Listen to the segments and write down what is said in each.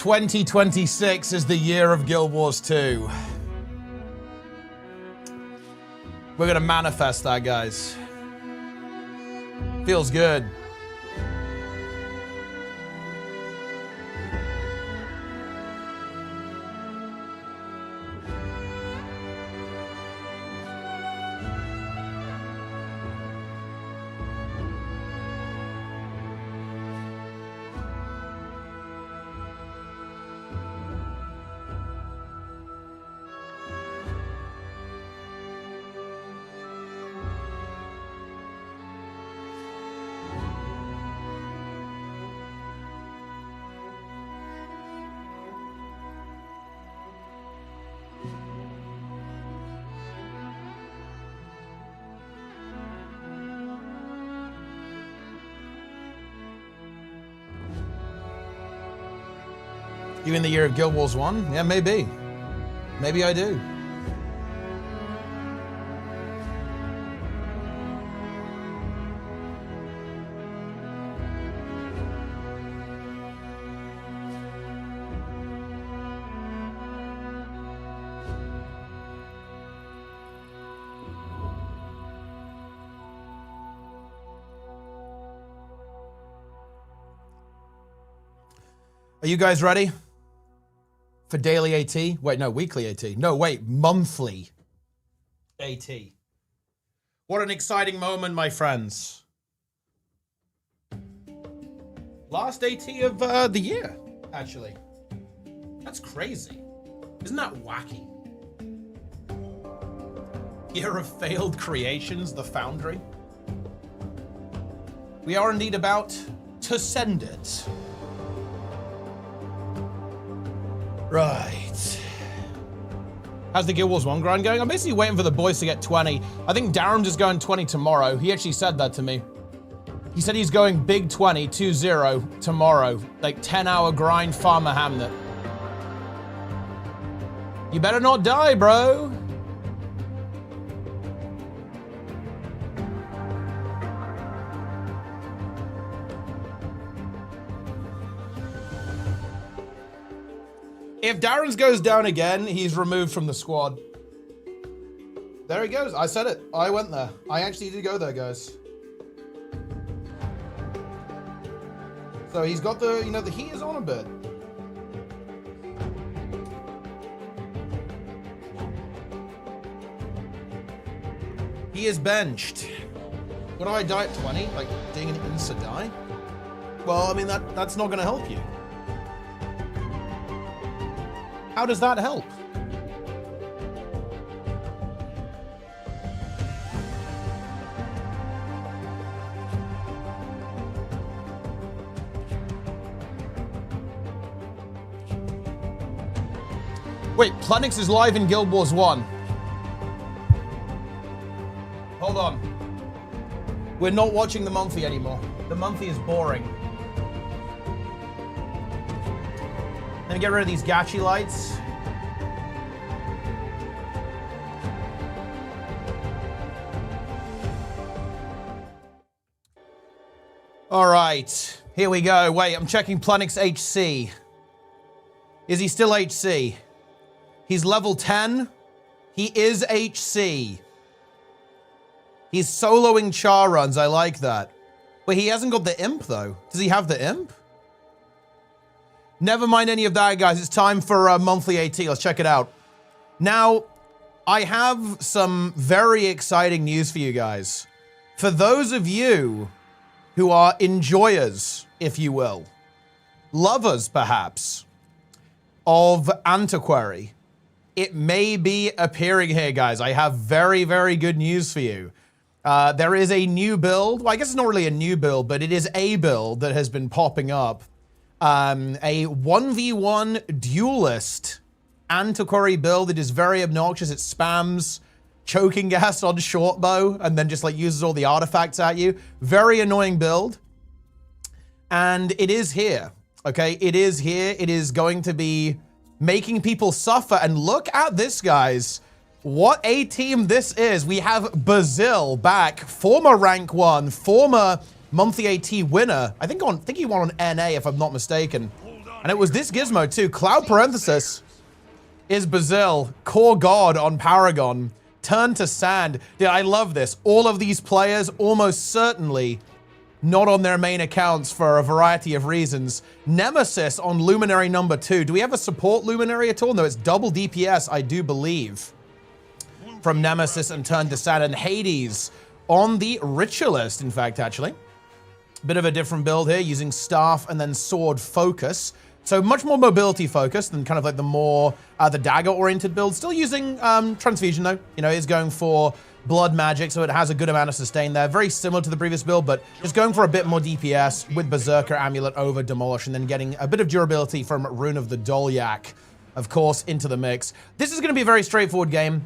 2026 is the year of Guild Wars 2. We're gonna manifest that, guys. Feels good. You in the year of Guild Wars 1? Yeah, maybe. Maybe I do. Are you guys ready? For daily AT? Wait, no, weekly AT. No, wait, monthly AT. What an exciting moment, my friends. Last AT of the year, actually. That's crazy. Isn't that wacky? Year of failed creations, the Foundry. We are indeed about to send it. Right. How's the Guild Wars 1 grind going? I'm basically waiting for the boys to get 20. I think Darren's is going 20 tomorrow. He actually said that to me. He said he's going big 20, 2-0 tomorrow. Like 10-hour grind Farmer Hamnet. You better not die, bro. If Darren's goes down again, he's removed from the squad. There he goes. I said it. I went there. I actually did go there, guys. So he's got the, you know, the heat is on a bit. He is benched. What do I die at 20? Like, ding an insta-die? Well, I mean, that's not going to help you. How does that help? Wait, Planix is live in Guild Wars 1. Hold on. We're not watching the monthly anymore. The monthly is boring. Let me get rid of these gachi lights. All right, here we go. Wait, I'm checking Planix HC. Is he still HC? He's level 10. He is HC. He's soloing char runs. I like that. But he hasn't got the imp, though. Does he have the imp? Never mind any of that, guys. It's time for monthly AT. Let's check it out. Now, I have some very exciting news for you guys. For those of you who are enjoyers, if you will, lovers, perhaps, of Antiquary, it may be appearing here, guys. I have very, very good news for you. There is a new build. Well, I guess it's not really a new build, but it is a build that has been popping up. A 1v1 duelist Antiquary build. It is very obnoxious. It spams choking gas on short bow and then just like uses all the artifacts at you. Very annoying build. And it is here, okay? It is here. It is going to be making people suffer. And look at this, guys. What a team this is. We have Bazil back, former rank 1, former monthly AT winner. I think he won on NA, if I'm not mistaken. And it was this gizmo too. Cloud Parenthesis is Bazil, core god on Paragon, turned to sand. Dude, I love this. All of these players almost certainly not on their main accounts for a variety of reasons. Nemesis on Luminary number 2. Do we have a support Luminary at all? No, it's double DPS, I do believe, from Nemesis and turned to sand. And Hades on the Ritualist, in fact, actually. Bit of a different build here, using staff and then sword focus. So much more mobility focused than kind of like the more, the dagger oriented build. Still using transfusion though, you know, is going for blood magic, so it has a good amount of sustain there. Very similar to the previous build, but just going for a bit more DPS with Berserker Amulet over Demolish, and then getting a bit of durability from Rune of the Dolyak, of course, into the mix. This is going to be a very straightforward game.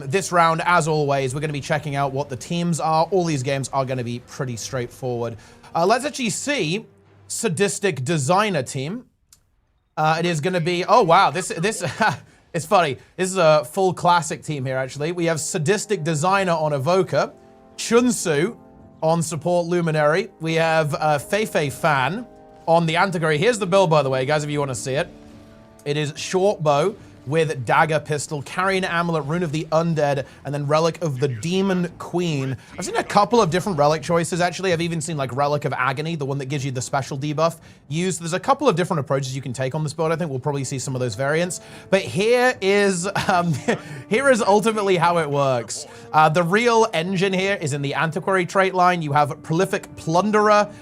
This round, as always, we're going to be checking out what the teams are. All these games are going to be pretty straightforward. Let's actually see Sadistic Designer team. It is going to be, oh wow, this it's funny. This is a full classic team here, actually. We have Sadistic Designer on Evoker, Chunsu on Support Luminary. We have Feifei Fan on the Antiquary. Here's the build, by the way, guys, if you want to see it. It is short bow with dagger pistol, carrying amulet, Rune of the Undead, and then Relic of the Demon Queen. I've seen a couple of different relic choices, actually. I've even seen like Relic of Agony, the one that gives you the special debuff used. There's a couple of different approaches you can take on this build. I think we'll probably see some of those variants. But here is ultimately how it works. The real engine here is in the Antiquary trait line. You have Prolific Plunderer,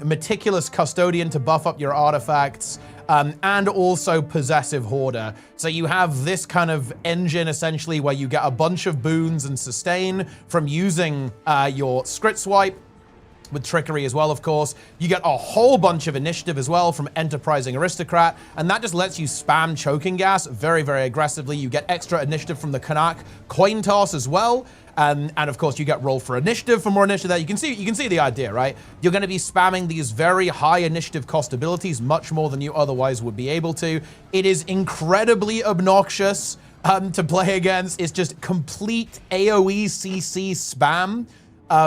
Meticulous Custodian to buff up your artifacts, and also Possessive Hoarder. So you have this kind of engine essentially where you get a bunch of boons and sustain from using your Scrit Swipe, with Trickery as well, of course. You get a whole bunch of initiative as well from Enterprising Aristocrat, and that just lets you spam Choking Gas very, very aggressively. You get extra initiative from the Kanak Coin Toss as well. And of course, you get roll for initiative for more initiative there. You can see the idea, right? You're going to be spamming these very high initiative cost abilities much more than you otherwise would be able to. It is incredibly obnoxious to play against. It's just complete AoE CC spam.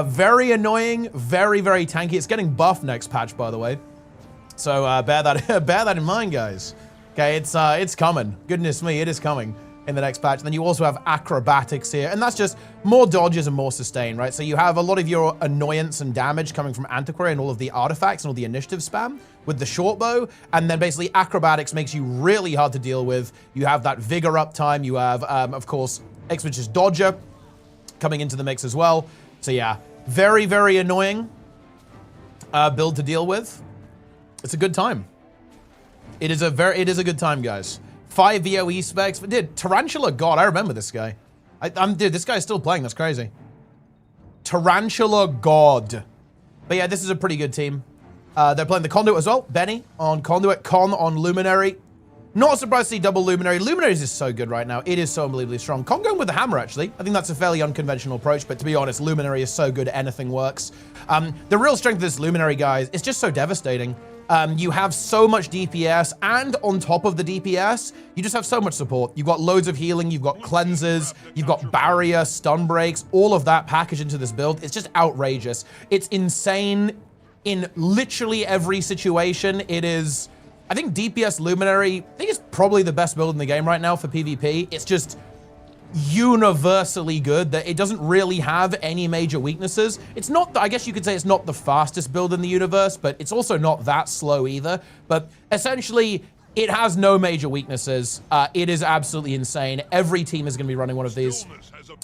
Very annoying, very, very tanky. It's getting buffed next patch, by the way. So bear that in mind, guys. Okay, it's coming. Goodness me, it is coming in the next patch. And then you also have acrobatics here, and that's just more dodges and more sustain, right? So you have a lot of your annoyance and damage coming from Antiquary and all of the artifacts and all the initiative spam with the short bow, and then basically acrobatics makes you really hard to deal with. You have that vigor uptime. You have, of course, Expeditious Dodger coming into the mix as well. So yeah, very, very annoying build to deal with. It's a good time. It is a good time, guys. 5 VOE specs, but dude, Tarantula God, I remember this guy. Dude, this guy's still playing, that's crazy. Tarantula God. But yeah, this is a pretty good team. They're playing the Conduit as well. Benny on Conduit, Con on Luminary. Not surprised to see double Luminary. Luminaries is so good right now. It is so unbelievably strong. Con going with the hammer, actually. I think that's a fairly unconventional approach, but to be honest, Luminary is so good, anything works. The real strength of this Luminary, guys, is just so devastating. You have so much DPS, and on top of the DPS, you just have so much support. You've got loads of healing, you've got cleanses, you've got barrier, stun breaks, all of that packaged into this build. It's just outrageous. It's insane in literally every situation. It is, I think DPS Luminary, I think it's probably the best build in the game right now for PvP. It's just universally good, that it doesn't really have any major weaknesses. It's not, I guess you could say it's not the fastest build in the universe, but it's also not that slow either. But essentially, it has no major weaknesses. It is absolutely insane. Every team is going to be running one of these.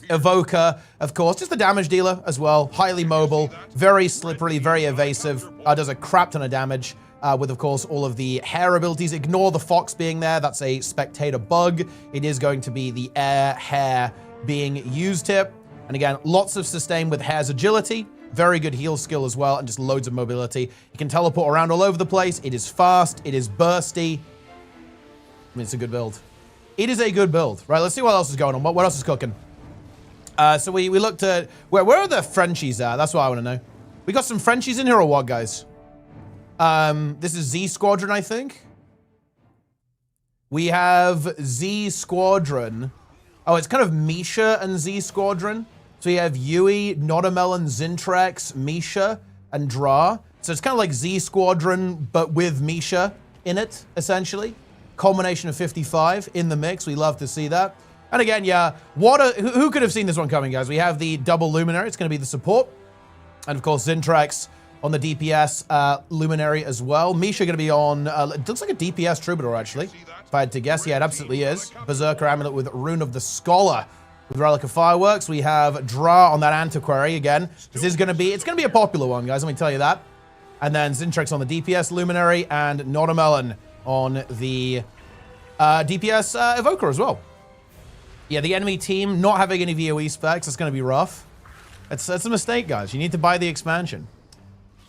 Evoker, of course, just the damage dealer as well. Highly mobile, very slippery, very evasive. Does a crap ton of damage. With, of course, all of the hair abilities. Ignore the fox being there. That's a spectator bug. It is going to be the air hair being used here. And again, lots of sustain with hair's agility. Very good heal skill as well, and just loads of mobility. You can teleport around all over the place. It is fast. It is bursty. I mean, it's a good build. It is a good build. Right, let's see what else is going on. What else is cooking? So we looked at... Where are the Frenchies at? That's what I want to know. We got some Frenchies in here or what, guys? This is Z Squadron, I think. We have Z Squadron. Oh, it's kind of Misha and Z Squadron. So you have Yui, Notamelon, Zintrex, Misha, and Dra. So it's kind of like Z Squadron, but with Misha in it, essentially. Culmination of 55 in the mix. We love to see that. And again, yeah, who could have seen this one coming, guys? We have the double Luminary. It's going to be the support. And of course, Zintrax on the DPS Luminary as well. Misha going to be on, it looks like a DPS Troubadour, actually. If I had to guess, yeah, it absolutely is. Berserker Amulet with Rune of the Scholar with Relic of Fireworks. We have Dra on that Antiquary again. This is going to be, it's going to be a popular one, guys, let me tell you that. And then Zintrax on the DPS Luminary and Notamelon on the DPS Evoker as well. Yeah, the enemy team not having any VOE specs, it's going to be rough. That's a mistake, guys. You need to buy the expansion.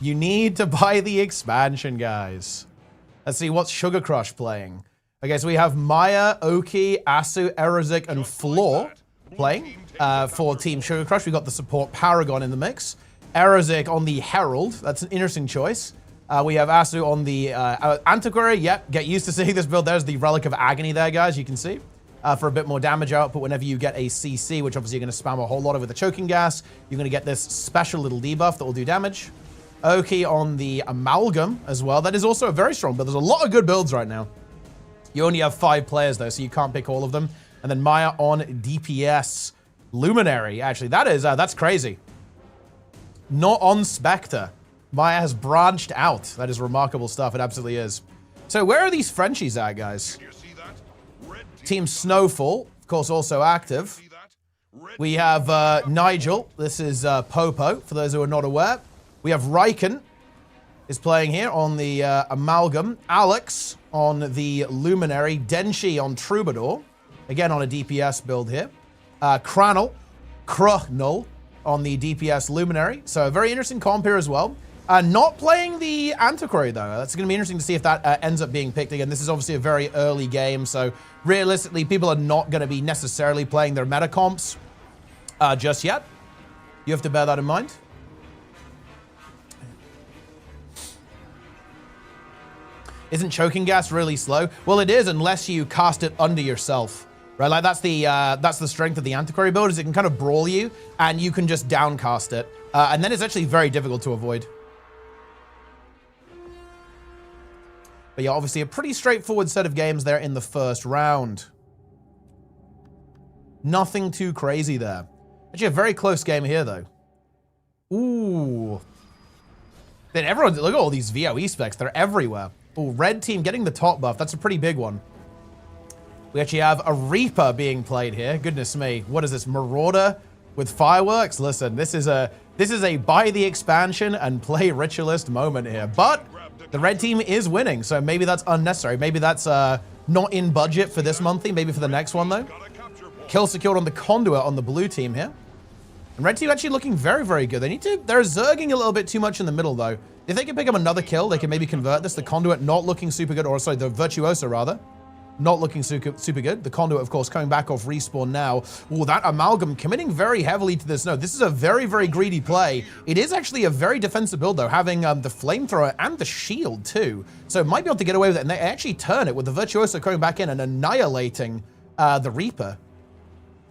You need to buy the expansion, guys. Let's see, what's Sugar Crush playing? Okay, so we have Maya, Oki, Asu, Erozik, and Floor playing for Team Sugar Crush. We got the support Paragon in the mix. Erozik on the Herald. That's an interesting choice. We have Asu on the Antiquary. Yep, get used to seeing this build. There's the Relic of Agony there, guys, you can see. For a bit more damage output whenever you get a CC, which obviously you're going to spam a whole lot of with the Choking Gas. You're going to get this special little debuff that will do damage. Oki on the Amalgam as well. That is also a very strong build. There's a lot of good builds right now. You only have 5 players, though, so you can't pick all of them. And then Maya on DPS Luminary. Actually, that's crazy. Not on Spectre. Maya has branched out. That is remarkable stuff. It absolutely is. So where are these Frenchies at, guys? Team Snowfall, of course, also active. We have Nigel. This is Popo, for those who are not aware. We have Riken is playing here on the Amalgam. Alex on the Luminary. Denshi on Troubadour. Again, on a DPS build here. Kranul on the DPS Luminary. So a very interesting comp here as well. Not playing the Antiquary, though. That's going to be interesting to see if that ends up being picked. Again, this is obviously a very early game, so realistically, people are not going to be necessarily playing their meta comps just yet. You have to bear that in mind. Isn't Choking Gas really slow? Well, it is unless you cast it under yourself. Right, like that's the strength of the Antiquary build, is it can kind of brawl you, and you can just downcast it. And then it's actually very difficult to avoid. But yeah, obviously a pretty straightforward set of games there in the first round. Nothing too crazy there. Actually, a very close game here, though. Ooh. Then everyone, look at all these VOE specs. They're everywhere. Ooh, red team getting the top buff. That's a pretty big one. We actually have a Reaper being played here. Goodness me. What is this? Marauder with Fireworks? Listen, this is a buy the expansion and play Ritualist moment here. But the red team is winning, so maybe that's unnecessary. Maybe that's not in budget for this monthly. Maybe for the next one, though. Kill secured on the Conduit on the blue team here. And red team actually looking very, very good. They're zerging a little bit too much in the middle, though. If they can pick up another kill, they can maybe convert this. The Conduit not looking super good, or sorry, the Virtuoso, rather. Not looking super good. The Conduit, of course, coming back off respawn now. Oh, that Amalgam committing very heavily to this node. This is a very, very greedy play. It is actually a very defensive build, though, having the Flamethrower and the Shield, too. So it might be able to get away with it, and they actually turn it with the Virtuoso coming back in and annihilating the Reaper.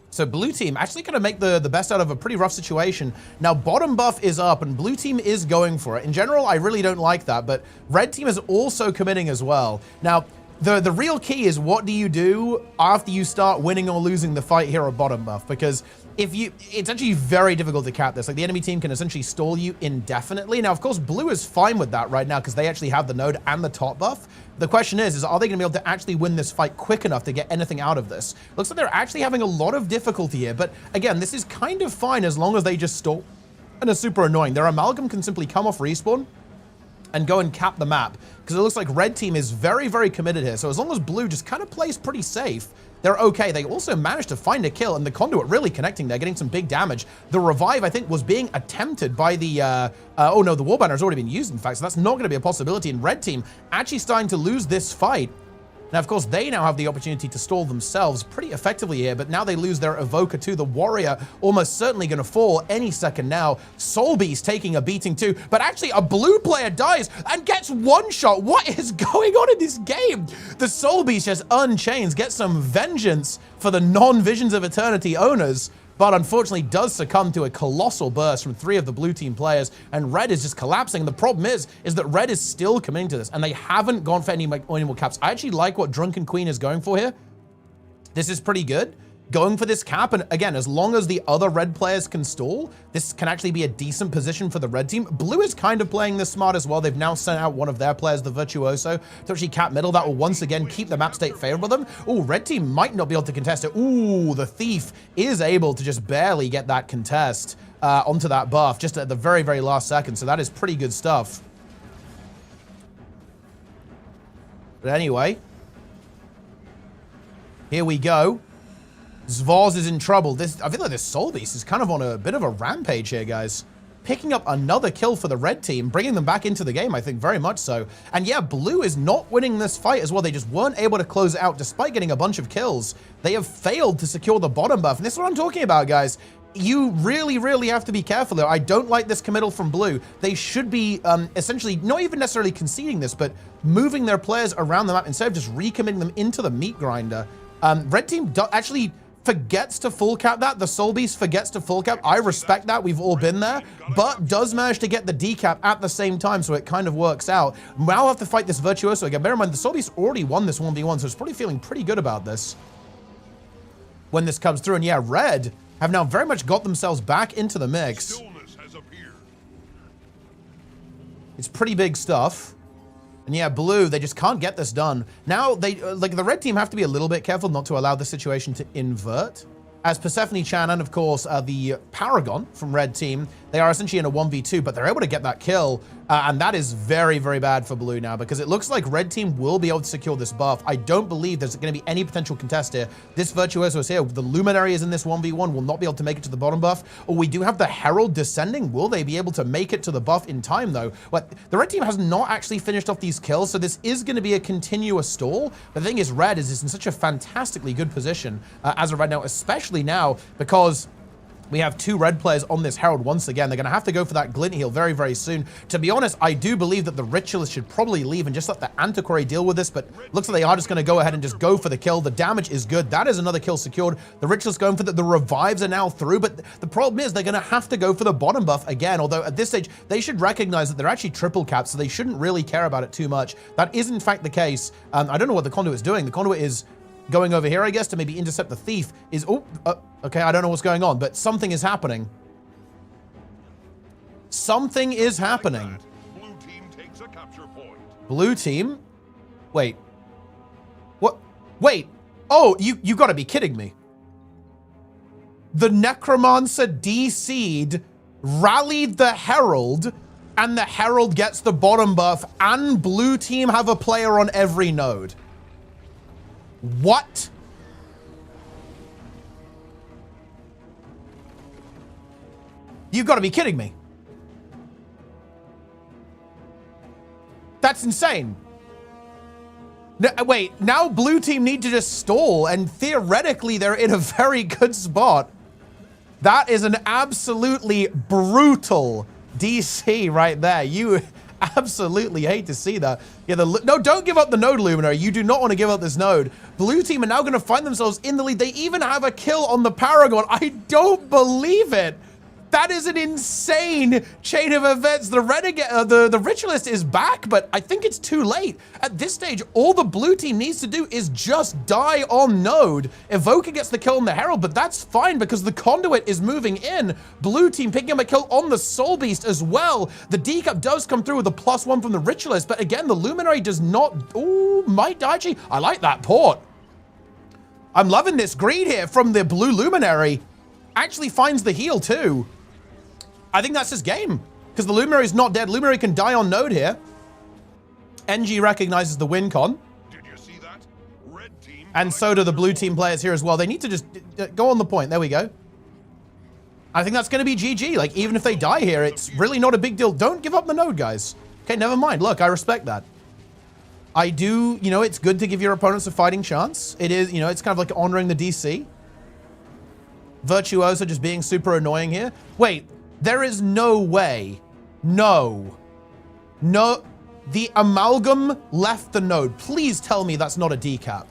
So blue team actually going to make the best out of a pretty rough situation. Now, bottom buff is up, and blue team is going for it. In general, I really don't like that, but red team is also committing as well. Now, the real key is what do you do after you start winning or losing the fight here at bottom buff? Because it's actually very difficult to cap this. Like, the enemy team can essentially stall you indefinitely. Now, of course, blue is fine with that right now because they actually have the node and the top buff. The question is are they going to be able to actually win this fight quick enough to get anything out of this? Looks like they're actually having a lot of difficulty here. But again, this is kind of fine as long as they just stall and are super annoying. Their Amalgam can simply come off respawn and go and cap the map, because it looks like red team is very, very committed here. So as long as blue just kind of plays pretty safe, they're okay. They also managed to find a kill, and the Conduit really connecting there, getting some big damage. The revive, I think, was being attempted by the, oh no, the Warbanner has already been used, in fact, so that's not going to be a possibility. And red team actually starting to lose this fight. Now, of course, they now have the opportunity to stall themselves pretty effectively here, but now they lose their Evoker too. The Warrior almost certainly going to fall any second now. Soul Beast taking a beating too, but actually a blue player dies and gets one shot. What is going on in this game? The Soul Beast just unchains, gets some vengeance for the non-Visions of Eternity owners. but unfortunately does succumb to a colossal burst from 3 of the blue team players, and red is just collapsing. And the problem is that red is still committing to this, and they haven't gone for any more caps. I actually like what Drunken Queen is going for here. This is pretty good. Going for this cap, and again, as long as the other red players can stall, this can actually be a decent position for the red team. Blue is kind of playing this smart as well. They've now sent out one of their players, the Virtuoso, to actually cap middle. That will once again keep the map state favorable to them. Oh, red team might not be able to contest it. Ooh, the Thief is able to just barely get that contest onto that buff just at the very, very last second. So that is pretty good stuff. But anyway, here we go. Zvoz is in trouble. I feel like this Soul Beast is kind of on a bit of a rampage here, guys. Picking up another kill for the red team, bringing them back into the game, I think, very much so. And yeah, blue is not winning this fight as well. They just weren't able to close it out despite getting a bunch of kills. They have failed to secure the bottom buff. And this is what I'm talking about, guys. You really, really have to be careful there. I don't like this committal from blue. They should be essentially not even necessarily conceding this, but moving their players around the map instead of just recommitting them into the meat grinder. Red team actually forgets to full cap that. The Soul Beast forgets to full cap. I respect that. We've all been there, but does manage to get the decap at the same time, so it kind of works out. Now I'll have to fight this Virtuoso again. Bear in mind, the Soul Beast already won this 1v1, so it's probably feeling pretty good about this when this comes through. And yeah, red have now very much got themselves back into the mix. It's pretty big stuff. And yeah, blue, they just can't get this done. Now, like the red team have to be a little bit careful not to allow the situation to invert. As Persephone Chan and, of course, the Paragon from red team, they are essentially in a 1v2, but they're able to get that kill. And that is very, very bad for blue now, because it looks like red team will be able to secure this buff. I don't believe there's going to be any potential contest here. This Virtuoso is here. The Luminary is in this 1v1, will not be able to make it to the bottom buff. Or we do have the Herald descending. Will they be able to make it to the buff in time, though? But the red team has not actually finished off these kills, so this is going to be a continuous stall. But the thing is, red is in such a fantastically good position as of right now, especially now, because we have 2 red players on this Herald once again. They're going to have to go for that glint heal very, very soon. To be honest, I do believe that the Ritualist should probably leave and just let the Antiquary deal with this, but looks like they are just going to go ahead and just go for the kill. The damage is good. That is another kill secured. The Ritualist going for the revives are now through, but the problem is they're going to have to go for the bottom buff again, although at this stage, they should recognize that they're actually triple capped, so they shouldn't really care about it too much. That is, in fact, the case. I don't know what the Conduit is doing. The Conduit is going over here, I guess, to maybe intercept the Thief. Okay, I don't know what's going on, but something is happening. Something is happening. Blue team takes a capture point. Blue team? Wait. What? Wait. Oh, you gotta be kidding me. The Necromancer DC'd, rallied the Herald, and the Herald gets the bottom buff, and blue team have a player on every node. What? You've got to be kidding me. That's insane. No, wait, now blue team need to just stall, and theoretically they're in a very good spot. That is an absolutely brutal DC right there. You absolutely hate to see that. Yeah, no, don't give up the node, Luminary. You do not want to give up this node. Blue team are now going to find themselves in the lead. They even have a kill on the Paragon. I don't believe it. That is an insane chain of events. The Renegade, the Ritualist is back, but I think it's too late. At this stage, all the blue team needs to do is just die on node. Evoker gets the kill on the Herald, but that's fine because the Conduit is moving in. Blue team picking up a kill on the Soul Beast as well. The decup does come through with a +1 from the Ritualist, but again, the Luminary does not. Ooh, MightyTeapot. I like that port. I'm loving this greed here from the blue Luminary. Actually finds the heal too. I think that's his game, because the Luminary is not dead. Luminary can die on node here. NG recognizes the win con. Did you see that? Red team, and so do the blue team players here as well. They need to just go on the point. There we go. I think that's going to be GG. Like, even if they die here, it's really not a big deal. Don't give up the node, guys. Okay, never mind. Look, I respect that. I do, you know, it's good to give your opponents a fighting chance. It is, you know, it's kind of like honoring the DC. Virtuoso just being super annoying here. Wait. There is no way. No. The Amalgam left the node. Please tell me that's not a decap.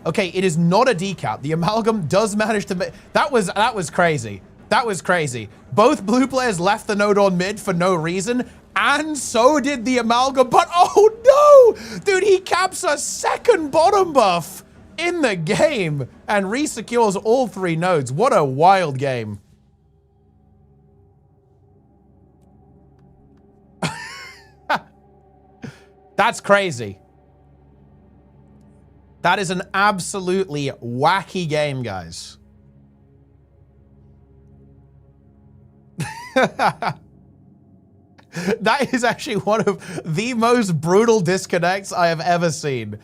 Okay, it is not a decap. The Amalgam does manage to make... That was crazy. That was crazy. Both blue players left the node on mid for no reason, and so did the Amalgam, but oh no! Dude, he caps a second bottom buff in the game and re-secures all 3 nodes. What a wild game. That's crazy. That is an absolutely wacky game, guys. That is actually one of the most brutal disconnects I have ever seen.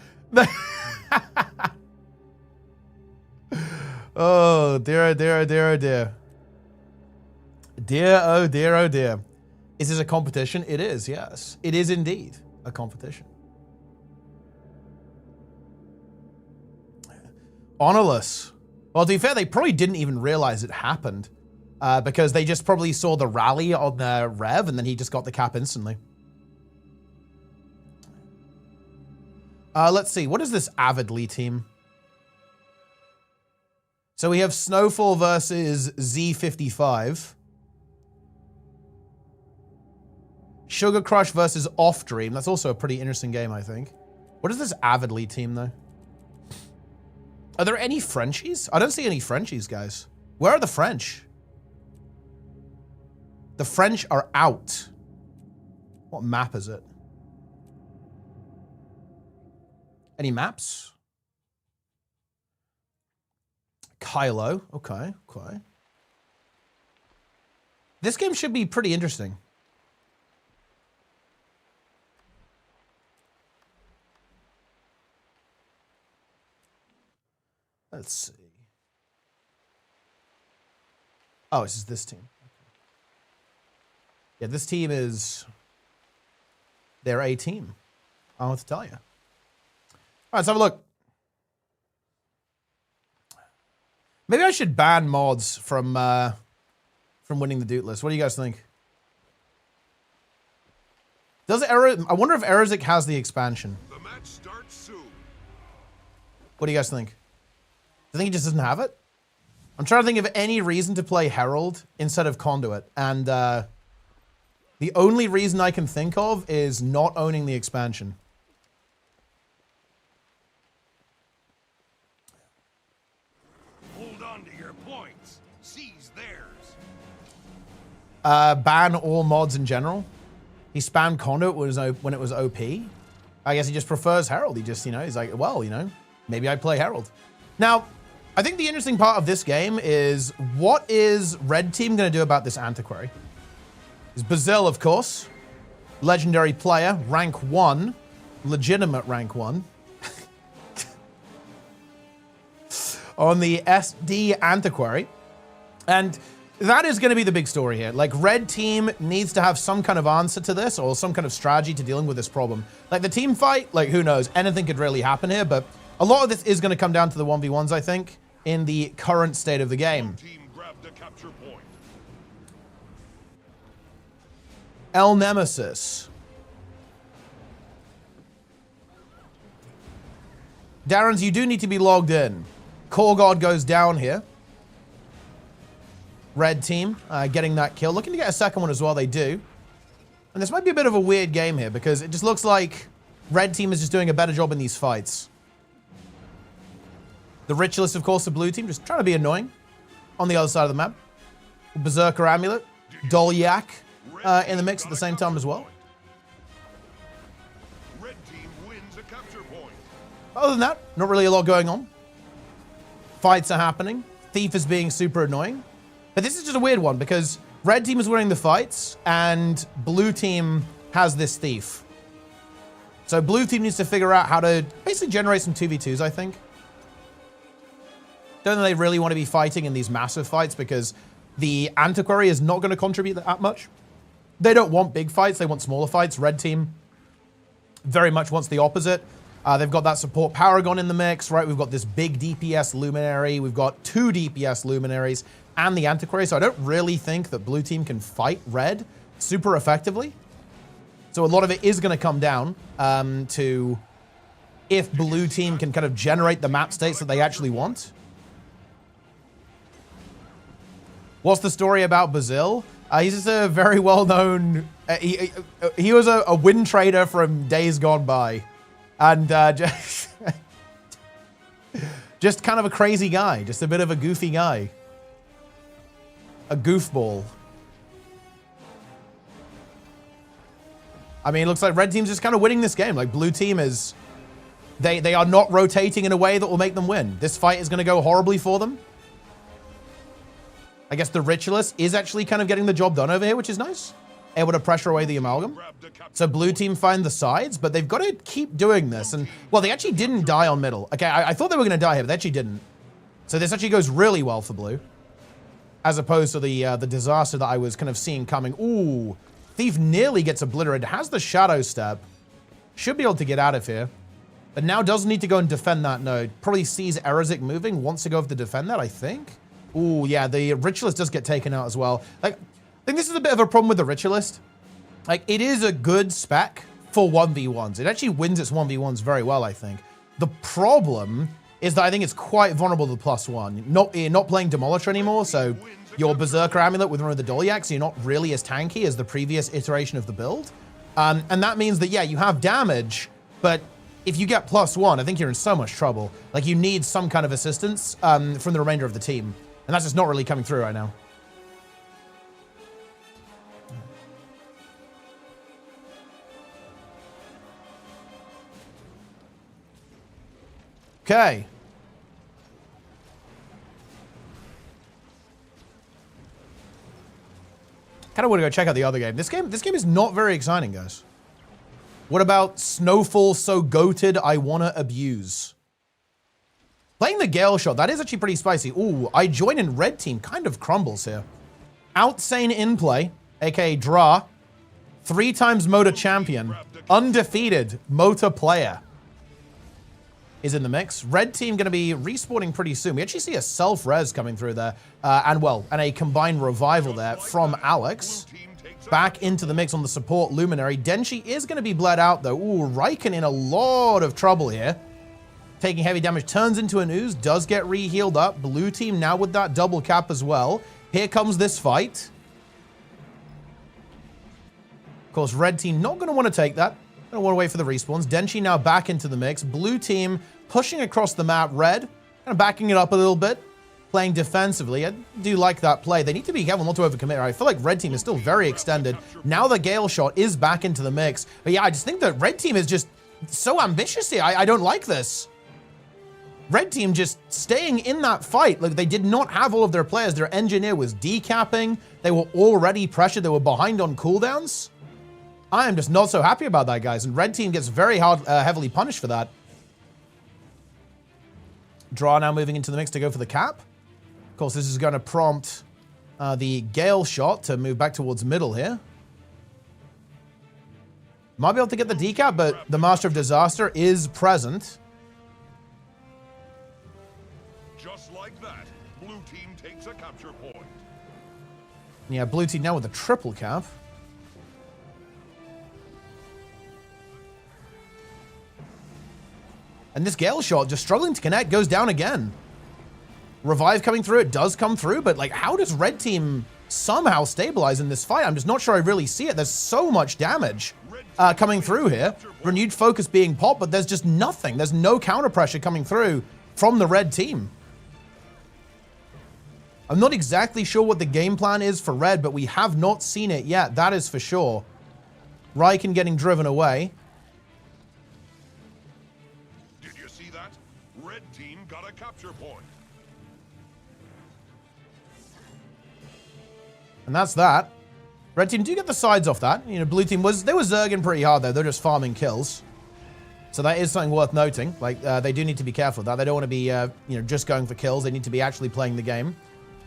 Oh, dear, oh, dear, oh, dear, oh, dear. Dear, oh, dear, oh, dear. Is this a competition? It is, yes. It is indeed a competition. Honorless. Well, to be fair, they probably didn't even realize it happened because they just probably saw the rally on the Rev and then he just got the cap instantly. Let's see. What is this Avidly team? So we have Snowfall versus Z55. Sugar Crush versus Off Dream. That's also a pretty interesting game, I think. What is this Avidly team, though? Are there any Frenchies? I don't see any Frenchies, guys. Where are the French? The French are out. What map is it? Any maps? Kylo. Okay, okay. This game should be pretty interesting. Let's see. Oh, this is this team. Okay. Yeah, this team is... They're a team. I don't know what to tell you. All right, let's have a look. Maybe I should ban mods from winning the Dude list. What do you guys think? Does I wonder if Erzik has the expansion. The match starts soon. What do you guys think? Do you think he just doesn't have it? I'm trying to think of any reason to play Herald instead of Conduit, and the only reason I can think of is not owning the expansion. Hold on to your points. Seize theirs. Ban all mods in general. He spammed Conduit when it was OP. I guess he just prefers Herald. He just, you know, he's like, well, you know, maybe I play Herald. Now, I think the interesting part of this game is what is Red Team going to do about this Antiquary? Is Bazil, of course, legendary player, rank 1, legitimate rank 1. On the SD Antiquary. And that is going to be the big story here. Like, Red Team needs to have some kind of answer to this or some kind of strategy to dealing with this problem. Like, the team fight, like, who knows? Anything could really happen here, but a lot of this is going to come down to the 1v1s, I think, in the current state of the game. Team grabbed a capture point. El Nemesis. Darren's, you do need to be logged in. Core God goes down here. Red Team getting that kill. Looking to get a second one as well, they do. And this might be a bit of a weird game here because it just looks like Red Team is just doing a better job in these fights. The Ritualist, of course, the blue team, just trying to be annoying on the other side of the map. Berserker Amulet, Dolyak in the mix at the same time as well. Red team wins a capture point. Other than that, not really a lot going on. Fights are happening. Thief is being super annoying. But this is just a weird one because Red Team is winning the fights and Blue Team has this Thief. So Blue Team needs to figure out how to basically generate some 2v2s, I think. Don't think they really want to be fighting in these massive fights because the Antiquary is not going to contribute that much. They don't want big fights. They want smaller fights. Red Team very much wants the opposite. They've got that support Paragon in the mix, right? We've got this big DPS Luminary. We've got 2 DPS Luminaries and the Antiquary. So I don't really think that Blue Team can fight Red super effectively. So a lot of it is going to come down to if blue team can kind of generate the map states that they actually want. What's the story about Brazil? He's just a very well-known... he was a win trader from days gone by. And just kind of a crazy guy. Just a bit of a goofy guy. A goofball. I mean, it looks like red team's just kind of winning this game. Like, blue team is... They are not rotating in a way that will make them win. This fight is going to go horribly for them. I guess the Ritualist is actually kind of getting the job done over here, which is nice. Able to pressure away the Amalgam. So blue team find the sides, but they've got to keep doing this. And, well, they actually didn't die on middle. Okay, I thought they were going to die here, but they actually didn't. So this actually goes really well for blue. As opposed to the disaster that I was kind of seeing coming. Ooh, Thief nearly gets obliterated. Has the Shadow Step. Should be able to get out of here. But now does need to go and defend that node. Probably sees Erazik moving. Wants to go to defend that, I think. Ooh, yeah, the Ritualist does get taken out as well. Like, I think this is a bit of a problem with the Ritualist. Like, it is a good spec for 1v1s. It actually wins its 1v1s very well, I think. The problem is that I think it's quite vulnerable to the +1. Not playing Demolisher anymore, so your Berserker Amulet with one of the Dolyaks, you're not really as tanky as the previous iteration of the build. And that means that, yeah, you have damage, but if you get +1, I think you're in so much trouble. Like, you need some kind of assistance from the remainder of the team. And that's just not really coming through right now. Okay. Kind of want to go check out the other game. This game is not very exciting, guys. What about Snowfall so goated I wanna abuse? Playing the Gale Shot, that is actually pretty spicy. Ooh, I join in red team, kind of crumbles here. Outsane in play, aka draw. 3 times Motor champion. Undefeated Motor player is in the mix. Red team gonna be respawning pretty soon. We actually see a self-res coming through there. And a combined revival there from Alex. Back into the mix on the support Luminary. Denshi is gonna be bled out though. Ooh, Riken in a lot of trouble here. Taking heavy damage, turns into an ooze, does get re-healed up. Blue team now with that double cap as well. Here comes this fight. Of course, red team not going to want to take that. Going to want to wait for the respawns. Denshi now back into the mix. Blue team pushing across the map. Red kind of backing it up a little bit. Playing defensively. I do like that play. They need to be careful not to overcommit. I feel like red team is still very extended. Now the Gale Shot is back into the mix. But yeah, I just think that red team is just so ambitious here. I don't like this. Red team just staying in that fight. Like, they did not have all of their players. Their engineer was decapping. They were already pressured. They were behind on cooldowns. I am just not so happy about that, guys. And red team gets very heavily punished for that. Draw now moving into the mix to go for the cap. Of course, this is going to prompt the Gale Shot to move back towards middle here. Might be able to get the decap, but the Master of Disaster is present. Just like that, blue team takes a capture point. Yeah, blue team now with a triple cap. And this Gale Shot just struggling to connect, goes down again. Revive coming through, it does come through, but like, how does red team somehow stabilize in this fight? I'm just not sure I really see it. There's so much damage coming through here. Renewed focus being popped, but there's just nothing. There's no counter pressure coming through from the red team. I'm not exactly sure what the game plan is for red, but we have not seen it yet. That is for sure. Riken getting driven away. Did you see that? Red team got a capture point. And that's that. Red team do get the sides off that. You know, blue team they were zerging pretty hard though. They're just farming kills. So that is something worth noting. Like, they do need to be careful of that. They don't want to be, just going for kills. They need to be actually playing the game.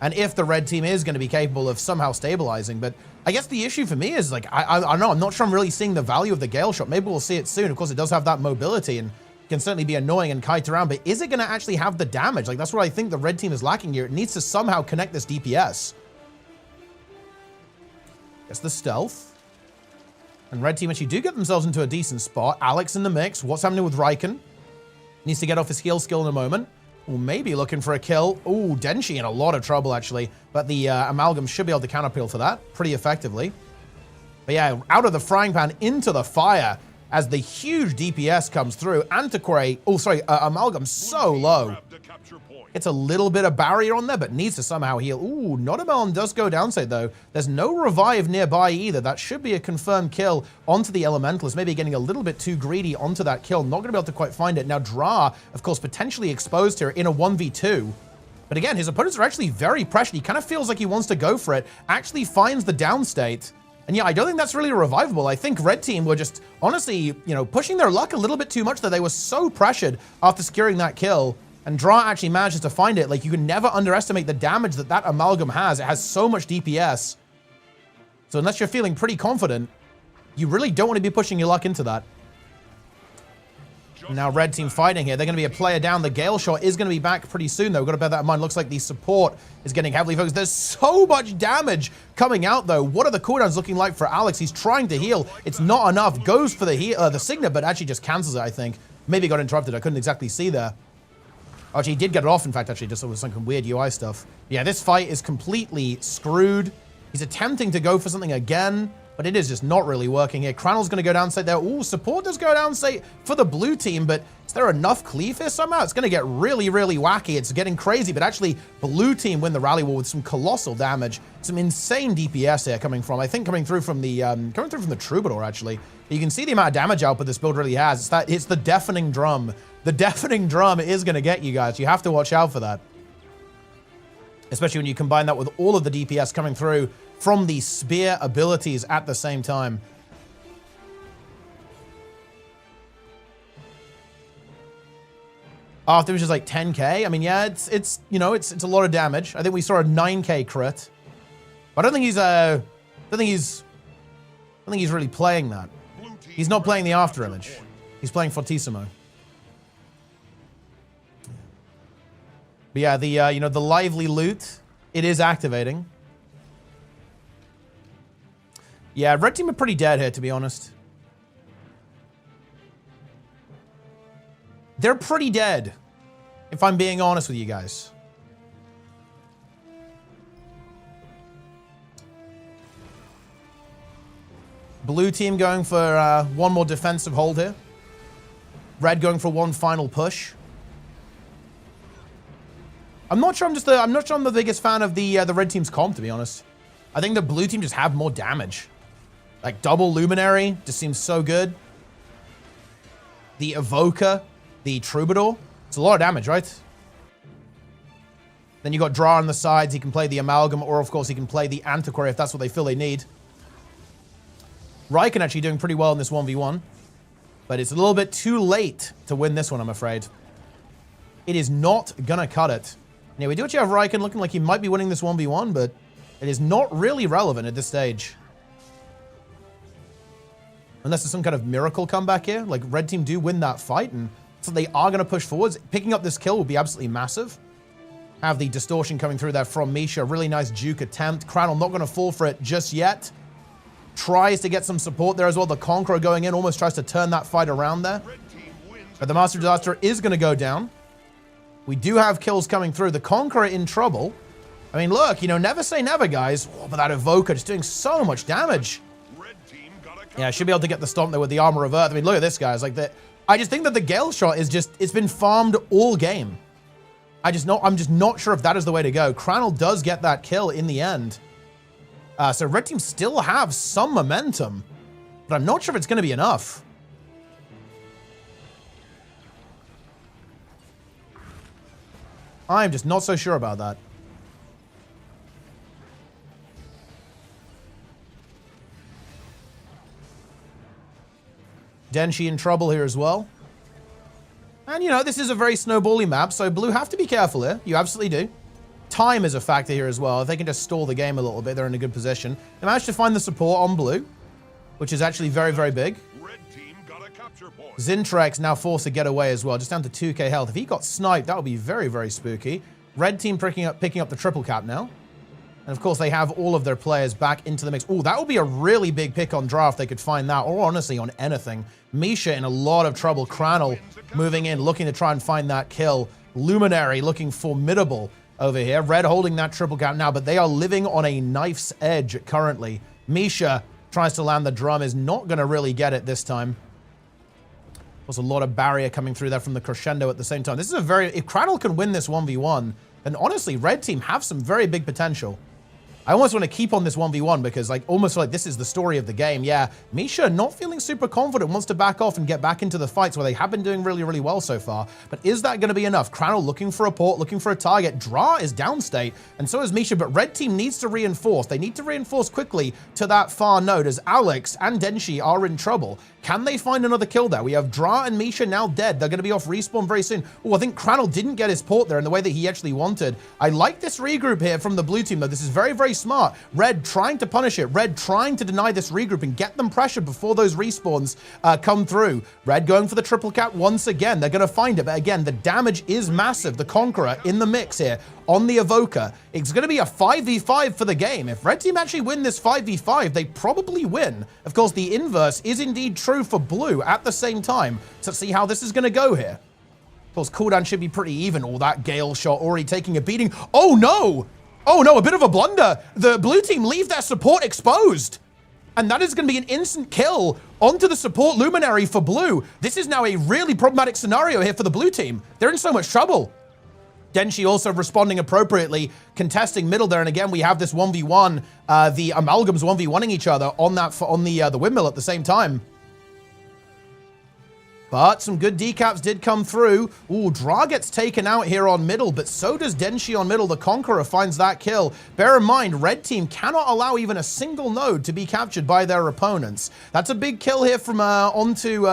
And if the red team is going to be capable of somehow stabilizing, but I guess the issue for me is, like, I don't know, I'm not sure I'm really seeing the value of the Gale Shot. Maybe we'll see it soon. Of course, it does have that mobility and can certainly be annoying and kite around, but is it going to actually have the damage? Like, that's what I think the red team is lacking here. It needs to somehow connect this DPS. Gets the stealth. And red team actually do get themselves into a decent spot. Alex in the mix. What's happening with Riken? Needs to get off his heal skill in a moment. Or maybe looking for a kill. Ooh, Denshi in a lot of trouble, actually. But the Amalgam should be able to counterpeel for that pretty effectively. But yeah, out of the frying pan into the fire as the huge DPS comes through. Antiquary, Amalgam so low. It's a little bit of barrier on there, but needs to somehow heal. Ooh, Notamelon does go downside, though. There's no revive nearby either. That should be a confirmed kill onto the Elementalist. Maybe getting a little bit too greedy onto that kill. Not going to be able to quite find it. Now, Dra, of course, potentially exposed here in a 1v2. But again, his opponents are actually very pressured. He kind of feels like he wants to go for it. Actually finds the downstate. And yeah, I don't think that's really revivable. I think Red Team were just, honestly, you know, pushing their luck a little bit too much that they were so pressured after securing that kill. And Dra actually manages to find it. Like, you can never underestimate the damage that that Amalgam has. It has so much DPS. So unless you're feeling pretty confident, you really don't want to be pushing your luck into that. Now Red Team fighting here. They're going to be a player down. The Gale Shot is going to be back pretty soon, though. We've got to bear that in mind. Looks like the support is getting heavily focused. There's so much damage coming out, though. What are the cooldowns looking like for Alex? He's trying to heal. It's not enough. Goes for the Signet, but actually just cancels it, I think. Maybe got interrupted. I couldn't exactly see there. Actually, he did get it off, in fact, actually, just with some weird UI stuff. Yeah, this fight is completely screwed. He's attempting to go for something again, but it is just not really working here. Cranel's going to go downside there. Ooh, support does go downside for the blue team, but is there enough cleave here somehow? It's going to get really, really wacky. It's getting crazy, but actually, blue team win the rally war with some colossal damage. Some insane DPS here coming from, I think, coming through from the Troubadour, actually. You can see the amount of damage output this build really has. It's the Deafening Drum. The Deafening Drum is going to get you guys. You have to watch out for that. Especially when you combine that with all of the DPS coming through from the spear abilities at the same time. After which is like 10k. I mean, yeah, it's a lot of damage. I think we saw a 9k crit. But I don't think he's really playing that. He's not playing the after image. He's playing Fortissimo. But yeah, the lively loot, it is activating. Yeah, Red Team are pretty dead here, to be honest. They're pretty dead, if I'm being honest with you guys. Blue team going for one more defensive hold here. Red going for one final push. I'm not sure I'm the biggest fan of the red team's comp, to be honest. I think the blue team just have more damage. Like double Luminary just seems so good. The Evoker, the Troubadour. It's a lot of damage, right? Then you got Dra on the sides. He can play the Amalgam, or of course he can play the Antiquary if that's what they feel they need. Raikkonen actually doing pretty well in this 1v1. But it's a little bit too late to win this one, I'm afraid. It is not gonna cut it. Yeah, we do actually have Raikkonen looking like he might be winning this 1v1, but it is not really relevant at this stage. Unless there's some kind of miracle comeback here. Like, red team do win that fight, and so they are going to push forwards. Picking up this kill will be absolutely massive. Have the distortion coming through there from Misha. Really nice juke attempt. Cranel not going to fall for it just yet. Tries to get some support there as well. The Conqueror going in, almost tries to turn that fight around there. But the Master Disaster is going to go down. We do have kills coming through. The Conqueror in trouble. I mean, look, never say never, guys. Oh, but that Evoker just doing so much damage. Yeah, I should be able to get the stomp there with the Armor of Earth. I mean, look at this, guys. Like, I just think that the Gale Shot is just, it's been farmed all game. I'm just not sure if that is the way to go. Cranel does get that kill in the end. So red team still have some momentum, but I'm not sure if it's going to be enough. I'm just not so sure about that. Denshi in trouble here as well. And, this is a very snowbally map, so blue have to be careful here. You absolutely do. Time is a factor here as well. If they can just stall the game a little bit, they're in a good position. They managed to find the support on blue, which is actually very, very big. Red team got a capture point. Zintrex now forced to get away as well, just down to 2k health. If he got sniped, that would be very, very spooky. Red team picking up the triple cap now. And of course, they have all of their players back into the mix. Oh, that would be a really big pick on draft. They could find that, or honestly, on anything. Misha in a lot of trouble. Crannel moving in, looking to try and find that kill. Luminary looking formidable over here. Red holding that triple count now, but they are living on a knife's edge currently. Misha tries to land the drum, is not going to really get it this time. There's a lot of barrier coming through there from the crescendo at the same time. This is a very... If Crannel can win this 1v1, then honestly, red team have some very big potential. I almost want to keep on this 1v1 because almost like this is the story of the game. Yeah, Misha not feeling super confident, wants to back off and get back into the fights where they have been doing really, really well so far. But is that going to be enough? Crannel looking for a port, looking for a target. Dra is downstate, and so is Misha, but red team needs to reinforce. They need to reinforce quickly to that far node as Alex and Denshi are in trouble. Can they find another kill there? We have Dra and Misha now dead. They're going to be off respawn very soon. Oh, I think Crannel didn't get his port there in the way that he actually wanted. I like this regroup here from the blue team, though. This is very, very smart. Red trying to punish it. Red trying to deny this regroup and get them pressured before those respawns come through. Red going for the triple cap once again. They're going to find it, but again, the damage is massive. The Conqueror in the mix here on the Evoker. It's going to be a 5v5 for the game. If red team actually win this 5v5, they probably win. Of course, the inverse is indeed true for blue at the same time. So let's see how this is going to go here. Of course, cooldown should be pretty even. All that Gale shot already taking a beating. Oh no! Oh no, a bit of a blunder. The blue team leave their support exposed. And that is going to be an instant kill onto the support Luminary for blue. This is now a really problematic scenario here for the blue team. They're in so much trouble. Denshi also responding appropriately, contesting middle there. And again, we have this 1v1, the Amalgams 1v1ing each other on the windmill at the same time. But some good decaps did come through. Ooh, Dra gets taken out here on middle, but so does Denshi on middle. The Conqueror finds that kill. Bear in mind, red team cannot allow even a single node to be captured by their opponents. That's a big kill here from onto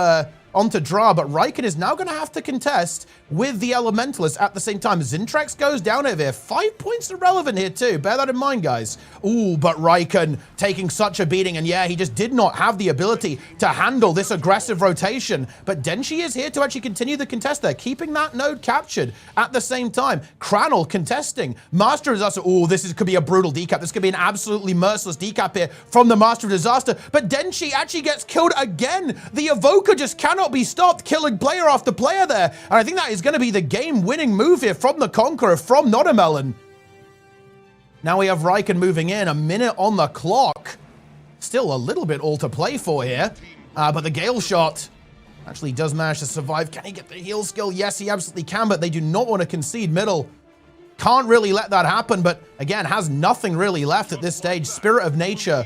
Dra, but Riken is now going to have to contest with the Elementalist at the same time. Zintrex goes down over here. 5 points are relevant here too. Bear that in mind, guys. Ooh, but Riken taking such a beating, and yeah, he just did not have the ability to handle this aggressive rotation. But Denshi is here to actually continue the contest there, keeping that node captured at the same time. Crannel contesting. Master of Disaster. Ooh, could be a brutal decap. This could be an absolutely merciless decap here from the Master of Disaster. But Denshi actually gets killed again. The Evoker just cannot be stopped, killing player after player there. And I think that is going to be the game-winning move here from the Conqueror, from Notamelon. Now we have Riken moving in, a minute on the clock. Still a little bit all to play for here. But the Gale shot actually does manage to survive. Can he get the heal skill? Yes, he absolutely can, but they do not want to concede middle. Can't really let that happen, but again, has nothing really left at this stage. Spirit of Nature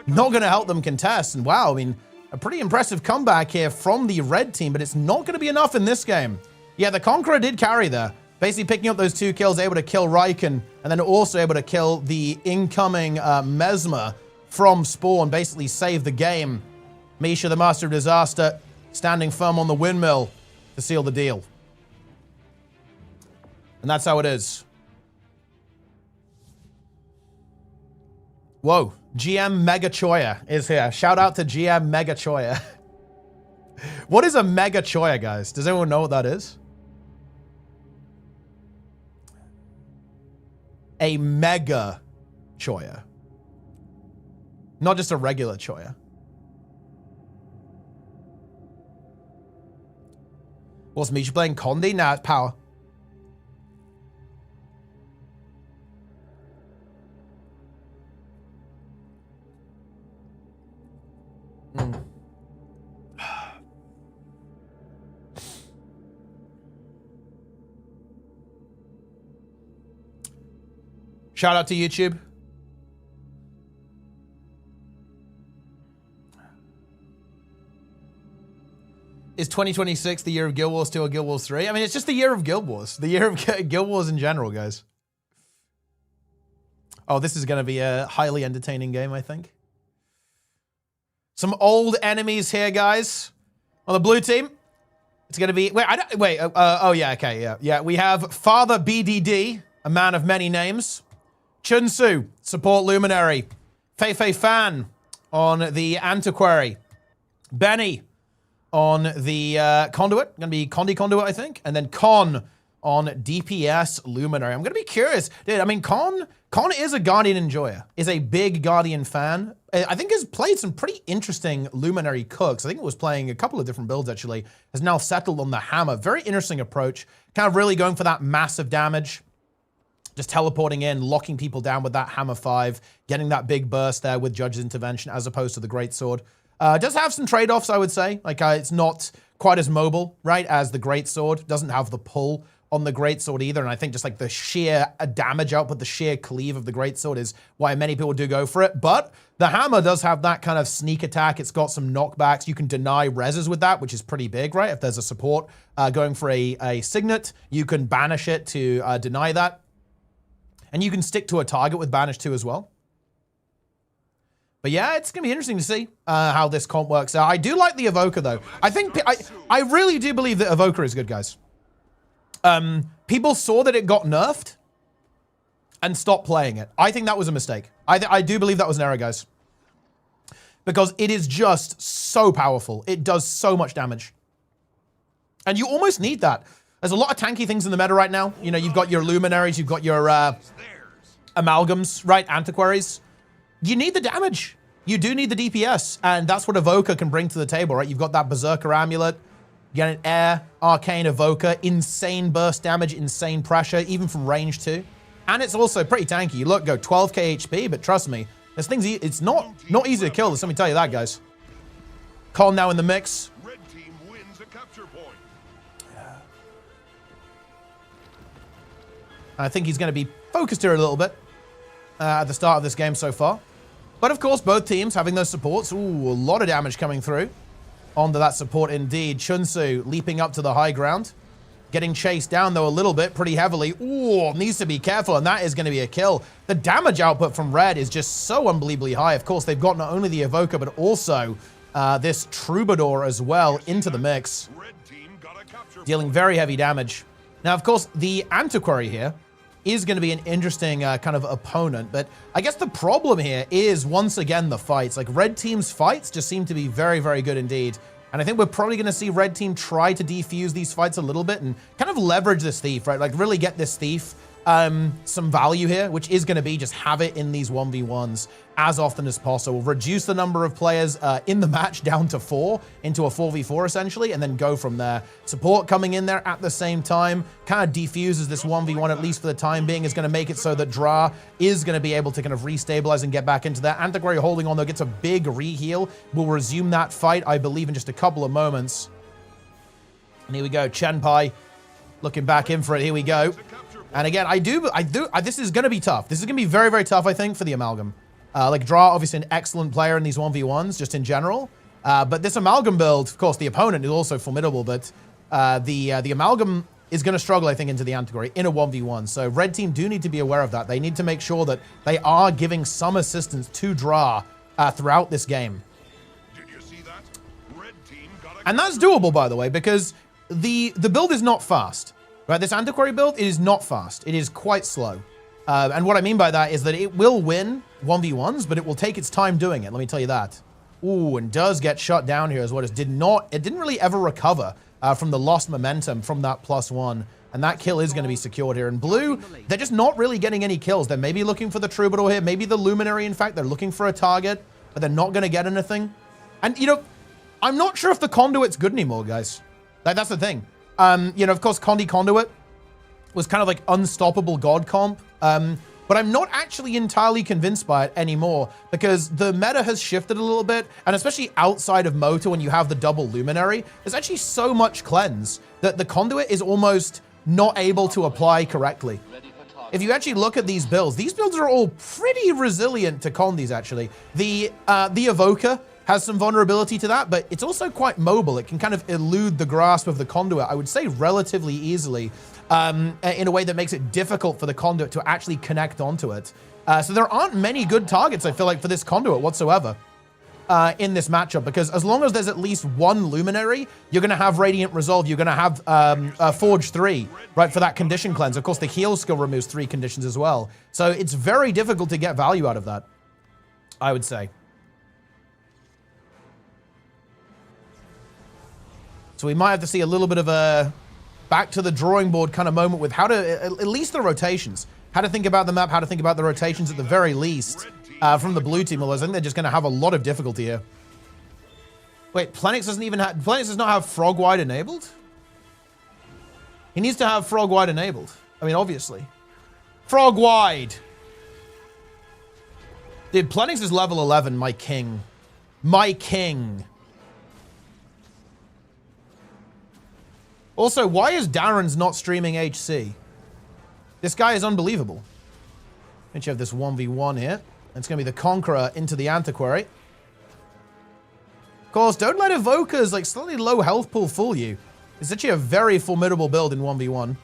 not going to help them contest. And wow, I mean, a pretty impressive comeback here from the red team, but it's not going to be enough in this game. Yeah, the Conqueror did carry there. Basically picking up those 2 kills, able to kill Riken, and then also able to kill the incoming Mesmer from Spawn, basically save the game. Misha, the Master of Disaster, standing firm on the windmill to seal the deal. And that's how it is. Whoa. GM Mega Choya is here. Shout out to GM Mega Choya. What is a Mega Choya, guys? Does anyone know what that is? A Mega Choya. Not just a regular Choya. What's Misha playing? Condi? Nah, it's power. Shout out to YouTube. Is 2026 the year of Guild Wars 2 or Guild Wars 3? I mean, it's just the year of Guild Wars. The year of Guild Wars in general, guys. Oh, this is going to be a highly entertaining game, I think. Some old enemies here, guys. On the blue team, it's going to be... oh, yeah, okay, yeah. Yeah, we have Father BDD, a man of many names. Chunsu, support Luminary. Feifei Fan on the Antiquary. Benny on the Conduit. Going to be Condi Conduit, I think. And then Con on DPS Luminary. I'm going to be curious. Dude, I mean, Con is a Guardian enjoyer, is a big Guardian fan. I think has played some pretty interesting Luminary cooks. I think it was playing a couple of different builds, actually. Has now settled on the Hammer. Very interesting approach. Kind of really going for that massive damage. Just teleporting in, locking people down with that Hammer 5, getting that big burst there with Judge's Intervention as opposed to the Greatsword. Does have some trade-offs, I would say. Like, it's not quite as mobile, right, as the Greatsword. Doesn't have the pull on the Greatsword either, and I think just like the sheer damage output, the sheer cleave of the Greatsword is why many people do go for it. But the Hammer does have that kind of sneak attack. It's got some knockbacks. You can deny reses with that, which is pretty big, right? If there's a support going for a Signet, you can banish it to deny that. And you can stick to a target with banish too as well. But yeah, it's going to be interesting to see how this comp works out. I do like the Evoker, though. I really do believe that Evoker is good, guys. People saw that it got nerfed and stopped playing it. I think that was a mistake. I do believe that was an error, guys. Because it is just so powerful. It does so much damage. And you almost need that. There's a lot of tanky things in the meta right now. You know, you've got your Luminaries, you've got your Amalgams, right? Antiquaries. You need the damage. You do need the DPS. And that's what Evoker can bring to the table, right? You've got that Berserker Amulet. You get an Air, Arcane Evoker, insane burst damage, insane pressure, even from range too. And it's also pretty tanky. You look, go 12k HP, but trust me, this thing's it's not easy to kill. Let me tell you that, guys. Con now in the mix. Red team wins a capture point. I think he's going to be focused here a little bit at the start of this game so far. But of course, both teams having those supports. Ooh, a lot of damage coming through onto that support indeed. Chunsu leaping up to the high ground. Getting chased down, though, a little bit, pretty heavily. Ooh, needs to be careful, and that is going to be a kill. The damage output from Red is just so unbelievably high. Of course, they've got not only the Evoker, but also this Troubadour as well into the mix. Dealing very heavy damage. Now, of course, the Antiquary here is going to be an interesting kind of opponent. But I guess the problem here is, once again, the fights. Like, Red Team's fights just seem to be very, very good indeed. And I think we're probably going to see Red Team try to defuse these fights a little bit and kind of leverage this Thief, right? Like, really get this Thief some value here, which is going to be just have it in these 1v1s as often as possible. Reduce the number of players in the match down to 4 into a 4v4 essentially, and then go from there. Support coming in there at the same time kind of defuses this 1v1, at least for the time being, is going to make it so that Dra is going to be able to kind of restabilize and get back into that. Antiquary holding on, though, gets a big re-heal. We'll resume that fight, I believe, in just a couple of moments. And here we go, Chenpai looking back in for it. Here we go. And again, this is going to be tough. This is going to be very, very tough, I think, for the Amalgam. Like, Dra, obviously an excellent player in these 1v1s, just in general. But this Amalgam build, of course, the opponent is also formidable, but the Amalgam is going to struggle, I think, into the Antiquary in a 1v1. So Red Team do need to be aware of that. They need to make sure that they are giving some assistance to Dra throughout this game. Did you see that? Red team got a And that's doable, by the way, because the build is not fast. Right, this Antiquary build, it is not fast. It is quite slow. And what I mean by that is that it will win 1v1s, but it will take its time doing it. Let me tell you that. Ooh, and does get shut down here as well. It didn't really ever recover from the lost momentum from that +1. And that kill is going to be secured here. And Blue, they're just not really getting any kills. They're maybe looking for the Troubadour here, maybe the Luminary, in fact. They're looking for a target, but they're not going to get anything. And, you know, I'm not sure if the Conduit's good anymore, guys. Like, that's the thing. You know, of course, Conduit was kind of like unstoppable god comp. But I'm not actually entirely convinced by it anymore, because the meta has shifted a little bit, and especially outside of Moto when you have the double Luminary, there's actually so much cleanse that the Conduit is almost not able to apply correctly. If you actually look at these builds are all pretty resilient to Condis, actually. The Evoker has some vulnerability to that, but it's also quite mobile. It can kind of elude the grasp of the Conduit, I would say, relatively easily, in a way that makes it difficult for the Conduit to actually connect onto it. So there aren't many good targets, I feel like, for this Conduit whatsoever in this matchup, because as long as there's at least one Luminary, you're going to have Radiant Resolve, you're going to have Forge 3, right, for that condition cleanse. Of course, the heal skill removes 3 conditions as well. So it's very difficult to get value out of that, I would say. So we might have to see a little bit of a back to the drawing board kind of moment with how to, at least the rotations, how to think about the map, how to think about the rotations at the very least from the blue team. Although I think they're just going to have a lot of difficulty here. Wait, Plenix doesn't even have, Plenix does not have frog wide enabled? He needs to have frog wide enabled. I mean, obviously. Frog wide. Dude, Plenix is level 11, my king. My king. Also, why is Darren's not streaming HC? This guy is unbelievable. And you have this 1v1 here. It's going to be the Conqueror into the Antiquary. Of course, don't let Evoker's like slightly low health pool fool you. It's actually a very formidable build in 1v1.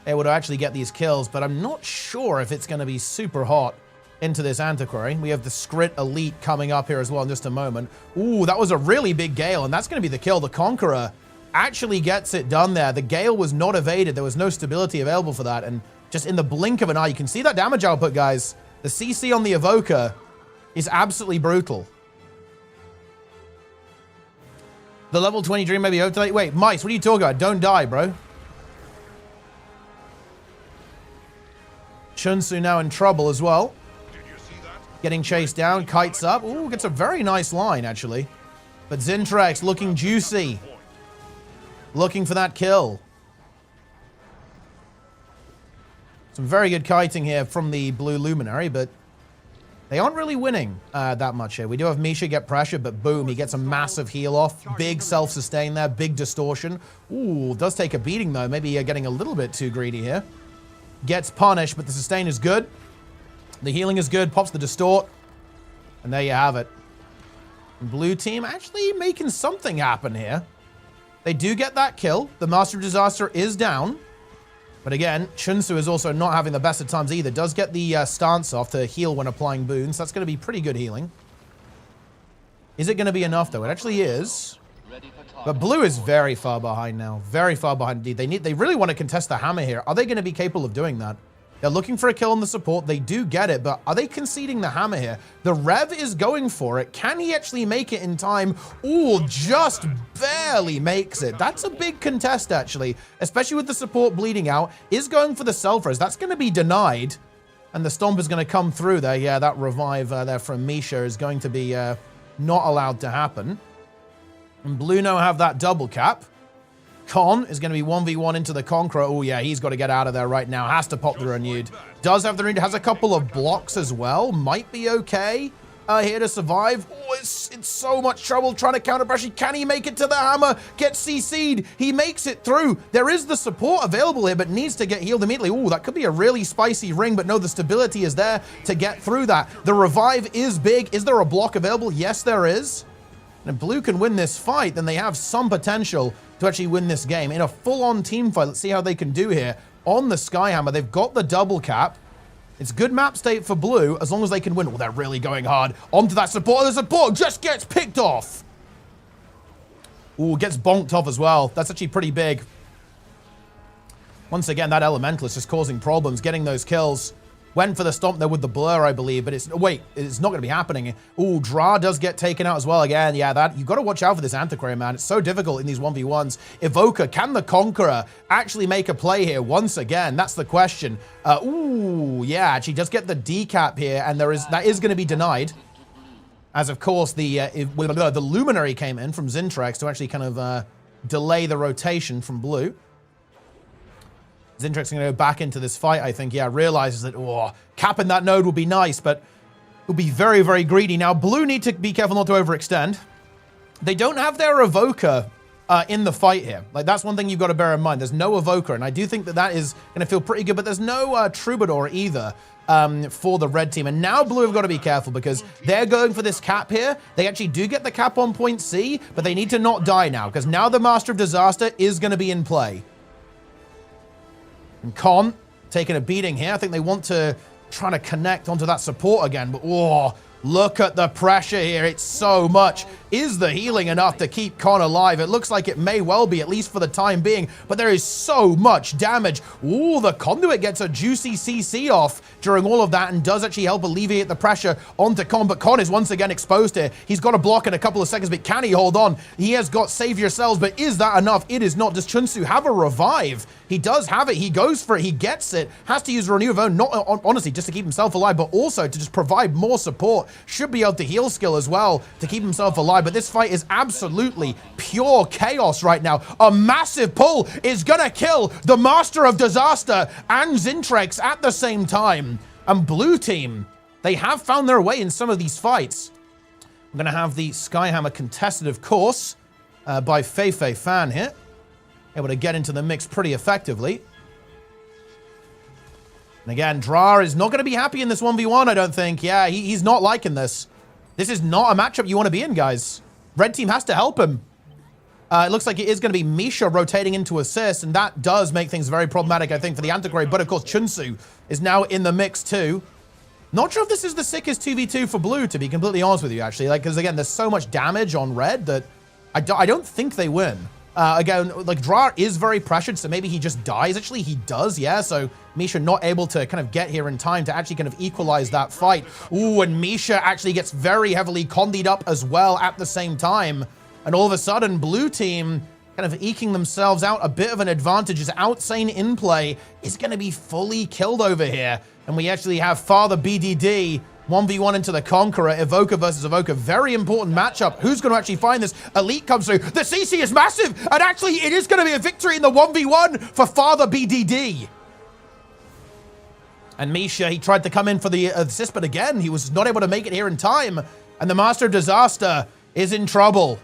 Able to actually get these kills, but I'm not sure if it's going to be super hot into this Antiquary. We have the Scrit Elite coming up here as well in just a moment. Ooh, that was a really big Gale, and that's going to be the kill. The Conqueror actually gets it done there. The Gale was not evaded. There was no stability available for that, and just in the blink of an eye, you can see that damage output, guys. The CC on the Evoker is absolutely brutal. The level 20 dream may be over today. Wait, Mice, what are you talking about? Don't die, bro. Chunsu now in trouble as well. Getting chased down, kites up. Ooh, gets a very nice line, actually. But Zintrex looking juicy. Looking for that kill. Some very good kiting here from the blue Luminary, but they aren't really winning that much here. We do have Misha get pressure, but boom, he gets a massive heal off. Big self-sustain there, big distortion. Ooh, does take a beating, though. Maybe getting a little bit too greedy here. Gets punished, but the sustain is good. The healing is good. Pops the distort. And there you have it. Blue team actually making something happen here. They do get that kill. The Master of Disaster is down. But again, Chunsu is also not having the best of times either. Does get the stance off to heal when applying boons. That's going to be pretty good healing. Is it going to be enough, though? It actually is. But blue is very far behind now. Very far behind indeed. They really want to contest the hammer here. Are they going to be capable of doing that? They're looking for a kill on the support. They do get it, but are they conceding the hammer here? The Rev is going for it. Can he actually make it in time? Ooh, just barely makes it. That's a big contest, actually, especially with the support bleeding out. Is going for the self-res. That's going to be denied, and the Stomp is going to come through there. Yeah, that revive there from Misha is going to be not allowed to happen. And blue now have that double cap. Con is going to be 1v1 into the Conqueror. Oh, yeah, he's got to get out of there right now. Has to pop the renewed. Does have the renewed. Has a couple of blocks as well. Might be okay here to survive. Oh, it's so much trouble trying to counter pressure. Can he make it to the hammer? Gets CC'd. He makes it through. There is the support available here, but needs to get healed immediately. Oh, that could be a really spicy ring, but no, the stability is there to get through that. The revive is big. Is there a block available? Yes, there is. And if blue can win this fight, then they have some potential to actually win this game. In a full-on team fight, let's see how they can do here. On the Skyhammer, they've got the double cap. It's good map state for blue, as long as they can win. Oh, they're really going hard. Onto that support. The support just gets picked off. Ooh, gets bonked off as well. That's actually pretty big. Once again, that Elemental is just causing problems, getting those kills. Went for the stomp there with the blur, I believe, but it's not going to be happening. Ooh, Dra does get taken out as well again. Yeah, that you got to watch out for this Antiquary, man. It's so difficult in these 1v1s. Evoker, can the Conqueror actually make a play here once again? That's the question. Ooh, yeah, actually does get the decap here, and that is going to be denied. As of course the Luminary came in from Zintrex to actually kind of delay the rotation from blue. Zintrex going to go back into this fight, I think. Yeah, realizes that, oh, capping that node would be nice, but will be very, very greedy. Now, blue need to be careful not to overextend. They don't have their Evoker in the fight here. Like, that's one thing you've got to bear in mind. There's no Evoker, and I do think that is going to feel pretty good, but there's no Troubadour either for the red team. And now blue have got to be careful because they're going for this cap here. They actually do get the cap on point C, but they need to not die now because now the Master of Disaster is going to be in play. And Con taking a beating here. I think they want to try to connect onto that support again. But, oh, look at the pressure here. It's so much. Is the healing enough to keep Con alive? It looks like it may well be, at least for the time being, but there is so much damage. Ooh, the Conduit gets a juicy CC off during all of that and does actually help alleviate the pressure onto Con, but Con is once again exposed here. He's got a block in a couple of seconds, but can he hold on? He has got Save Yourselves, but is that enough? It is not. Does Chunsu have a revive? He does have it. He goes for it. He gets it. Has to use Renew of Own, not honestly just to keep himself alive, but also to just provide more support. Should be able to heal skill as well to keep himself alive. But this fight is absolutely pure chaos right now. A massive pull is gonna kill the Master of Disaster and Zintrex at the same time. And blue team, they have found their way in some of these fights. I'm gonna have the Skyhammer contested, of course, by Feifei Fan here. Able to get into the mix pretty effectively. And again, Dra is not going to be happy in this 1v1, I don't think. Yeah, he's not liking this. This is not a matchup you want to be in, guys. Red team has to help him. It looks like it is going to be Misha rotating into assist, and that does make things very problematic, I think, for the Antiquary. But, of course, Chunsu is now in the mix, too. Not sure if this is the sickest 2v2 for blue, to be completely honest with you, actually. Like, because, again, there's so much damage on red that I don't think they win. Again, like, Dra is very pressured, so maybe he just dies. Actually, he does, yeah. So Misha not able to kind of get here in time to actually kind of equalize that fight. Ooh, and Misha actually gets very heavily condied up as well at the same time. And all of a sudden, blue team kind of eking themselves out a bit of an advantage as Outsane in play is going to be fully killed over here. And we actually have Father BDD 1v1 into the Conqueror, Evoker versus Evoker. Very important matchup. Who's going to actually find this? Elite comes through. The CC is massive. And actually, it is going to be a victory in the 1v1 for Father BDD. And Misha, he tried to come in for the assist, but again, he was not able to make it here in time. And the Master of Disaster is in trouble.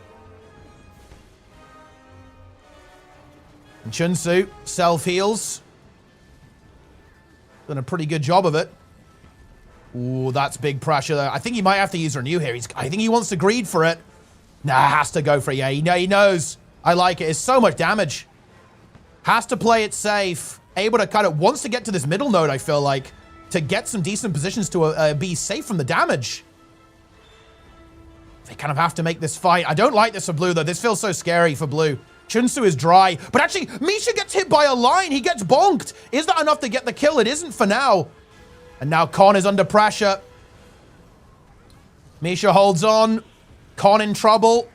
And Chunsu self-heals. Done a pretty good job of it. Ooh, that's big pressure there. I think he might have to use Renew here. I think he wants to greed for it. Nah, has to go for it. Yeah, he knows. I like it. It's so much damage. Has to play it safe. Able to kind of wants to get to this middle node, I feel like, to get some decent positions to be safe from the damage. They kind of have to make this fight. I don't like this for blue, though. This feels so scary for blue. Chunsu is dry. But actually, Misha gets hit by a line. He gets bonked. Is that enough to get the kill? It isn't for now. And now Con is under pressure. Misha holds on. Con in trouble.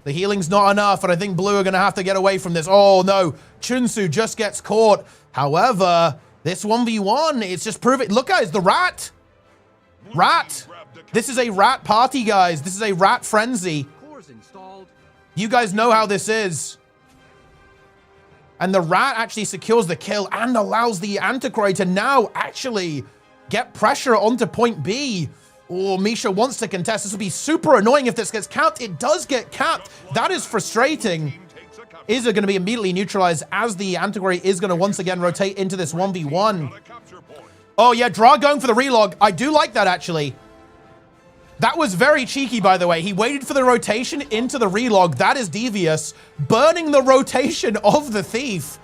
The healing's not enough, and I think blue are going to have to get away from this. Oh, no. Chunsu just gets caught. However, this 1v1, it's just proving. Look, guys, the rat. Rat. This is a rat party, guys. This is a rat frenzy. You guys know how this is. And the rat actually secures the kill and allows the Antiquary to now actually get pressure onto point B. Oh, Misha wants to contest. This will be super annoying if this gets capped. It does get capped. That is frustrating. Is it going to be immediately neutralized as the Antiquary is going to once again rotate into this 1v1? Oh, yeah, Dra going for the relog. I do like that, actually. That was very cheeky, by the way. He waited for the rotation into the relog. That is devious. Burning the rotation of the Thief.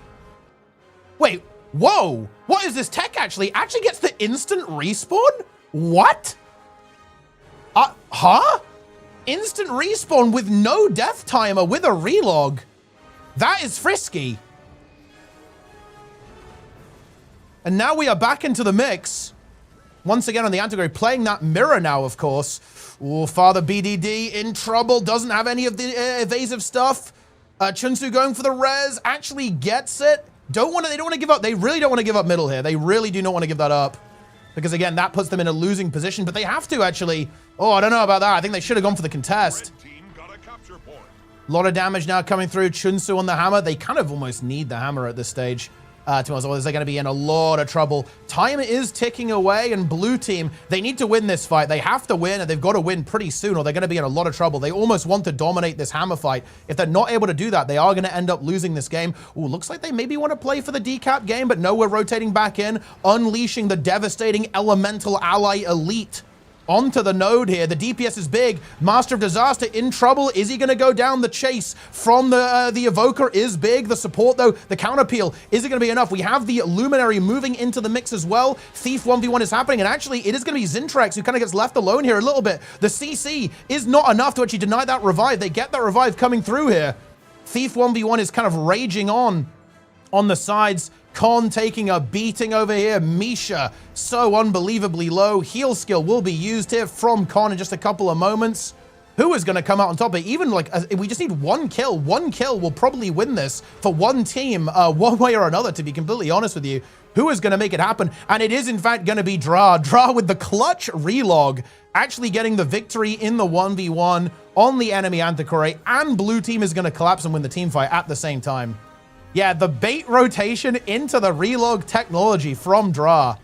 Wait, whoa. What is this tech, actually? Actually gets the instant respawn? What? Huh? Instant respawn with no death timer with a relog. That is frisky. And now we are back into the mix. Once again on the Antiquary, playing that mirror now, of course. Oh, Father BDD in trouble. Doesn't have any of the evasive stuff. Chunsu going for the res. Actually gets it. They don't want to give up. They really don't want to give up middle here. They really do not want to give that up. Because, again, that puts them in a losing position. But they have to, actually. Oh, I don't know about that. I think they should have gone for the contest. A lot of damage now coming through. Chunsu on the hammer. They kind of almost need the hammer at this stage. To be honest, they're going to be in a lot of trouble. Time is ticking away, and blue team, they need to win this fight. They have to win, and they've got to win pretty soon, or they're going to be in a lot of trouble. They almost want to dominate this hammer fight. If they're not able to do that, they are going to end up losing this game. Ooh, looks like they maybe want to play for the decap game, but no, we're rotating back in, unleashing the devastating elemental ally elite onto the node here. The DPS is big. Master of Disaster in trouble. Is he going to go down? The chase from the Evoker is big. The support, though, the counter peel, is it going to be enough? We have the Luminary moving into the mix as well. Thief 1v1 is happening, and actually, it is going to be Zintrex who kind of gets left alone here a little bit. The CC is not enough to actually deny that revive. They get that revive coming through here. Thief 1v1 is kind of raging on the sides. Con taking a beating over here. Misha, so unbelievably low. Heal skill will be used here from Con in just a couple of moments. Who is going to come out on top of it? Even like, we just need one kill. One kill will probably win this for one team, one way or another, to be completely honest with you. Who is going to make it happen? And it is, in fact, going to be Dra. Dra with the clutch relog, actually getting the victory in the 1v1 on the enemy Antiquary, and blue team is going to collapse and win the team fight at the same time. Yeah, the bait rotation into the relog technology from Dra.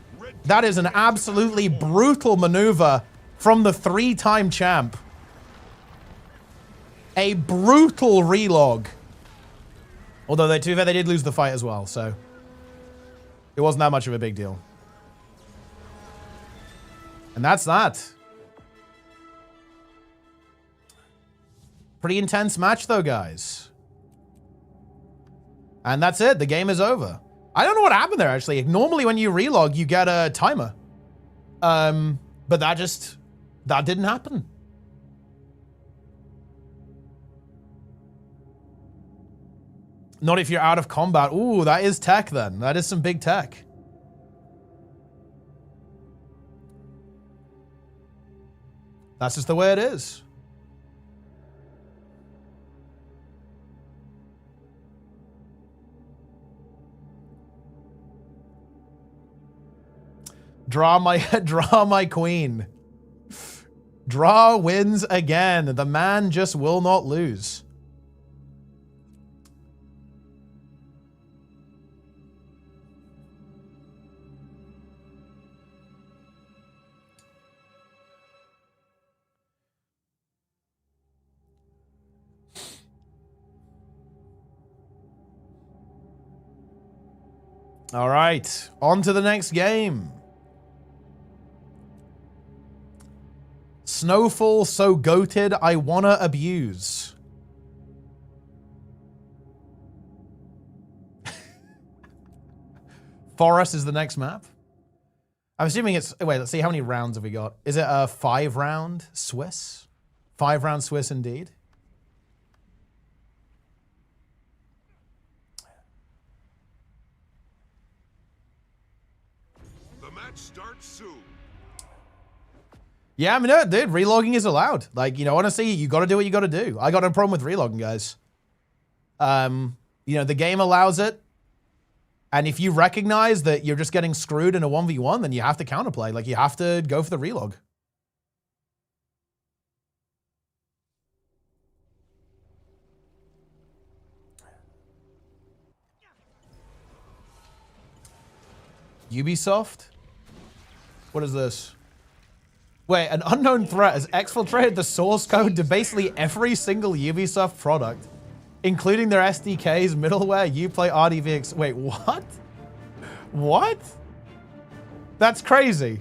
That is an absolutely brutal maneuver from the 3-time champ. A brutal relog. Although, to be fair, they did lose the fight as well, so it wasn't that much of a big deal. And that's that. Pretty intense match, though, guys. And that's it. The game is over. I don't know what happened there, actually. Normally, when you relog, you get a timer. But that didn't happen. Not if you're out of combat. Ooh, that is tech, then. That is some big tech. That's just the way it is. Draw my queen. Dra wins again. The man just will not lose. All right, on to the next game. Snowfall so goated, I wanna abuse. Forest is the next map. I'm assuming it's, wait, let's see, how many rounds have we got? Is it a 5-round Swiss? 5-round Swiss indeed. The match starts soon. Yeah, I mean, no, dude, relogging is allowed. Like, you know, honestly, you got to do what you got to do. I got no problem with relogging, guys. You know, the game allows it. And if you recognize that you're just getting screwed in a 1v1, then you have to counterplay. Like, you have to go for the relog. Ubisoft? What is this? Wait, an unknown threat has exfiltrated the source code to basically every single Ubisoft product, including their SDKs, middleware, Uplay, RDVX. Wait, what? What? That's crazy.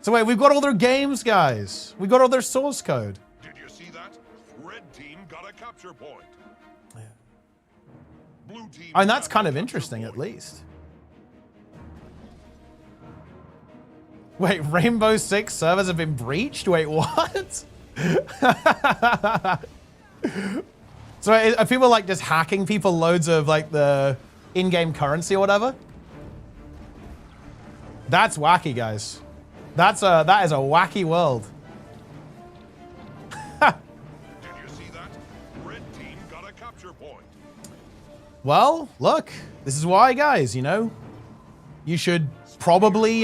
So wait, we've got all their games, guys. We got all their source code. Did you see that? Red team got a capture point. Yeah. Blue team. I mean, that's kind of interesting, at least. Wait, Rainbow Six servers have been breached? Wait, what? So are people like just hacking people loads of like the in-game currency or whatever? That's wacky, guys. That is a wacky world. Did you see that? Red team got a capture point. Well, look, this is why, guys, you know, you should probably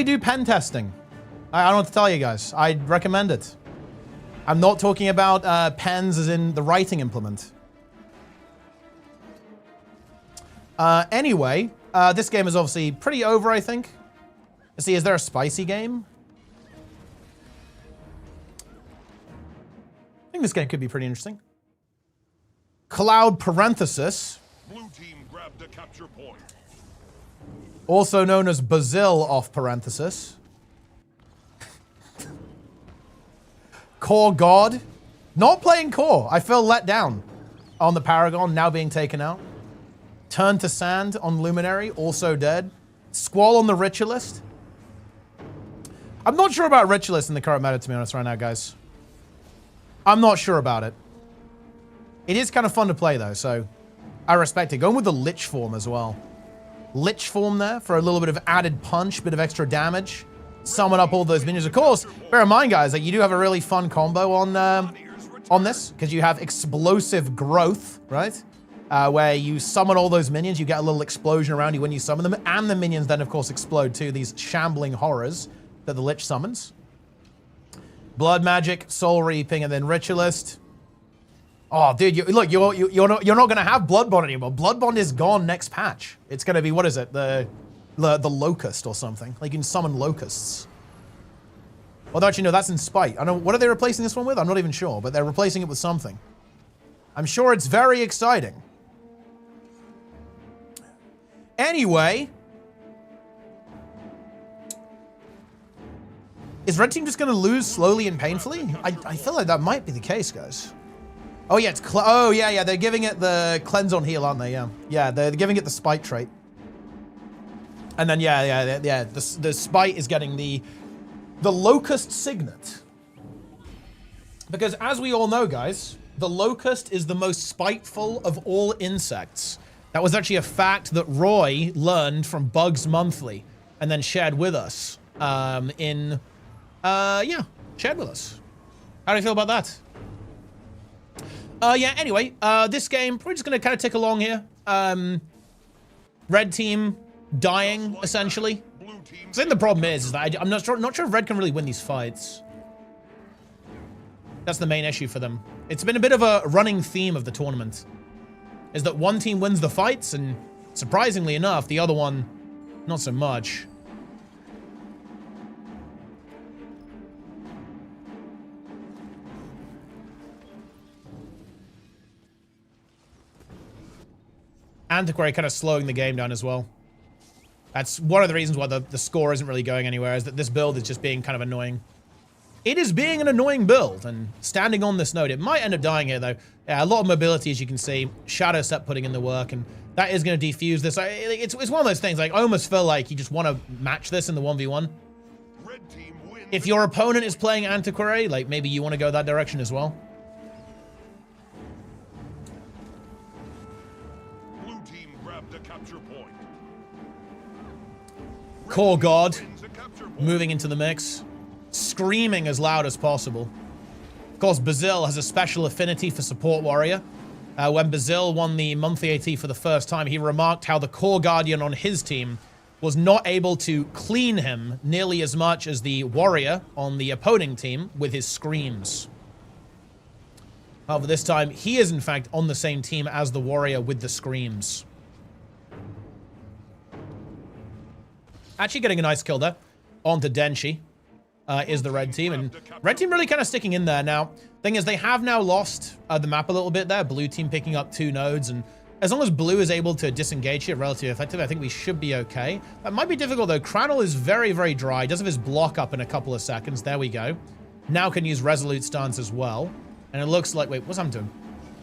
do pen testing. I don't know what to tell you guys. I'd recommend it. I'm not talking about pens as in the writing implement. Anyway, this game is obviously pretty over, I think. Let's see, is there a spicy game? I think this game could be pretty interesting. Cloud parenthesis. Blue team grabbed a capture point. Also known as Basil off parenthesis. Core God. Not playing core. I feel let down on the Paragon, now being taken out. Turn to Sand on Luminary, also dead. Squall on the Ritualist. I'm not sure about Ritualist in the current meta, to be honest, right now, guys. I'm not sure about it. It is kind of fun to play, though, so I respect it. Going with the Lich form as well. Lich form there for a little bit of added punch, bit of extra damage. Summon up all those minions. Of course, bear in mind, guys, that you do have a really fun combo on this, because you have Explosive Growth, right? Where you summon all those minions, you get a little explosion around you when you summon them, and the minions then, of course, explode too, these shambling horrors that the Lich summons. Blood Magic, Soul Reaping, and then Ritualist. Oh, dude, look, you're not going to have Blood Bond anymore. Blood Bond is gone next patch. It's going to be, what is it, the Locust or something. Like, you can summon Locusts. Although, actually, no, that's in Spite. I don't know, what are they replacing this one with? I'm not even sure, but they're replacing it with something. I'm sure it's very exciting. Anyway. Is Red Team just going to lose slowly and painfully? I feel like that might be the case, guys. Oh, yeah, it's... Oh, yeah, they're giving it the Cleanse on Heal, aren't they? Yeah. Yeah, they're giving it the Spite trait. And then, yeah, the Spite is getting the Locust Signet. Because as we all know, guys, the Locust is the most spiteful of all insects. That was actually a fact that Roy learned from Bugs Monthly and then shared with us shared with us. How do you feel about that? Yeah, anyway, this game, we're just going to kind of tick along here. Red Team dying, essentially. I think the problem is that I'm not sure if Red can really win these fights. That's the main issue for them. It's been a bit of a running theme of the tournament, is that one team wins the fights, and surprisingly enough, the other one, not so much. Antiquary kind of slowing the game down as well. That's one of the reasons why the score isn't really going anywhere, is that this build is just being kind of annoying. It is being an annoying build, and standing on this node, it might end up dying here, though. Yeah, a lot of mobility, as you can see. Shadow Step putting in the work, and that is going to defuse this. It's one of those things, like, I almost feel like you just want to match this in the 1v1. Red team wins. If your opponent is playing Antiquary, like, maybe you want to go that direction as well. Blue team grabbed a capture point. Core God Wins a capture point. moving into the mix. Screaming as loud as possible. Of course, Basil has a special affinity for Support Warrior. When Basil won the monthly AT for the first time, he remarked how the Core Guardian on his team was not able to clean him nearly as much as the Warrior on the opposing team with his screams. However, this time, he is in fact on the same team as the Warrior with the screams. Actually getting a nice kill there. Onto Denshi. Is the red team, and red team really kind of sticking in there now. Thing is, they have now lost the map a little bit there. Blue team picking up 2 nodes, and as long as blue is able to disengage it relatively effectively, I think we should be okay. That might be difficult though. Cranel is very, very dry. Does have his block up in a couple of seconds. There we go. Now can use Resolute Stance as well. And it looks like, wait, what's happened to him?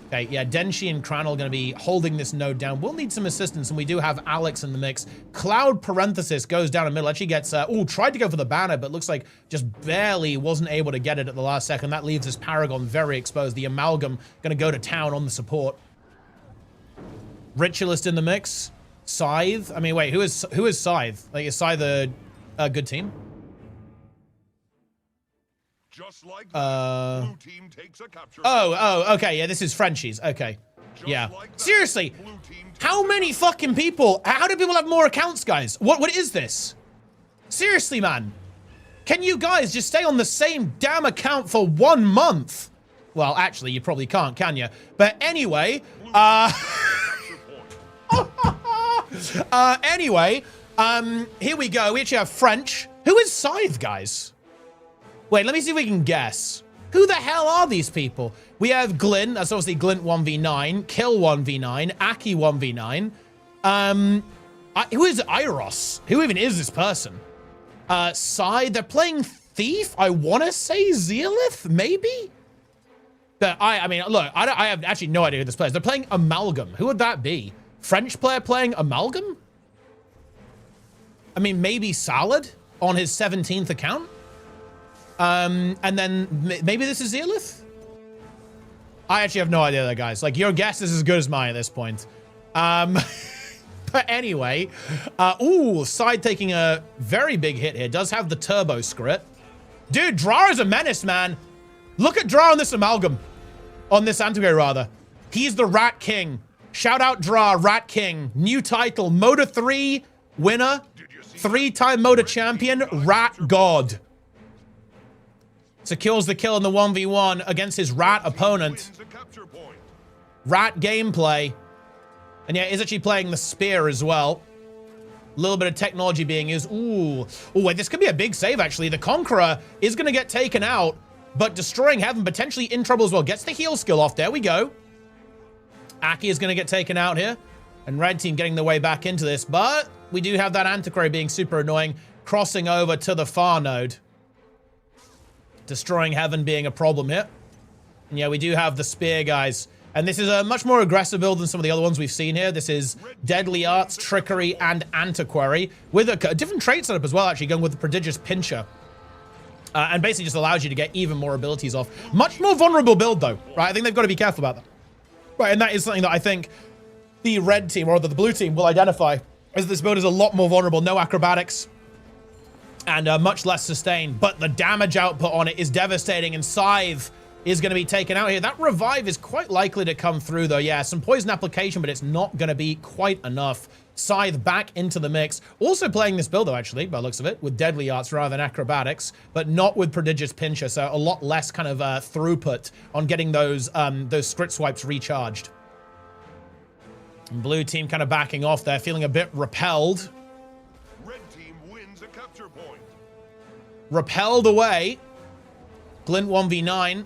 Okay, yeah, Denshi and Cranel going to be holding this node down. We'll need some assistance, and we do have Alex in the mix. Cloud Parenthesis goes down the middle. Actually gets, tried to go for the banner, but looks like just barely wasn't able to get it at the last second. That leaves this Paragon very exposed. The Amalgam going to go to town on the support. Ritualist in the mix. Scythe. I mean, wait, who is Scythe? Like, is Scythe a good team? Just like that, blue team takes a capture. Okay, yeah, this is Frenchies. Okay. Just Yeah. like that, Seriously, blue team takes how many fucking people? How do people have more accounts, guys? What is this? Seriously, man. Can you guys just stay on the same damn account for 1 month? Well, actually, you probably can't, can you? But anyway, anyway, here we go. We actually have French. Who is Scythe, guys? Wait, let me see if we can guess. Who the hell are these people? We have Glyn. That's obviously Glint 1v9. Kill 1v9. Aki 1v9. Who is Iros? Who even is this person? Side, they're playing Thief. I want to say Zealith, maybe? But I mean, look, I have actually no idea who this player is. They're playing Amalgam. Who would that be? French player playing Amalgam? I mean, maybe Salad on his 17th account? And then maybe this is Zealith? I actually have no idea there, guys. Like, your guess is as good as mine at this point. But anyway, Side taking a very big hit here. Does have the turbo script. Dude, Dra is a menace, man. Look at Dra on this Amalgam. On this Antiquary, rather. He's the Rat King. Shout out Dra, Rat King. New title, Moda 3 winner. 3-time Moda champion, Rat God. Secures the kill in the 1v1 against his Rat opponent. Rat gameplay. And yeah, he's actually playing the spear as well. A little bit of technology being used. Ooh, wait, this could be a big save, actually. The Conqueror is going to get taken out, but Destroying Heaven potentially in trouble as well. Gets the heal skill off. There we go. Aki is going to get taken out here. And Red Team getting the way back into this. But we do have that Antiquary being super annoying. Crossing over to the far node. Destroying Heaven being a problem here. And yeah, we do have the spear, guys. And this is a much more aggressive build than some of the other ones we've seen here. This is Deadly Arts, Trickery, and Antiquary. With a different trait setup as well, actually, going with the Prodigious Pincher. And basically just allows you to get even more abilities off. Much more vulnerable build, though, right? I think they've got to be careful about that. Right, and that is something that I think the red team, or rather the blue team, will identify, as this build is a lot more vulnerable. No acrobatics. And much less sustain. But the damage output on it is devastating, and Scythe is going to be taken out here. That revive is quite likely to come through, though. Yeah, some poison application, but it's not going to be quite enough. Scythe back into the mix. Also playing this build, though, actually, by the looks of it, with Deadly Arts rather than Acrobatics, but not with Prodigious Pincher, so a lot less kind of throughput on getting those script swipes recharged. And blue team kind of backing off there, feeling a bit repelled. Red team wins a capture point. Repelled away. Glint 1v9.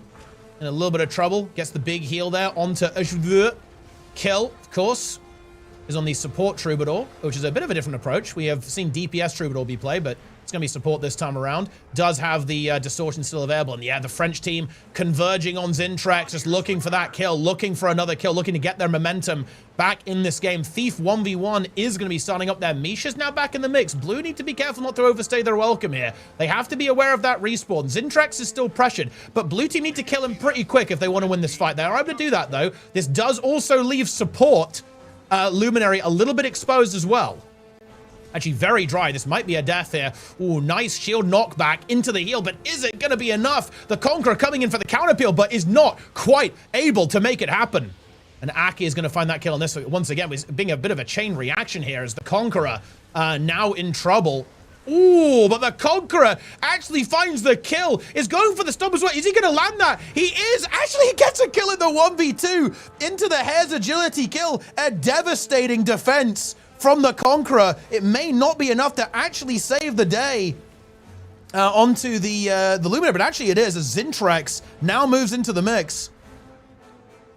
In a little bit of trouble. Gets the big heal there onto Ashvur. Kill, of course, is on the support Troubadour, which is a bit of a different approach. We have seen DPS Troubadour be played, but it's going to be support this time around. Does have the distortion still available. And yeah, the French team converging on Zintrax, just looking for that kill, looking for another kill, looking to get their momentum back in this game. Thief 1v1 is going to be starting up there. Misha's now back in the mix. Blue need to be careful not to overstay their welcome here. They have to be aware of that respawn. Zintrax is still pressured, but blue team need to kill him pretty quick if they want to win this fight. They are able to do that, though. This does also leave support Luminary a little bit exposed as well. Actually, very dry. This might be a death here. Ooh, nice shield knockback into the heal, but is it going to be enough? The Conqueror coming in for the counter peel, but is not quite able to make it happen. And Aki is going to find that kill on this. Once again, being a bit of a chain reaction here as the Conqueror now in trouble. Ooh, but the Conqueror actually finds the kill. Is going for the stop as well. Is he going to land that? He is. Actually, he gets a kill in the 1v2 into the Hair's agility kill. A devastating defense from the Conqueror. It may not be enough to actually save the day onto the Luminary, but actually it is, as Zintrax now moves into the mix.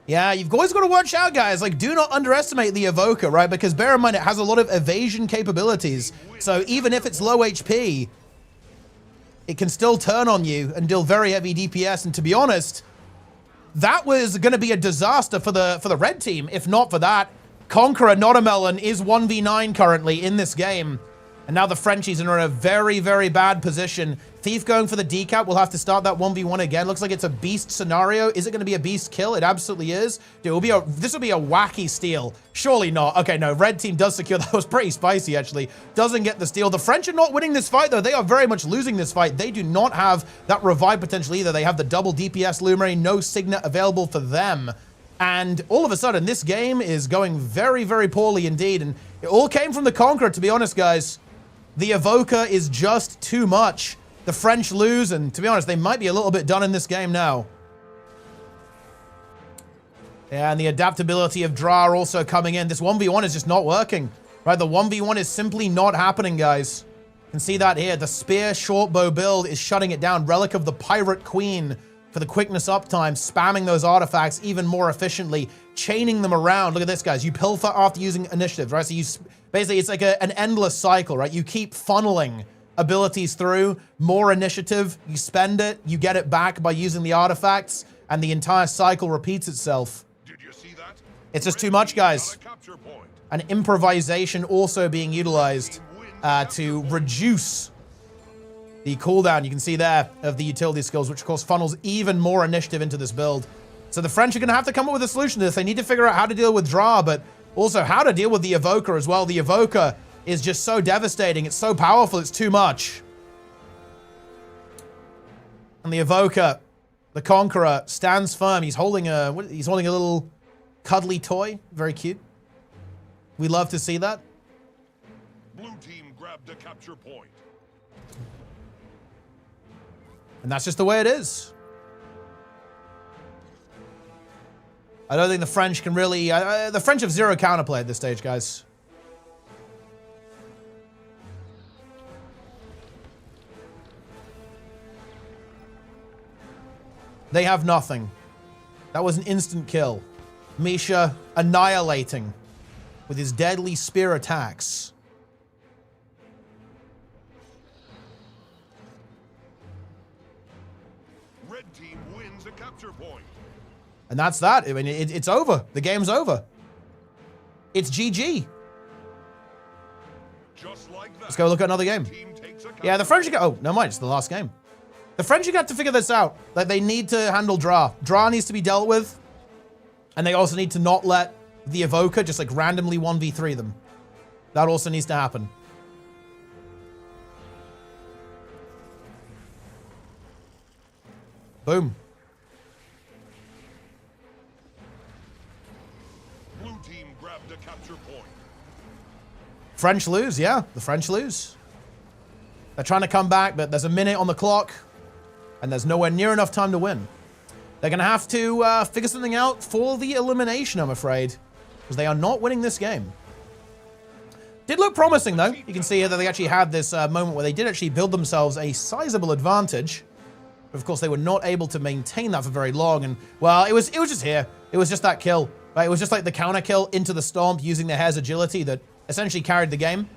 Yeah, you've always got to watch out, guys. Like, do not underestimate the Evoker, right? Because bear in mind, it has a lot of evasion capabilities. So even if it's low HP, it can still turn on you and deal very heavy DPS. And to be honest, that was going to be a disaster for the red team, if not for that. Conqueror, not a melon, is 1v9 currently in this game. And now the Frenchies are in a very, very bad position. Thief going for the decap. We'll have to start that 1v1 again. Looks like it's a beast scenario. Is it going to be a beast kill? It absolutely is. Dude, this will be a wacky steal. Surely not. Okay, no. Red team does secure. That was pretty spicy, actually. Doesn't get the steal. The French are not winning this fight, though. They are very much losing this fight. They do not have that revive potential either. They have the double DPS Luminary. No Signet available for them. And all of a sudden, this game is going very, very poorly indeed. And it all came from the Conqueror, to be honest, guys. The Evoker is just too much. The French lose, and to be honest, they might be a little bit done in this game now. Yeah, and the adaptability of Dra also coming in. This 1v1 is just not working, right? The 1v1 is simply not happening, guys. You can see that here. The Spear short bow build is shutting it down. Relic of the Pirate Queen for the quickness uptime, spamming those artifacts even more efficiently, chaining them around. Look at this, guys. You pilfer after using initiatives, right? So you Basically, it's like an endless cycle, right? You keep funneling abilities through, more initiative, you spend it, you get it back by using the artifacts, and the entire cycle repeats itself. Did you see that? It's just too much, guys. And improvisation also being utilized to reduce the cooldown, you can see there, of the utility skills, which of course funnels even more initiative into this build. So the French are going to have to come up with a solution to this. They need to figure out how to deal with Dra, but also how to deal with the Evoker as well. The Evoker is just so devastating. It's so powerful. It's too much. And the Evoker, the Conqueror, stands firm. He's holding a little cuddly toy. Very cute. We love to see that. Blue team grabbed a capture point. And that's just the way it is. I don't think the French can really... the French have zero counterplay at this stage, guys. They have nothing. That was an instant kill. Misha annihilating with his deadly spear attacks. Red team wins a capture point. And that's that. I mean, it's over. The game's over. It's GG. Just like that. Let's go look at another game. Yeah, the French are... Oh, no mind. It's the last game. The French are going to have to figure this out. Like, they need to handle Dra. Dra needs to be dealt with. And they also need to not let the Evoker just, like, randomly 1v3 them. That also needs to happen. Boom. Blue team grabbed a capture point. French lose, yeah. The French lose. They're trying to come back, but there's a minute on the clock. And there's nowhere near enough time to win. They're going to have to figure something out for the elimination, I'm afraid. Because they are not winning this game. Did look promising, though. You can see here that they actually had this moment where they did actually build themselves a sizable advantage. But of course, they were not able to maintain that for very long. And, well, it was just here. It was just that kill. Right? It was just like the counter kill into the stomp using the hair's agility that essentially carried the game.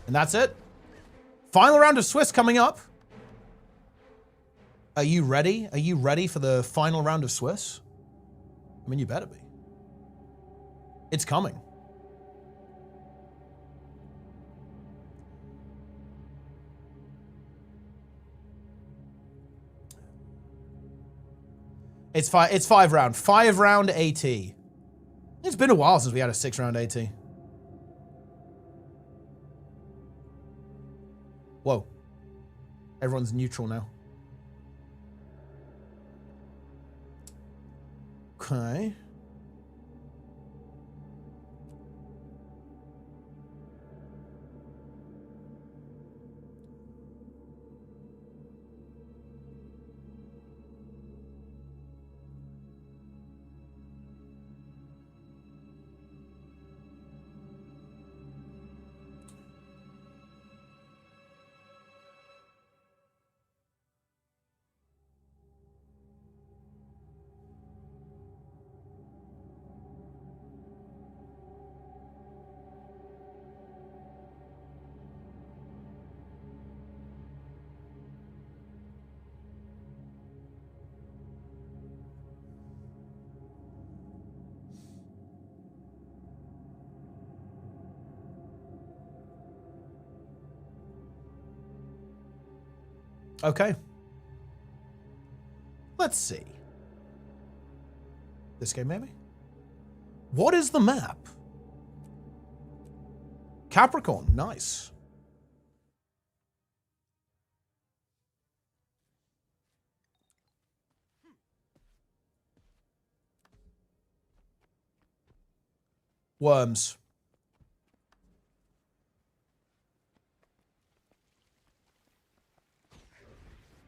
And that's it. Final round of Swiss coming up. Are you ready? Are you ready for the final round of Swiss? I mean, you better be. It's coming. It's five round. 5 round AT. It's been a while since we had a 6 round AT. Whoa. Everyone's neutral now. Okay. Okay. Let's see. This game, maybe? What is the map? Capricorn. Nice. Worms.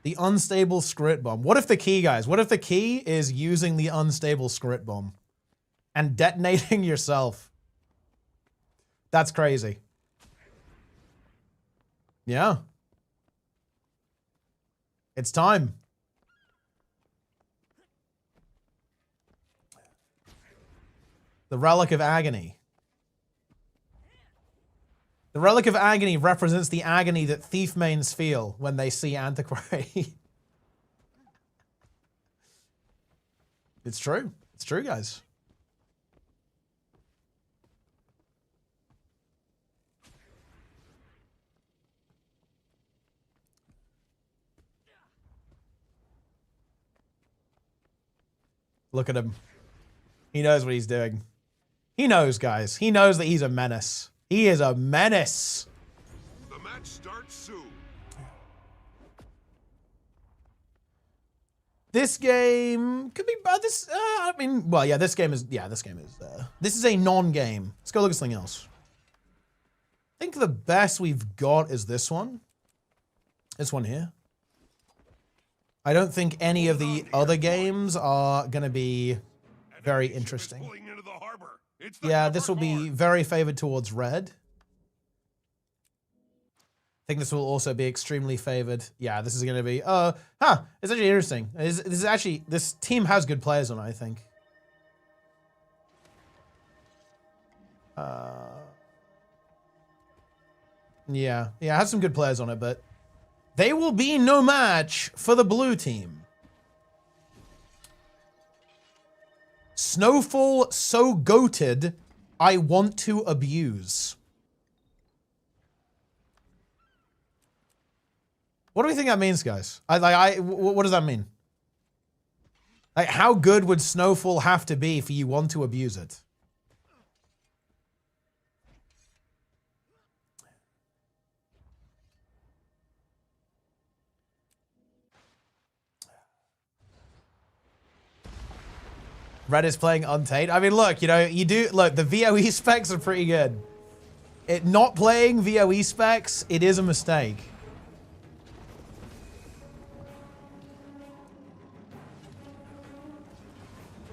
The unstable script bomb. What if the key, guys? What if the key is using the unstable script bomb and detonating yourself? That's crazy. Yeah. It's time. The Relic of Agony. The Relic of Agony represents the agony that thief mains feel when they see Antiquary. It's true. It's true, guys. Look at him. He knows what he's doing. He knows, guys. He knows that he's a menace. He is a menace. The match starts soon. This game could be bad. I mean, well, yeah, this game is, this is a non-game. Let's go look at something else. I think the best we've got is this one. This one here. I don't think any of the other games are going to be very interesting. Yeah, this will be very favored towards red. I think this will also be extremely favored. Yeah, this is going to be, it's actually interesting. This team has good players on it, I think. Yeah, it has some good players on it, but they will be no match for the blue team. Snowfall so goated, I want to abuse. What do we think that means, guys? What does that mean? Like, how good would Snowfall have to be for you want to abuse it? Red is playing Untamed. I mean, look, look, the VOE specs are pretty good. Not playing VOE specs, it is a mistake.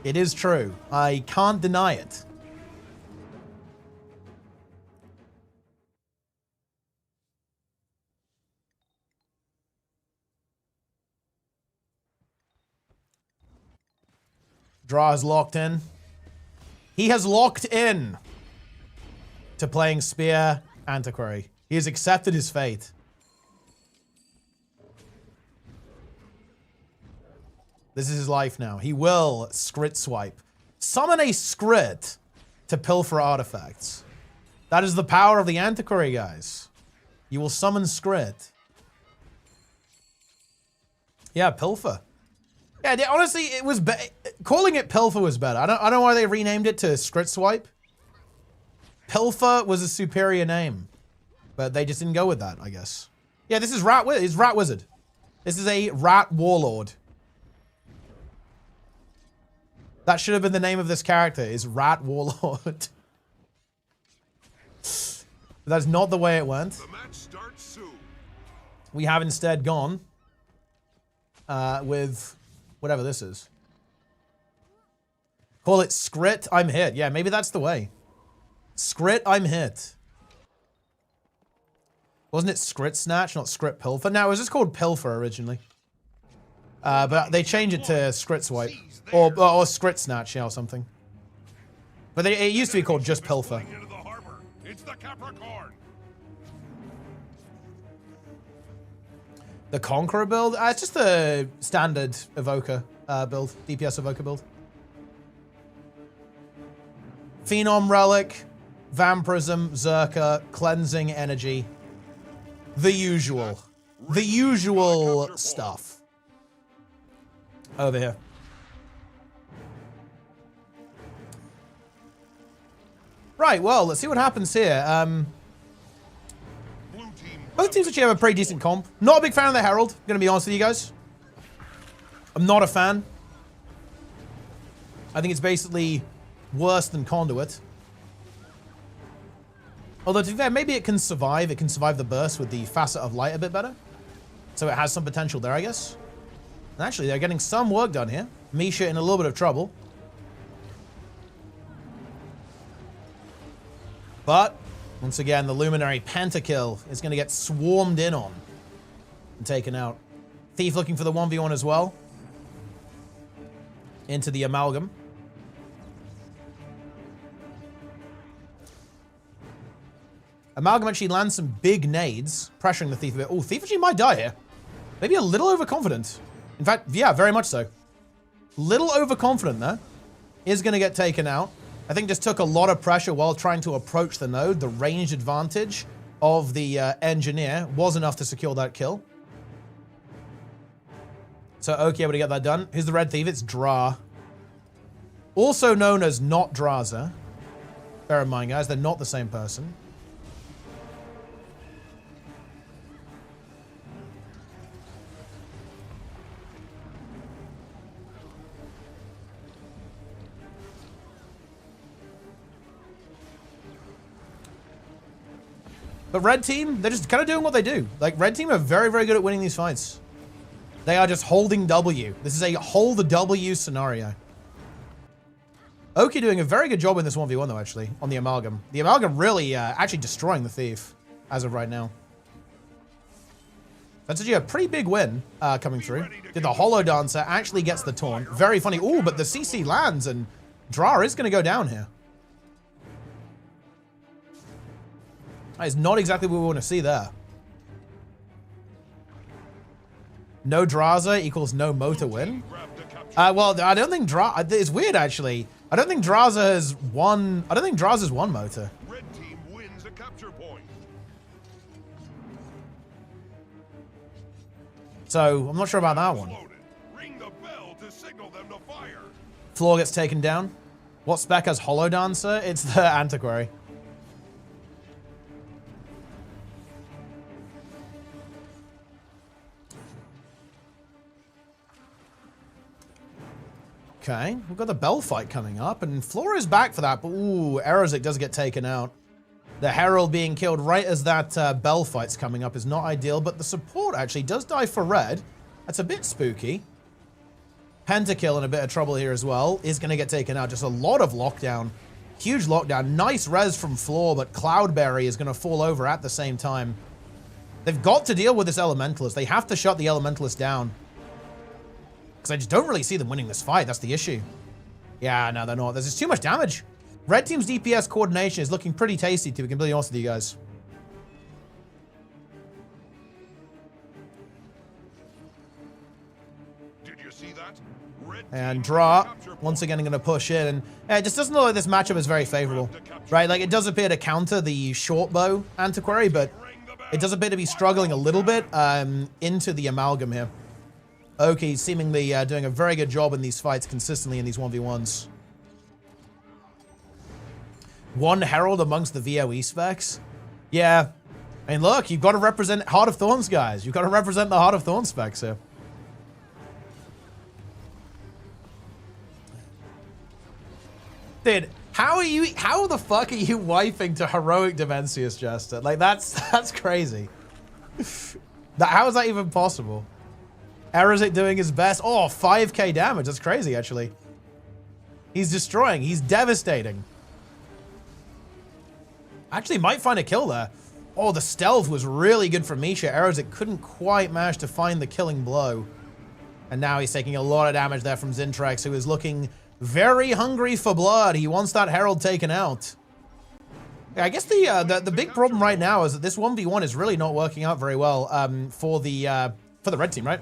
It is true. I can't deny it. Draw is locked in. He has locked in to playing Spear Antiquary. He has accepted his fate. This is his life now. He will Scrit Swipe. Summon a Scrit to pilfer artifacts. That is the power of the Antiquary, guys. You will summon Scrit. Yeah, pilfer. Yeah, honestly, it was calling it pilfer was better. I don't know why they renamed it to Scrit Swipe. Pilfer was a superior name, but they just didn't go with that, I guess. Yeah, this is Rat Wizard. This is a Rat Warlord. That should have been the name of this character, is Rat Warlord. That's not the way it went. The match starts soon. We have instead gone with whatever this is. Call it Scrit, I'm hit. Yeah, maybe that's the way. Scrit, I'm hit. Wasn't it Scrit Snatch, not Scrit Pilfer? No, it was just called Pilfer originally. But they changed it to Scrit Swipe. Or Scrit Snatch, yeah, or something. But it used to be called just Pilfer. It's the Capricorn. The Conqueror build? It's just the standard Evoker build. DPS Evoker build. Phenom Relic, Vampirism, Zerka, Cleansing Energy. The usual. The usual stuff. Over here. Right, well, let's see what happens here. Both teams actually have a pretty decent comp. Not a big fan of the Herald, I'm gonna be honest with you guys. I'm not a fan. I think it's basically worse than Conduit. Although, to be fair, maybe it can survive. It can survive the burst with the Facet of Light a bit better. So it has some potential there, I guess. And actually, they're getting some work done here. Misha in a little bit of trouble. But, once again, the Luminary pentakill is going to get swarmed in on and taken out. Thief looking for the 1v1 as well. Into the Amalgam. Amalgam actually lands some big nades, pressuring the Thief a bit. Oh, Thief actually might die here. Maybe a little overconfident. In fact, yeah, very much so. Little overconfident there. Is going to get taken out. I think just took a lot of pressure while trying to approach the node. The range advantage of the engineer was enough to secure that kill. So Oki able to get that done. Who's the red thief? It's Dra. Also known as not Draza. Bear in mind, guys, they're not the same person. But red team, they're just kind of doing what they do. Like, red team are very, very good at winning these fights. They are just holding W. This is a hold the W scenario. Oki doing a very good job in this 1v1 though, actually, on the Amalgam. The Amalgam really actually destroying the Thief as of right now. That's actually a pretty big win coming through. Did the Hollow Dancer, actually gets the taunt. Very funny. Ooh, but the CC lands and Dra is going to go down here. That is not exactly what we want to see there. No Draza equals no Motor win. Well, I don't think it's weird actually. I don't think Draza has won. I don't think Draza's won Motor. Red team wins a capture point. So I'm not sure about that one. Ring the bell to signal them to fire. Floor gets taken down. What spec has Hollow Dancer? It's the Antiquary. Okay, we've got the Bell fight coming up, and Flora is back for that, but ooh, Erozik does get taken out. The Herald being killed right as that Bell fight's coming up is not ideal, but the support actually does die for red. That's a bit spooky. Pentakill in a bit of trouble here as well is going to get taken out. Just a lot of lockdown. Huge lockdown. Nice res from Floor, but Cloudberry is going to fall over at the same time. They've got to deal with this Elementalist. They have to shut the Elementalist down. Because I just don't really see them winning this fight. That's the issue. Yeah, no, they're not. There's just too much damage. Red team's DPS coordination is looking pretty tasty, to be completely honest with you guys. Did you see that? Red And Dra, once again, going to push in. And it just doesn't look like this matchup is very favorable. Right? Like, it does appear to counter the short bow Antiquary, but it does appear to be struggling a little bit into the Amalgam here. Oki seemingly doing a very good job in these fights consistently in these 1v1s. One Herald amongst the VOE specs? Yeah. I mean, look, you've got to represent Heart of Thorns, guys. You've got to represent the Heart of Thorns specs here. Dude, how the fuck are you wiping to Heroic Dimensius, Jester? Like, that's crazy. How is that even possible? Erozik doing his best. Oh, 5k damage. That's crazy, actually. He's destroying. He's devastating. Actually, might find a kill there. Oh, the stealth was really good from Misha. Erozik couldn't quite manage to find the killing blow. And now he's taking a lot of damage there from Zintrex, who is looking very hungry for blood. He wants that Herald taken out. Yeah, I guess the big problem right now is that this 1v1 is really not working out very well for the red team, right?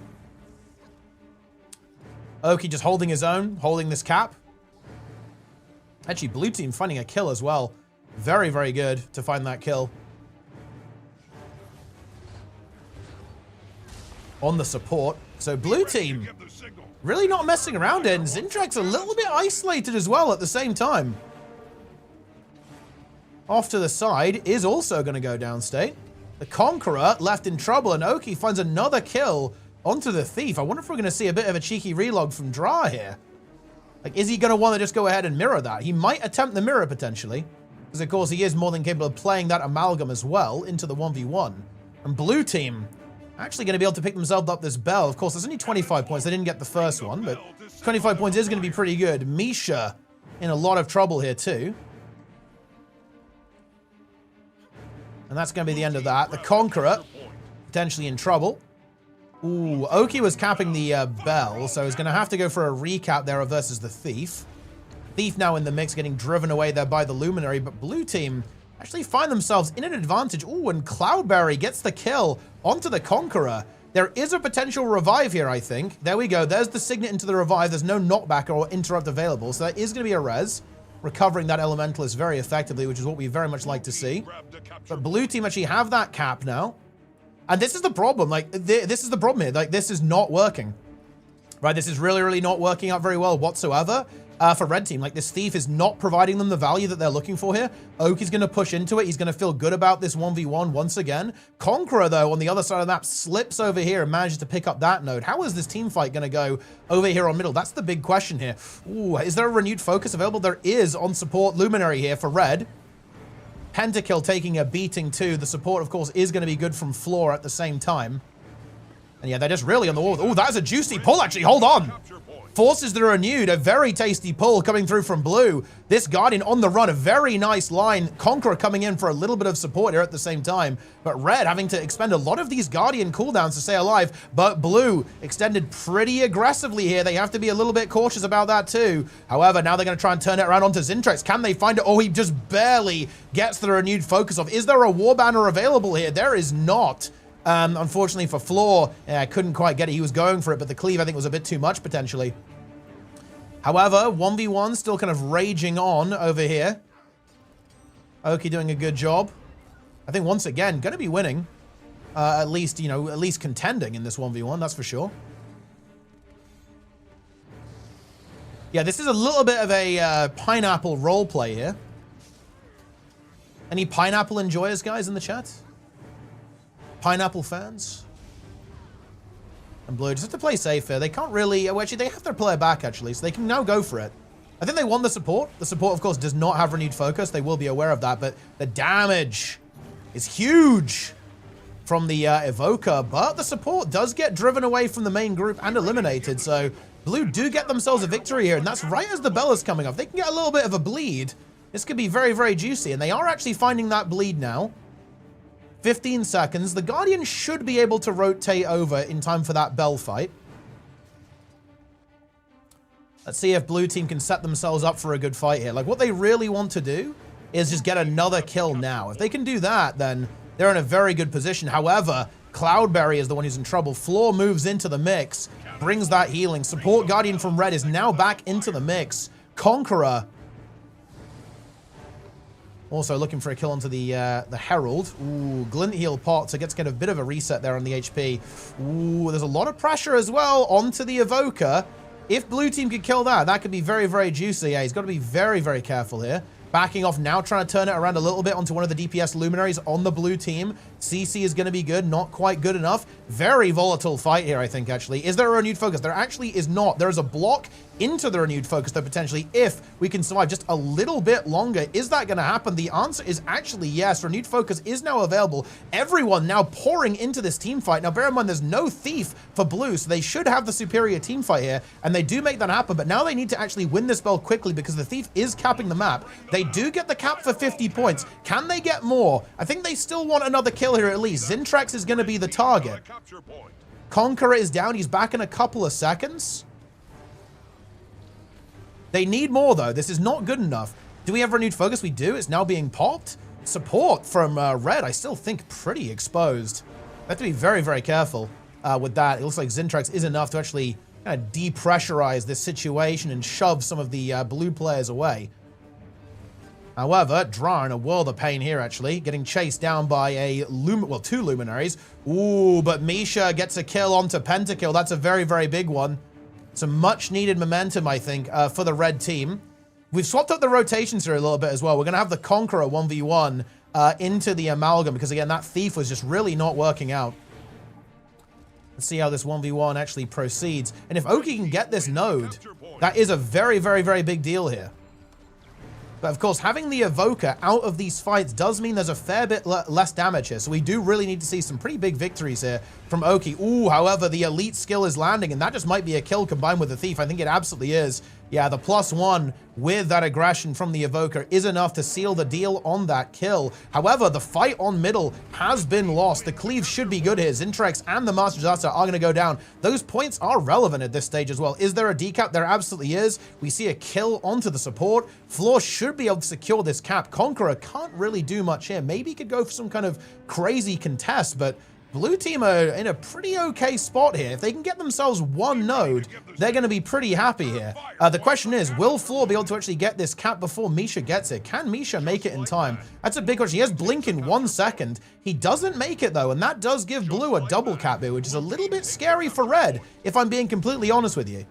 Oki just holding his own, holding this cap. Actually, blue team finding a kill as well. Very, very good to find that kill. On the support. So blue team really not messing around here. And Zintrex a little bit isolated as well at the same time. Off to the side is also going to go downstate. The Conqueror left in trouble, and Oki finds another kill onto the Thief. I wonder if we're going to see a bit of a cheeky relog from Dra here. Like, is he going to want to just go ahead and mirror that? He might attempt the mirror potentially. Because, of course, he is more than capable of playing that Amalgam as well into the 1v1. And blue team actually going to be able to pick themselves up this bell. Of course, there's only 25 points. They didn't get the first one, but 25 points is going to be pretty good. Misha in a lot of trouble here too. And that's going to be the end of that. The Conqueror potentially in trouble. Ooh, Oki was capping the bell, so he's going to have to go for a recap there versus the Thief. Thief now in the mix, getting driven away there by the Luminary, but blue team actually find themselves in an advantage. Ooh, and Cloudberry gets the kill onto the Conqueror. There is a potential revive here, I think. There we go. There's the signet into the revive. There's no knockback or interrupt available, so that is going to be a res. Recovering that Elementalist very effectively, which is what we very much like to see. But blue team actually have that cap now. And this is the problem. Like, this is the problem here. Like, this is not working. Right? This is really, really not working out very well whatsoever. For red team, like this thief is not providing them the value that they're looking for here. Oak is going to push into it. He's going to feel good about this 1v1 once again. Conqueror, though, on the other side of the map, slips over here and manages to pick up that node. How is this team fight going to go over here on middle? That's the big question here. Ooh, is there a renewed focus available? There is on support Luminary here for red. Pentakill taking a beating too. The support, of course, is going to be good from floor at the same time. And yeah, they're just really on the wall. Oh, that's a juicy pull, actually. Hold on. Forces the renewed. A very tasty pull coming through from blue. This Guardian on the run. A very nice line. Conqueror coming in for a little bit of support here at the same time. But red having to expend a lot of these Guardian cooldowns to stay alive. But blue extended pretty aggressively here. They have to be a little bit cautious about that too. However, now they're going to try and turn it around onto Zintrex. Can they find it? Oh, he just barely gets the renewed focus off. Is there a war banner available here? There is not. Unfortunately for Floor, I couldn't quite get it. He was going for it, but the cleave, I think, was a bit too much, potentially. However, 1v1 still kind of raging on over here. Oki doing a good job. I think, once again, going to be winning. At least, you know, at least contending in this 1v1, that's for sure. Yeah, this is a little bit of a pineapple role play here. Any pineapple enjoyers, guys, in the chat? Pineapple fans? And blue just have to play safe here. They can't really... Well, actually, they have their player back, actually, so they can now go for it. I think they won the support. The support, of course, does not have renewed focus. They will be aware of that, but the damage is huge from the Evoker. But the support does get driven away from the main group and eliminated, so blue do get themselves a victory here, and that's right as the bell is coming off. They can get a little bit of a bleed. This could be very, very juicy, and they are actually finding that bleed now. 15 seconds. The Guardian should be able to rotate over in time for that bell fight. Let's see if blue team can set themselves up for a good fight here. Like, what they really want to do is just get another kill now. If they can do that, then they're in a very good position. However, Cloudberry is the one who's in trouble. Floor moves into the mix, brings that healing. Support Guardian from red is now back into the mix. Conqueror also looking for a kill onto the Herald. Ooh, Glint Heal Pot, so gets kind of a bit of a reset there on the HP. Ooh, there's a lot of pressure as well onto the Evoker. If blue team could kill that, that could be very, very juicy. Yeah, he's got to be very, very careful here. Backing off now, trying to turn it around a little bit onto one of the DPS Luminaries on the blue team. CC is going to be good, not quite good enough. Very volatile fight here, I think, actually. Is there a renewed focus? There actually is not. There is a block into the renewed focus, though, potentially, if we can survive just a little bit longer. Is that going to happen? The answer is actually yes. Renewed focus is now available. Everyone now pouring into this team fight. Now, bear in mind, there's no thief for blue, so they should have the superior team fight here, and they do make that happen, but now they need to actually win this spell quickly because the thief is capping the map. They do get the cap for 50 points. Can they get more? I think they still want another kill here at least. Zintrex is going to be the target. Conqueror is down. He's back in a couple of seconds. They need more, though. This is not good enough. Do we have renewed focus? We do. It's now being popped. Support from red, I still think pretty exposed. We have to be very, very careful with that. It looks like Zintrex is enough to actually kind of depressurize this situation and shove some of the blue players away. However, Dra in a world of pain here, actually. Getting chased down by two Luminaries. Ooh, but Misha gets a kill onto Pentakill. That's a very, very big one. Some much-needed momentum, I think, for the red team. We've swapped up the rotations here a little bit as well. We're going to have the Conqueror 1v1 into the Amalgam because, again, that Thief was just really not working out. Let's see how this 1v1 actually proceeds. And if Oki can get this node, that is a very, very, very big deal here. But, of course, having the Evoker out of these fights does mean there's a fair bit less damage here. So we do really need to see some pretty big victories here from Oki. Ooh, however, the elite skill is landing, and that just might be a kill combined with the Thief. I think it absolutely is. Yeah, the +1 with that aggression from the Evoker is enough to seal the deal on that kill. However, the fight on middle has been lost. The cleave should be good here. Zintrex and the Master Disaster are going to go down. Those points are relevant at this stage as well. Is there a decap? There absolutely is. We see a kill onto the support. Floor should be able to secure this cap. Conqueror can't really do much here. Maybe he could go for some kind of crazy contest, but blue team are in a pretty okay spot here. If they can get themselves one node, they're going to be pretty happy here. The question is, will Floor be able to actually get this cap before Misha gets it? Can Misha make it in time? That's a big question. He has Blink in 1 second. He doesn't make it, though, and that does give Blue a double cap here, which is a little bit scary for Red, if I'm being completely honest with you.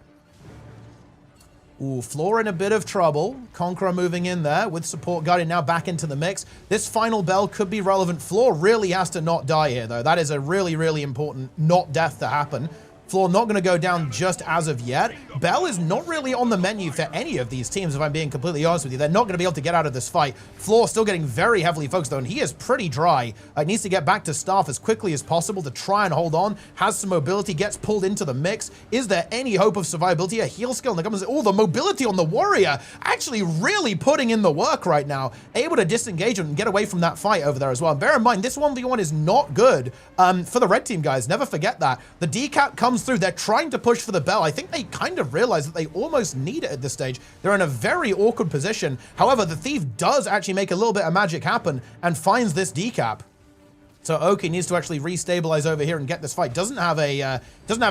Ooh, Floor in a bit of trouble. Conqueror moving in there with Support Guardian now back into the mix. This final bell could be relevant. Floor really has to not die here, though. That is a really, really important not death to happen. Floor not going to go down just as of yet. Bell is not really on the menu for any of these teams, if I'm being completely honest with you. They're not going to be able to get out of this fight. Floor still getting very heavily focused, though, and he is pretty dry. Needs to get back to staff as quickly as possible to try and hold on. Has some mobility, gets pulled into the mix. Is there any hope of survivability? A heal skill, and comes, oh, the mobility on the Warrior. Actually really putting in the work right now. Able to disengage and get away from that fight over there as well. And bear in mind, this 1v1 is not good for the red team, guys. Never forget that. The decap comes through. They're trying to push for the bell. I think they kind of realize that they almost need it at this stage. They're in a very awkward position. However, the Thief does actually make a little bit of magic happen and finds this decap. So Oki needs to actually restabilize over here and get this fight. Doesn't have a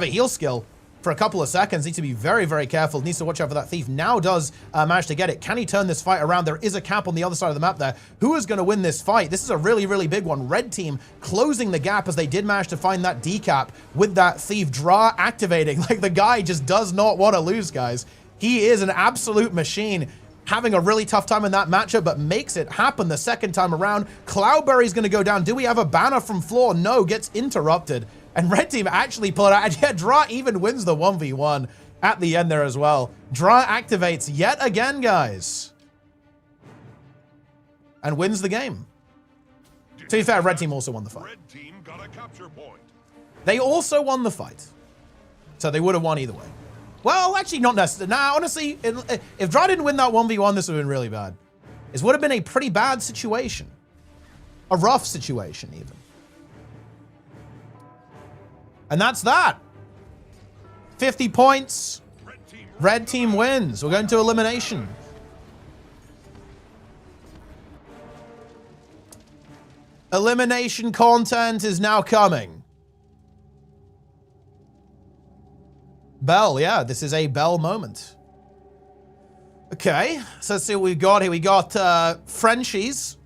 heal skill for a couple of seconds. Needs to be very, very careful. Needs to watch out for that Thief. Now does manage to get it. Can he turn this fight around? There is a cap on the other side of the map there. Who is going to win this fight? This is a really, really big one. Red team closing the gap as they did manage to find that decap with that Thief. Draw activating. Like, the guy just does not want to lose, guys. He is an absolute machine. Having a really tough time in that matchup, but makes it happen the second time around. Cloudberry's going to go down. Do we have a banner from Floor? No, gets interrupted. And red team actually pull it out. And yeah, Draw even wins the 1v1 at the end there as well. Draw activates yet again, guys. And wins the game. To be fair, red team also won the fight. Red team got a capture point. They also won the fight. So they would have won either way. Well, actually, not necessarily. Nah, honestly, if Draw didn't win that 1v1, this would have been really bad. This would have been a pretty bad situation. A rough situation, even. And that's that. 50 points. Red team wins. We're going to elimination. Elimination content is now coming. Bell, yeah, this is a Bell moment. Okay, so let's see what we've got here. We got Frenchies.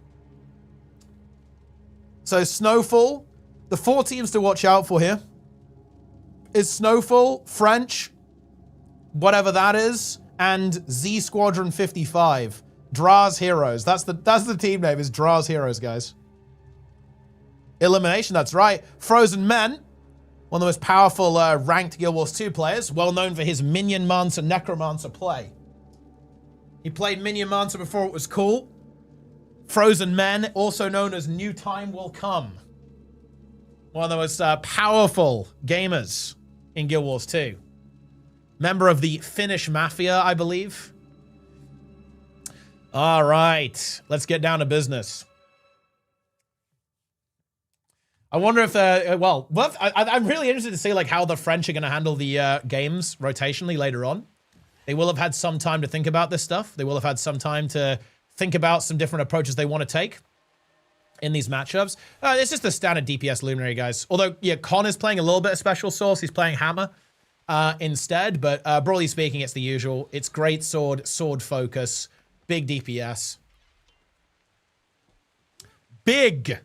So Snowfall. The 4 teams to watch out for here is Snowfall, French, whatever that is, and Z Squadron 55. Draw's Heroes. That's the team name, is Draw's Heroes, guys. Elimination, that's right. Frozen Men, one of the most powerful ranked Guild Wars 2 players, well known for his Minion Mancer Necromancer play. He played Minion Mancer before it was cool. Frozen Men, also known as New Time Will Come. One of the most powerful gamers in Guild Wars 2. Member of the Finnish Mafia, I believe. All right, let's get down to business. I wonder if, I'm really interested to see like how the French are going to handle the games rotationally later on. They will have had some time to think about this stuff. They will have had some time to think about some different approaches they want to take in these matchups. It's just the standard DPS Luminary, guys. Although, yeah, Con is playing a little bit of Special Source. He's playing Hammer instead, but broadly speaking, it's the usual. It's great sword, sword focus, big DPS. Big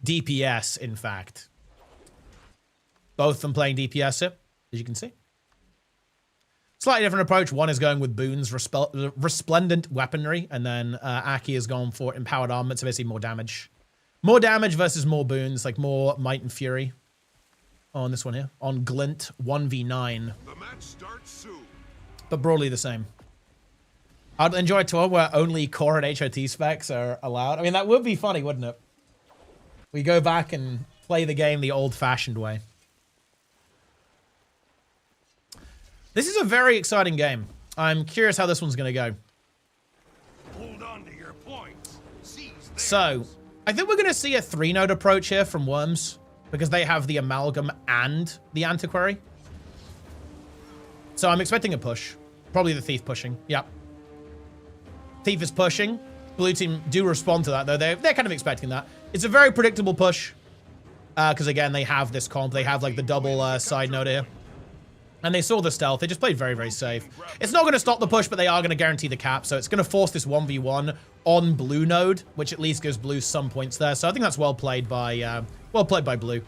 DPS, in fact. Both of them playing DPS here, as you can see. Slightly different approach. One is going with Boon's Resplendent Weaponry, and then Aki has gone for Empowered Armament, so basically more damage. More damage versus more boons, like more Might and Fury. On this one here. On Glint, 1v9. The match starts soon. But broadly the same. I'd enjoy a tour where only core and HOT specs are allowed. I mean, that would be funny, wouldn't it? We go back and play the game the old-fashioned way. This is a very exciting game. I'm curious how this one's going to go. Hold on to your points. Seize theirs. So, I think we're going to see a 3-node approach here from Worms because they have the Amalgam and the Antiquary. So I'm expecting a push. Probably the Thief pushing. Yep. Thief is pushing. Blue team do respond to that, though. They're kind of expecting that. It's a very predictable push. Because, again, they have this comp. They have, like, the double side node here. And they saw the stealth. They just played very, very safe. It's not going to stop the push, but they are going to guarantee the cap. So it's going to force this 1v1 on blue node, which at least gives blue some points there. So I think that's well played by blue.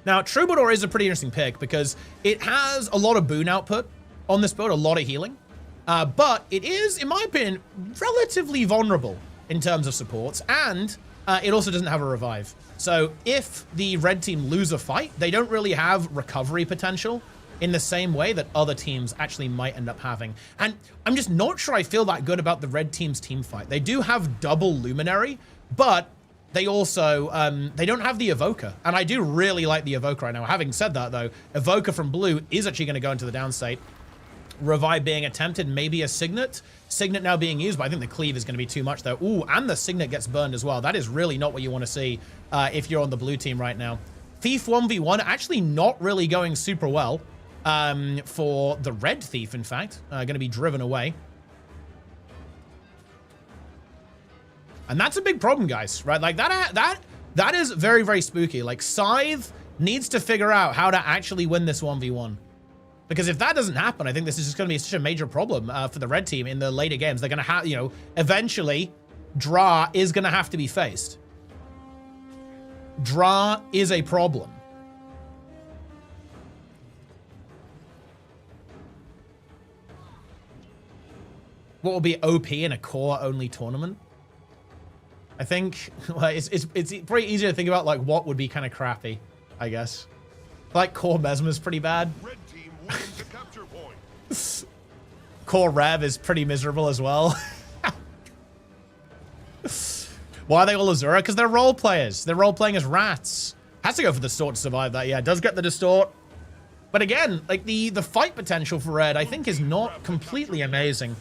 Now, Troubadour is a pretty interesting pick because it has a lot of boon output on this build, a lot of healing. But it is, in my opinion, relatively vulnerable in terms of supports. And it also doesn't have a revive. So if the red team lose a fight, they don't really have recovery potential in the same way that other teams actually might end up having. And I'm just not sure I feel that good about the red team's team fight. They do have double Luminary, but they also, they don't have the Evoker. And I do really like the Evoker right now. Having said that, though, Evoker from blue is actually going to go into the downstate. Revive being attempted, maybe a Signet. Signet now being used, but I think the cleave is going to be too much, though. Ooh, and the Signet gets burned as well. That is really not what you want to see if you're on the blue team right now. Thief 1v1, actually not really going super well for the red Thief, in fact. Going to be driven away. And that's a big problem, guys, right? Like, that is very, very spooky. Like, Scythe needs to figure out how to actually win this 1v1. Because if that doesn't happen, I think this is just going to be such a major problem for the red team in the later games. They're going to have, you know, eventually, Dra is going to have to be faced. Dra is a problem. What will be OP in a core-only tournament? I think well, it's pretty easy to think about, like, what would be kind of crappy, I guess. Like, core Mesmer is pretty bad. Red team wins the capture point. Core Rev is pretty miserable as well. Why are they all Azura? Because they're role players. They're role playing as rats. Has to go for the Distort to survive that. Yeah, it does get the Distort. But again, like the fight potential for Red, I think is not completely amazing.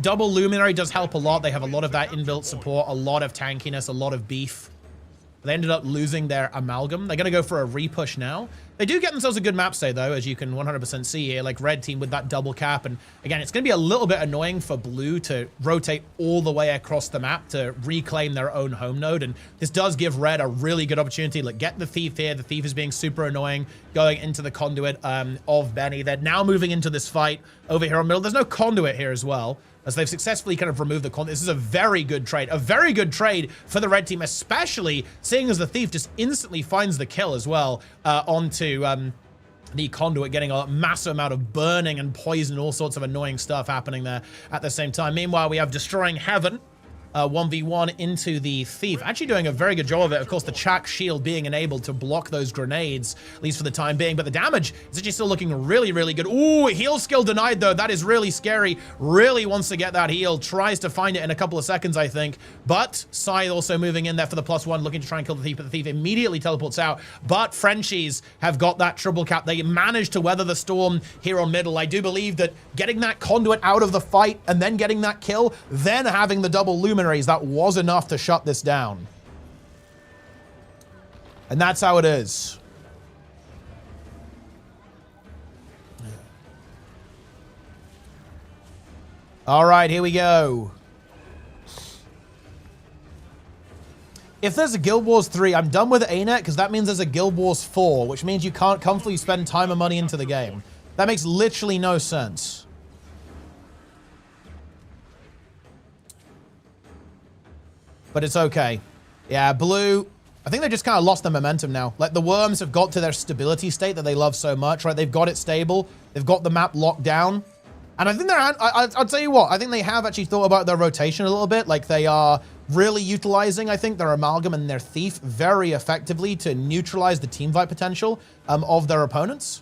Double Luminary does help a lot. They have a lot of that inbuilt support, a lot of tankiness, a lot of beef. They ended up losing their Amalgam. They're going to go for a repush now. They do get themselves a good map stay, though, as you can 100% see here, like red team with that double cap. And again, it's going to be a little bit annoying for blue to rotate all the way across the map to reclaim their own home node. And this does give red a really good opportunity. Like, get the Thief here. The Thief is being super annoying, going into the conduit of Benny. They're now moving into this fight over here on middle. There's no conduit here as well, as they've successfully kind of removed the conduit. This is a very good trade for the red team, especially seeing as the Thief just instantly finds the kill as well onto the conduit, getting a massive amount of burning and poison and all sorts of annoying stuff happening there at the same time. Meanwhile, we have Destroying Heaven 1v1 into the Thief. Actually doing a very good job of it. Of course, the Chak shield being enabled to block those grenades, at least for the time being. But the damage is actually still looking really, really good. Ooh, heal skill denied, though. That is really scary. Really wants to get that heal. Tries to find it in a couple of seconds, I think. But Scythe also moving in there for the +1, looking to try and kill the Thief. But the Thief immediately teleports out. But Frenchies have got that triple cap. They managed to weather the storm here on middle. I do believe that getting that conduit out of the fight and then getting that kill, then having the double Luminary, that was enough to shut this down. And that's how it is. All right, here we go. If there's a Guild Wars 3, I'm done with ArenaNet because that means there's a Guild Wars 4, which means you can't comfortably spend time and money into the game. That makes literally no sense. But it's okay. Yeah, blue, I think they just kind of lost their momentum now. Like, the Worms have got to their stability state that they love so much, right? They've got it stable. They've got the map locked down. And I think they're, I'll tell you what, I think they have actually thought about their rotation a little bit. Like, they are really utilizing, I think, their Amalgam and their Thief very effectively to neutralize the team fight potential of their opponents.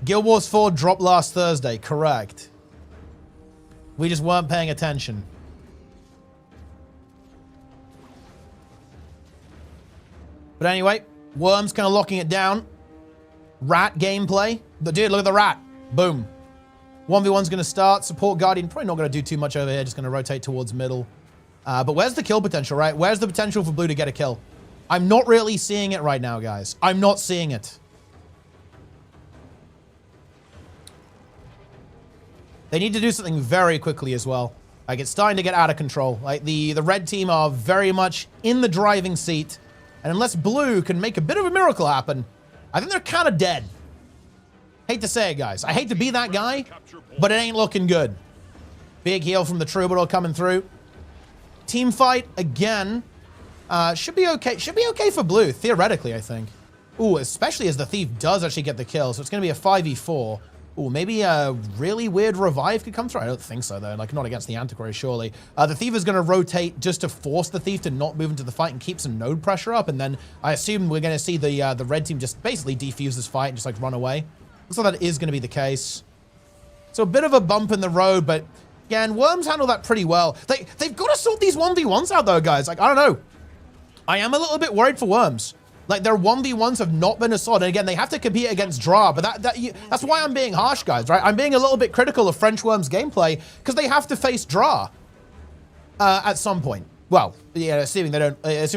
Guild Wars 4 dropped last Thursday, correct. We just weren't paying attention. But anyway, Worms kind of locking it down. Rat gameplay. Dude, look at the rat. Boom. 1v1's going to start. Support Guardian probably not going to do too much over here. Just going to rotate towards middle. But where's the kill potential, right? Where's the potential for blue to get a kill? I'm not really seeing it right now, guys. I'm not seeing it. They need to do something very quickly as well. Like, it's starting to get out of control. Like, the red team are very much in the driving seat. And unless blue can make a bit of a miracle happen, I think they're kind of dead. Hate to say it, guys. I hate to be that guy, but it ain't looking good. Big heal from the Troubadour coming through. Team fight, again, should be okay. Should be okay for blue, theoretically, I think. Ooh, especially as the Thief does actually get the kill. So it's going to be a 5v4. Ooh, maybe a really weird revive could come through. I don't think so, though. Like, not against the Antiquary, surely. The Thief is going to rotate just to force the Thief to not move into the fight and keep some node pressure up. And then I assume we're going to see the red team just basically defuse this fight and just, like, run away. Looks like that is going to be the case. So a bit of a bump in the road, but again, Worms handle that pretty well. They've got to sort these 1v1s out, though, guys. Like, I don't know. I am a little bit worried for Worms. Like, their 1v1s have not been as solid. And again, they have to compete against Dra, but that's why I'm being harsh, guys, right? I'm being a little bit critical of French Worms gameplay because they have to face Dra at some point. Well, yeah, assuming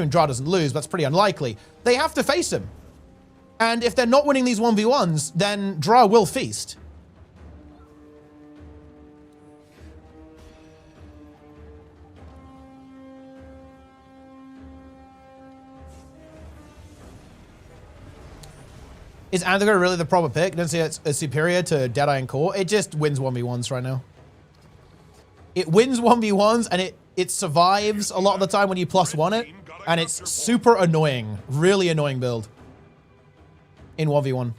Dra doesn't lose, that's pretty unlikely. They have to face him. And if they're not winning these 1v1s, then Dra will feast. Is Antiquary really the proper pick? Don't see it's superior to Deadeye and Core. It just wins 1v1s right now. It wins 1v1s and it survives a lot of the time when you +1 it. And it's super annoying. Really annoying build. In 1v1.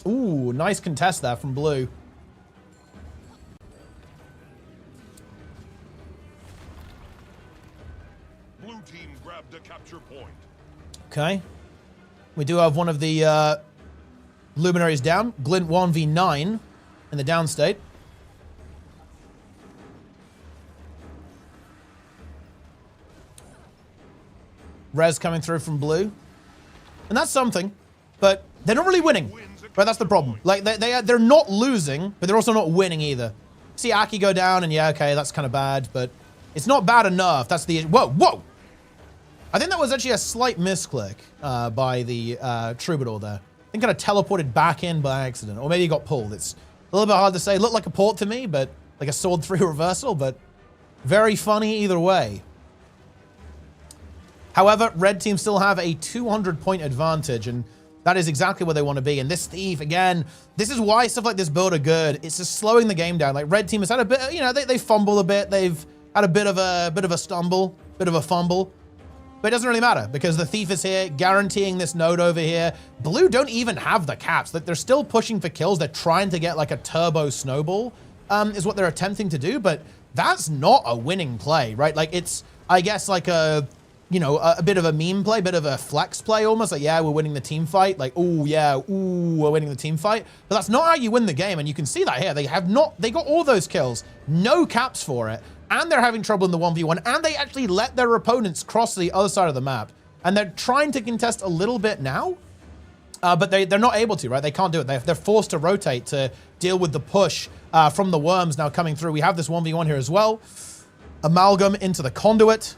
Ooh, nice contest there from blue. Blue team grabbed a capture point. Okay. We do have one of the Luminaries down. Glint 1v9 in the down state. Res coming through from blue. And that's something, but they're not really winning. Right, that's the problem. Like, they're not losing, but they're also not winning either. See Aki go down, and yeah, okay, that's kind of bad, but it's not bad enough. That's the... Whoa, whoa! I think that was actually a slight misclick by the Troubadour there. I think kind of teleported back in by accident, or maybe he got pulled. It's a little bit hard to say. It looked like a port to me, but like a sword 3 reversal, but very funny either way. However, red team still have a 200-point advantage, and that is exactly where they want to be. And this Thief, again, this is why stuff like this build are good. It's just slowing the game down. Like, red team has had a bit, you know, they fumble a bit. They've had a bit of a stumble, bit of a fumble. But it doesn't really matter because the Thief is here, guaranteeing this node over here. Blue don't even have the caps. They're still pushing for kills. They're trying to get like a turbo snowball, is what they're attempting to do. But that's not a winning play, right? Like, it's, I guess, like a... you know, a bit of a meme play, bit of a flex play almost. Like, yeah, we're winning the team fight. Like, oh, yeah, ooh, we're winning the team fight. But that's not how you win the game. And you can see that here. They got all those kills, no caps for it. And they're having trouble in the 1v1. And they actually let their opponents cross to the other side of the map. And they're trying to contest a little bit now. But they're not able to, right? They can't do it. They're forced to rotate to deal with the push from the Worms now coming through. We have this 1v1 here as well. Amalgam into the conduit.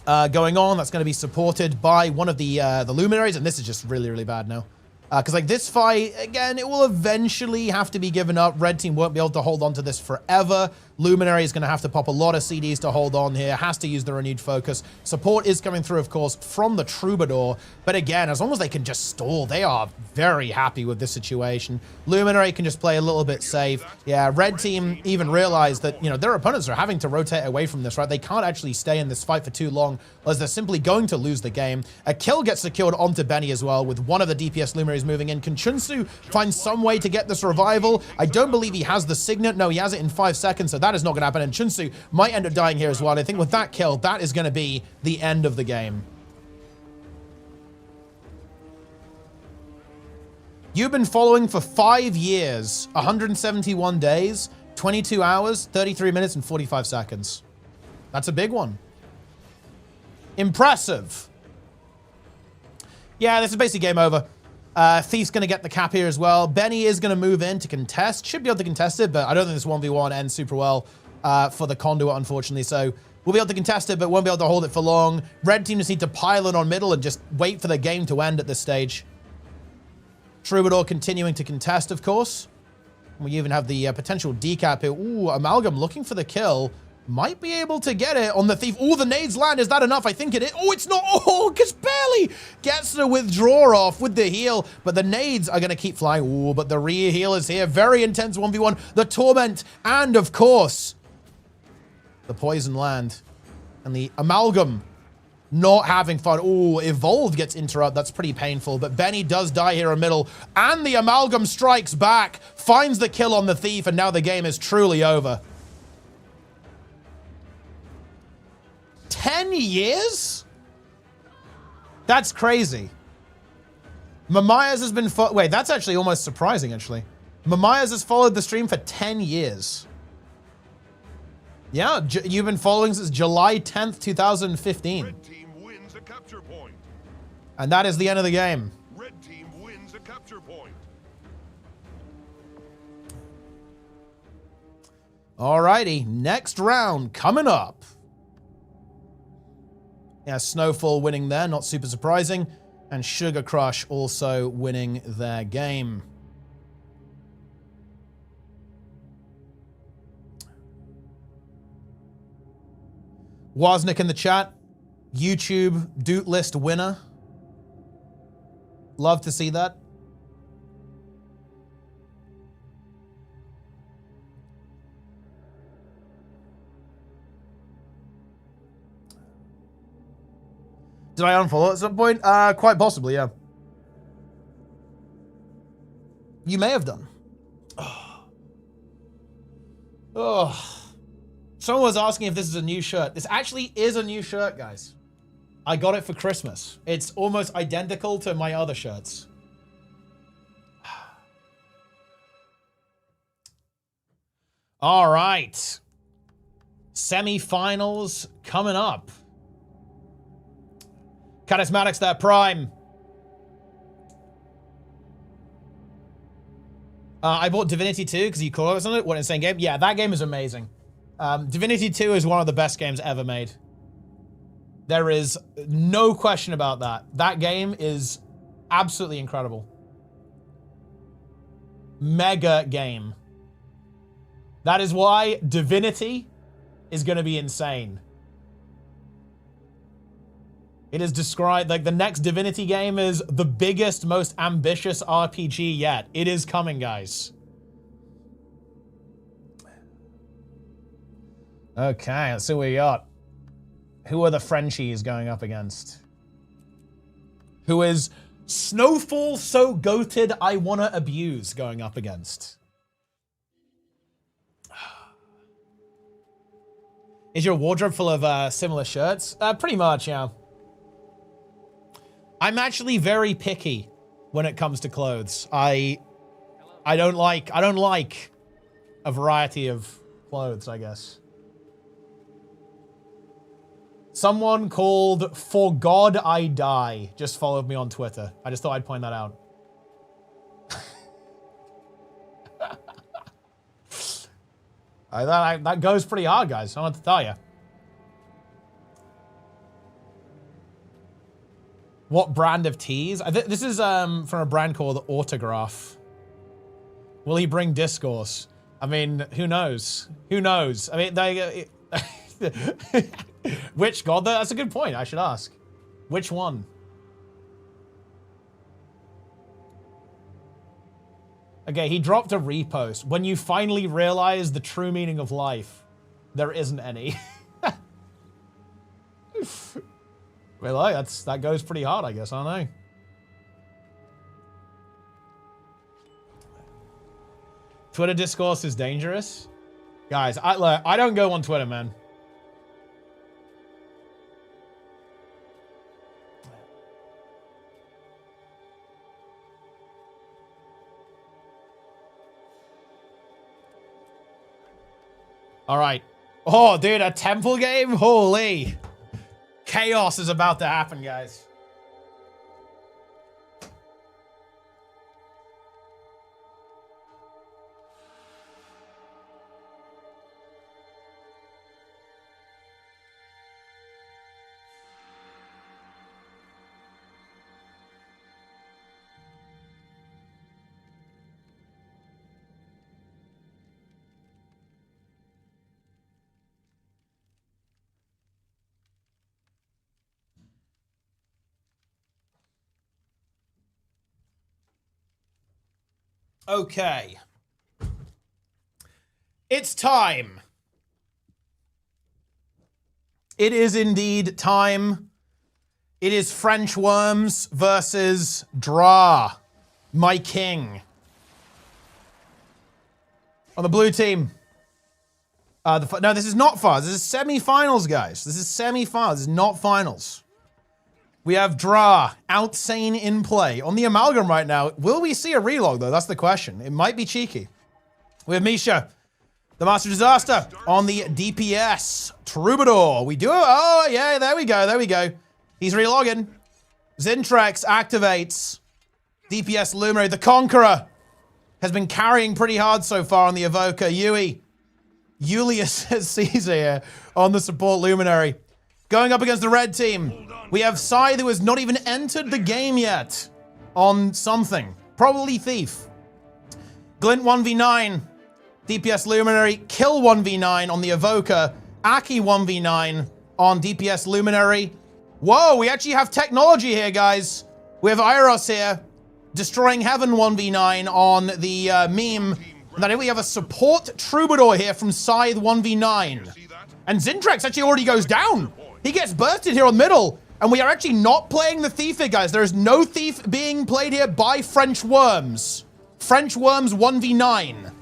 Going on. That's going to be supported by one of the Luminaries, and this is just really, really bad now. Because like this fight, again, it will eventually have to be given up. Red team won't be able to hold on to this forever. Luminary is going to have to pop a lot of CDs to hold on here. Has to use the renewed focus. Support is coming through, of course, from the Troubadour. But again, as long as they can just stall, they are very happy with this situation. Luminary can just play a little bit safe. Yeah, red team even realized that, you know, their opponents are having to rotate away from this, right? They can't actually stay in this fight for too long, as they're simply going to lose the game. A kill gets secured onto Benny as well, with one of the DPS Luminaries moving in. Can Chunsu find some way to get this revival? I don't believe he has the signet. No, he has it in 5 seconds, so that is not going to happen. And Chunsu might end up dying here as well. And I think with that kill, that is going to be the end of the game. You've been following for 5 years, 171 days, 22 hours, 33 minutes, and 45 seconds. That's a big one. Impressive. Yeah, this is basically game over. Thief's going to get the cap here as well. Benny is going to move in to contest. Should be able to contest it, but I don't think this 1v1 ends super well for the Conduit, unfortunately. So we'll be able to contest it, but won't be able to hold it for long. Red team just need to pile in on middle and just wait for the game to end at this stage. Troubadour continuing to contest, of course. We even have the potential decap here. Ooh, Amalgam looking for the kill. Might be able to get it on the Thief. Oh, the nades land. Is that enough? I think it is. Oh, it's not. Oh, just barely gets the withdraw off with the heal. But the nades are going to keep flying. Oh, but the rear heal is here. Very intense 1v1. The Torment. And, of course, the Poison land. And the Amalgam not having fun. Oh, Evolved gets interrupted. That's pretty painful. But Benny does die here in middle. And the Amalgam strikes back. Finds the kill on the Thief. And now the game is truly over. 10 years? That's crazy. Mamias has been... Wait, that's actually almost surprising, actually. Mamias has followed the stream for 10 years. Yeah, you've been following since July 10th, 2015. Red team wins a capture point. And that is the end of the game. Red team wins a capture point. Alrighty, next round coming up. Yeah, Snowfall winning there, not super surprising. And Sugar Crush also winning their game. Wozniak in the chat. YouTube Doot List winner. Love to see that. Did I unfollow at some point? Quite possibly, yeah. You may have done. Oh. Someone was asking if this is a new shirt. This actually is a new shirt, guys. I got it for Christmas. It's almost identical to my other shirts. All right. Semifinals coming up. Charismatics that prime. I bought Divinity 2 because you called us on it. What an insane game. Yeah, that game is amazing. Divinity 2 is one of the best games ever made. There is no question about that. That game is absolutely incredible. Mega game. That is why Divinity is going to be insane. It is described, like, the next Divinity game is the biggest, most ambitious RPG yet. It is coming, guys. Okay, let's see what we got. Who are the Frenchies going up against? Who is Snowfall so goated I wanna abuse going up against? Is your wardrobe full of similar shirts? Pretty much, yeah. I'm actually very picky when it comes to clothes. I don't like a variety of clothes, I guess. Someone called For God I Die just followed me on Twitter. I just thought I'd point that out. That goes pretty hard, guys. I don't have to tell you. What brand of teas? This is from a brand called Autograph. Will he bring discourse? I mean, who knows? Who knows? I mean, which god? That's a good point. I should ask. Which one? Okay, he dropped a repost. When you finally realize the true meaning of life, there isn't any. Well, like, that goes pretty hard, I guess. I don't know. Twitter discourse is dangerous. Guys, I don't go on Twitter, man. All right. Oh, dude, a temple game? Holy. Chaos is about to happen, guys. Okay. It's time. It is indeed time. It is French Worms versus Dra, my king. On the blue team. No, this is not finals. This is semifinals, guys. This is semifinals. This is not finals. We have Dra, Outsane in play. On the Amalgam right now, will we see a relog, though? That's the question. It might be cheeky. We have Misha, the Master Disaster, on the DPS. Troubadour. We do it. Oh, yeah, there we go. There we go. He's relogging. Zintrex activates. DPS Luminary. The Conqueror has been carrying pretty hard so far on the Evoker. Julius Caesar here on the support Luminary. Going up against the red team. We have Scythe, who has not even entered the game yet on something. Probably Thief. Glint 1v9. DPS Luminary. Kill 1v9 on the Evoker. Aki 1v9 on DPS Luminary. Whoa, we actually have technology here, guys. We have Iros here. Destroying Heaven 1v9 on the meme. And then we have a support Troubadour here from Scythe 1v9. And Zintrex actually already goes down. He gets bursted here on middle. And we are actually not playing the Thief here, guys. There is no Thief being played here by French Worms. French Worms 1v9.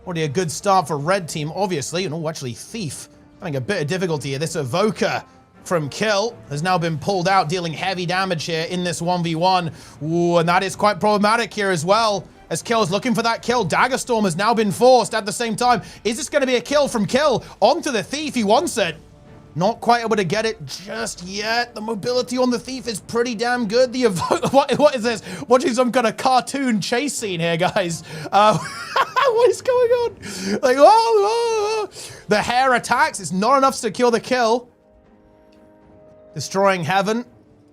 Already a good start for red team, obviously. And actually Thief having a bit of difficulty here. This Evoker from Kill has now been pulled out, dealing heavy damage here in this 1v1. Ooh, and that is quite problematic here as well. As Kill is looking for that kill. Daggerstorm has now been forced at the same time. Is this going to be a kill from Kill onto the Thief? He wants it. Not quite able to get it just yet. The mobility on the Thief is pretty damn good. The what is this? Watching some kind of cartoon chase scene here, guys. What is going on? Like, oh. The hair attacks. It's not enough to secure the kill. Destroying Heaven.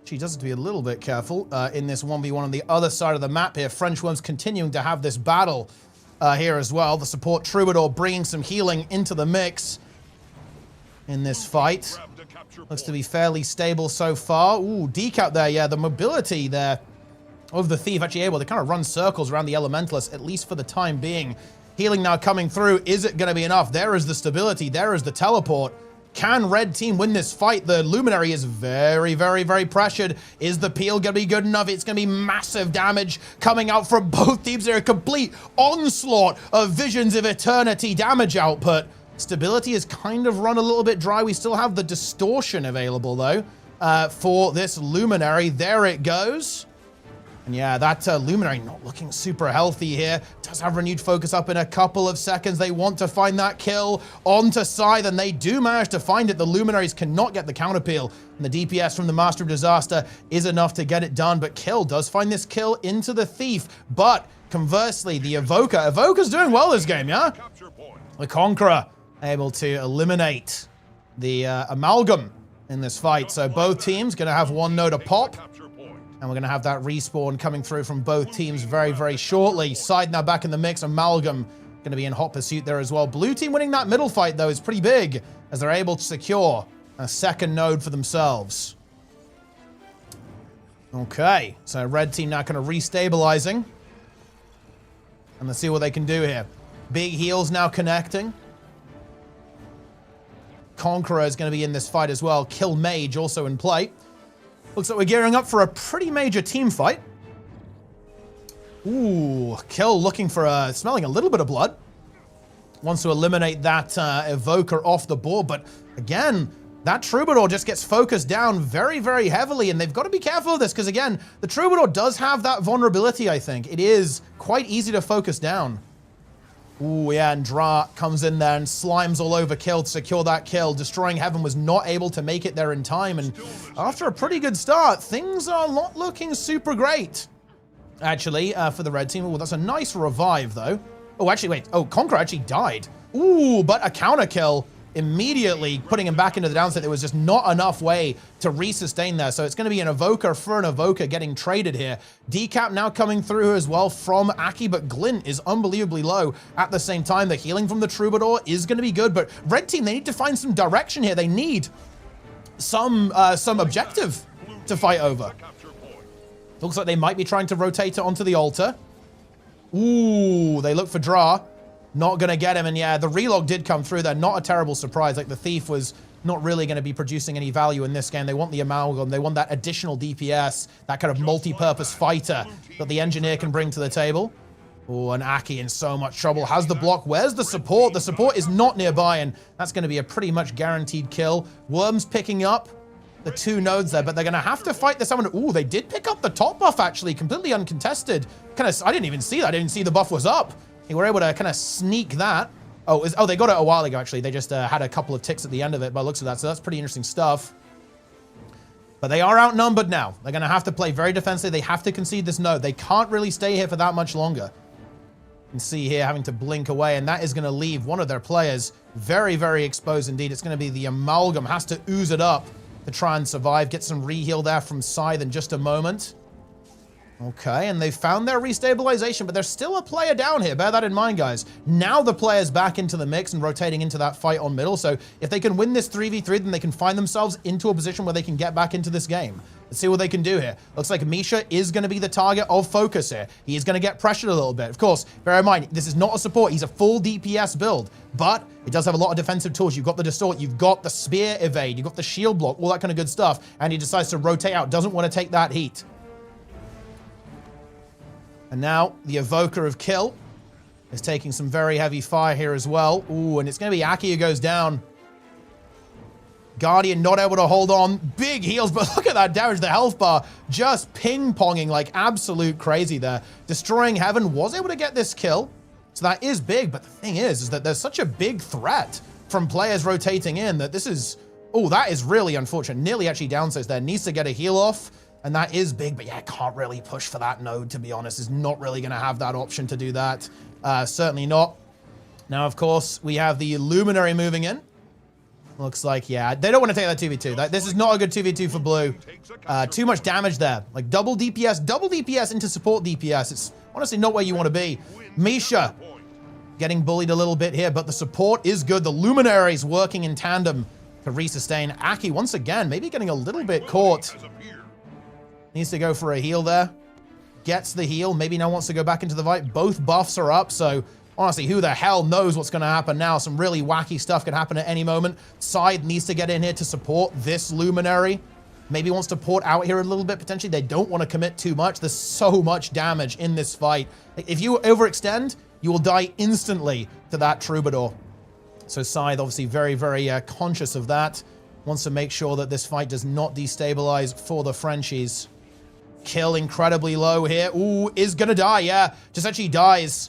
She does have to be a little bit careful in this 1v1 on the other side of the map here. French Worms continuing to have this battle here as well. The support Troubadour bringing some healing into the mix in this fight. Looks to be fairly stable so far. Ooh, decal there, yeah. The mobility there of the Thief actually able to kind of run circles around the Elementalist, at least for the time being. Healing now coming through. Is it going to be enough? There is the stability. There is the teleport. Can red team win this fight? The Luminary is very, very, very pressured. Is the peel going to be good enough? It's going to be massive damage coming out from both teams. They're a complete onslaught of Visions of Eternity damage output. Stability is kind of run a little bit dry. We still have the distortion available, though, for this Luminary. There it goes. And yeah, that Luminary not looking super healthy here. Does have renewed focus up in a couple of seconds. They want to find that kill onto Scythe, and they do manage to find it. The Luminaries cannot get the counter peel. And the DPS from the Master of Disaster is enough to get it done. But Kill does find this kill into the Thief. But conversely, the Evoker's doing well this game, yeah? The Conqueror able to eliminate the Amalgam in this fight. So both teams going to have one node a pop. And we're going to have that respawn coming through from both teams very, very shortly. Side now back in the mix. Amalgam going to be in hot pursuit there as well. Blue team winning that middle fight, though, is pretty big as they're able to secure a second node for themselves. Okay, so red team now kind of restabilizing. And let's see what they can do here. Big heals now connecting. Conqueror is going to be in this fight as well. Kill Mage also in play. Looks like we're gearing up for a pretty major team fight. Ooh, Kill looking for smelling a little bit of blood. Wants to eliminate that Evoker off the board, but again, that Troubadour just gets focused down very, very heavily, and they've got to be careful of this, because again, the Troubadour does have that vulnerability, I think. It is quite easy to focus down. Ooh, yeah, and Dra comes in there and slimes all over Kill to secure that kill. Destroying Heaven was not able to make it there in time, and after a pretty good start, things are not looking super great, actually, for the red team. Ooh, that's a nice revive, though. Oh, actually, wait. Oh, Conqueror actually died. Ooh, but a counter kill immediately putting him back into the downside. There was just not enough way to resustain there. So it's going to be an Evoker for an Evoker getting traded here. Decap now coming through as well from Aki, but Glint is unbelievably low at the same time. The healing from the Troubadour is going to be good, but red team, they need to find some direction here. They need some objective to fight over. Looks like they might be trying to rotate it onto the altar. Ooh, they look for Dra. Not going to get him, and yeah, the relog did come through there. Not a terrible surprise. Like, the Thief was not really going to be producing any value in this game. They want the Amalgam. They want that additional DPS, that kind of multi-purpose fighter that the Engineer can bring to the table. Oh, and Aki in so much trouble. Has the block. Where's the support? The support is not nearby, and that's going to be a pretty much guaranteed kill. Worms picking up the 2 nodes there, but they're going to have to fight this. Ooh, they did pick up the top buff, actually, completely uncontested. I didn't even see that. I didn't see the buff was up. They were able to kind of sneak that. Oh, they got it a while ago, actually. They just had a couple of ticks at the end of it by the looks of that, so that's pretty interesting stuff. But they are outnumbered now. They're going to have to play very defensively. They have to concede this node. They can't really stay here for that much longer. You can see here having to blink away, and that is going to leave one of their players very, very exposed indeed. It's going to be the Amalgam. Has to ooze it up to try and survive. Get some reheal there from Scythe in just a moment. Okay, and they found their restabilization, but there's still a player down here. Bear that in mind, guys. Now the player's back into the mix and rotating into that fight on middle. So if they can win this 3v3, then they can find themselves into a position where they can get back into this game. Let's see what they can do here. Looks like Misha is going to be the target of focus here. He is going to get pressured a little bit. Of course, bear in mind, this is not a support. He's a full DPS build, but it does have a lot of defensive tools. You've got the Distort, you've got the Spear Evade, you've got the Shield Block, all that kind of good stuff. And he decides to rotate out, doesn't want to take that heat. And now the Evoker of Kill is taking some very heavy fire here as well. Ooh, and it's going to be Aki who goes down. Guardian not able to hold on. Big heals, but look at that damage. The health bar just ping-ponging like absolute crazy there. Destroying Heaven was able to get this kill. So that is big, but the thing is that there's such a big threat from players rotating in that this is... Oh, that is really unfortunate. Nearly actually downsides there. Needs to get a heal off. And that is big, but yeah, can't really push for that node, to be honest. Is not really going to have that option to do that. Certainly not. Now, of course, we have the Luminary moving in. Looks like, yeah, they don't want to take that 2v2. This is not a good 2v2 for blue. Too much damage there. Like, double DPS into support DPS. It's honestly not where you want to be. Misha getting bullied a little bit here, but the support is good. The Luminaries working in tandem to resustain. Aki, once again, maybe getting a little bit caught. Needs to go for a heal there. Gets the heal. Maybe now wants to go back into the fight. Both buffs are up, so honestly, who the hell knows what's going to happen now? Some really wacky stuff can happen at any moment. Scythe needs to get in here to support this Luminary. Maybe wants to port out here a little bit, potentially. They don't want to commit too much. There's so much damage in this fight. If you overextend, you will die instantly to that Troubadour. So Scythe, obviously, very, very conscious of that. Wants to make sure that this fight does not destabilize for the Frenchies. Kill incredibly low here. Ooh, is gonna die, yeah. Just actually dies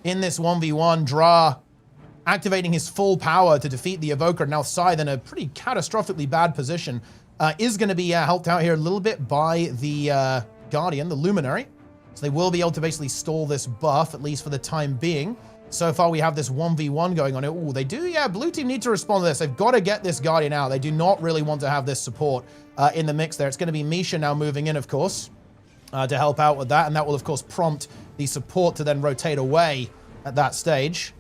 in this 1v1. Dra activating his full power to defeat the Evoker. Now Scythe in a pretty catastrophically bad position. Is gonna be helped out here a little bit by the Guardian, the Luminary. So they will be able to basically stall this buff, at least for the time being. So far, we have this 1v1 going on. Ooh, they do, yeah, blue team need to respond to this. They've got to get this Guardian out. They do not really want to have this support in the mix there. It's going to be Misha now moving in, of course, to help out with that. And that will, of course, prompt the support to then rotate away at that stage.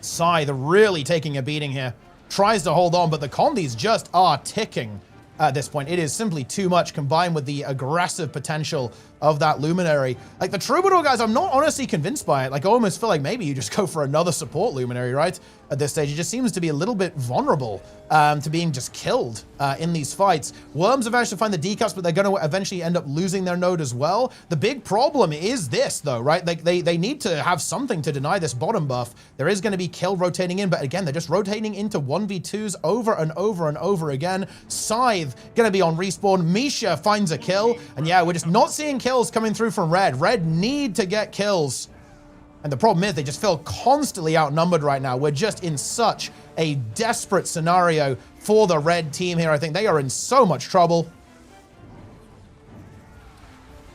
Scythe really taking a beating here. Tries to hold on, but the Condis just are ticking at this point. It is simply too much combined with the aggressive potential of that Luminary. Like, the Troubadour, guys, I'm not honestly convinced by it. Like, I almost feel like maybe you just go for another support Luminary, right? At this stage, it just seems to be a little bit vulnerable to being just killed in these fights. Worms have managed to find the decups, but they're going to eventually end up losing their node as well. The big problem is this, though, right? Like, they need to have something to deny this bottom buff. There is going to be Kill rotating in, but again, they're just rotating into 1v2s over and over and over again. Scythe going to be on respawn. Misha finds a kill, and yeah, we're just not seeing kills coming through from Red. Red need to get kills And the problem is they just feel constantly outnumbered right now. We're just in such a desperate scenario for the red team here. I think they are in so much trouble.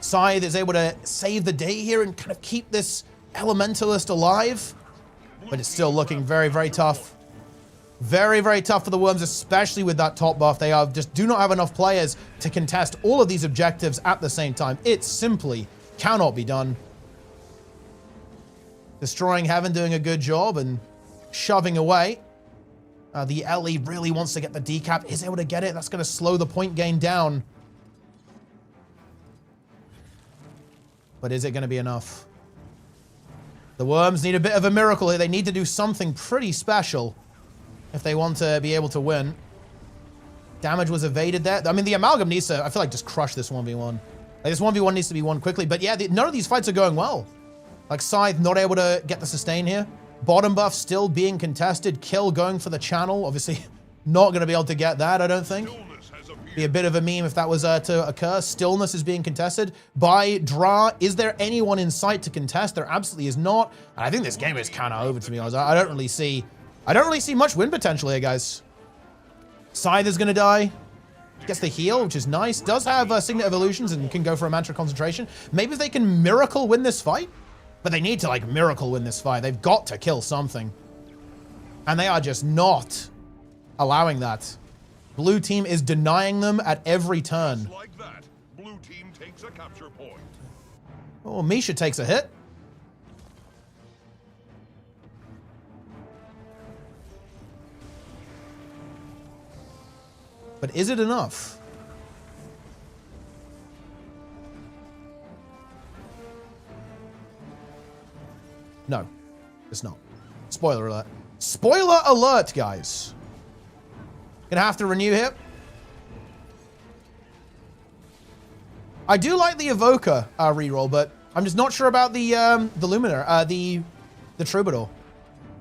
Scythe is able to save the day here and kind of keep this Elementalist alive. But it's still looking very, very tough. Very, very tough for the Worms, especially with that top buff. They just do not have enough players to contest all of these objectives at the same time. It simply cannot be done. Destroying Heaven doing a good job and shoving away. The LE really wants to get the decap. Is able to get it. That's going to slow the point gain down. But is it going to be enough? The Worms need a bit of a miracle here. They need to do something pretty special if they want to be able to win. Damage was evaded there. I mean, the Amalgam needs to, I feel like, just crush this 1v1. Like, this 1v1 needs to be won quickly. But yeah, none of these fights are going well. Like, Scythe not able to get the sustain here. Bottom buff still being contested. Kill going for the channel. Obviously, not going to be able to get that, I don't think. Be a bit of a meme if that was to occur. Stillness is being contested by Dra. Is there anyone in sight to contest? There absolutely is not. And I think this game is kind of over, to be honest. I don't really see much win potential here, guys. Scythe is going to die. Gets the heal, which is nice. Does have Signet Evolutions and can go for a Mantra Concentration. Maybe if they can miracle win this fight. But they need to, like, miracle win this fight. They've got to kill something. And they are just not allowing that. Blue team is denying them at every turn. Like that, blue team takes a capture point. Oh, Misha takes a hit. But is it enough? No, it's not. Spoiler alert. Spoiler alert, guys. Gonna have to renew here. I do like the Evoker reroll, but I'm just not sure about the Luminary, the Troubadour.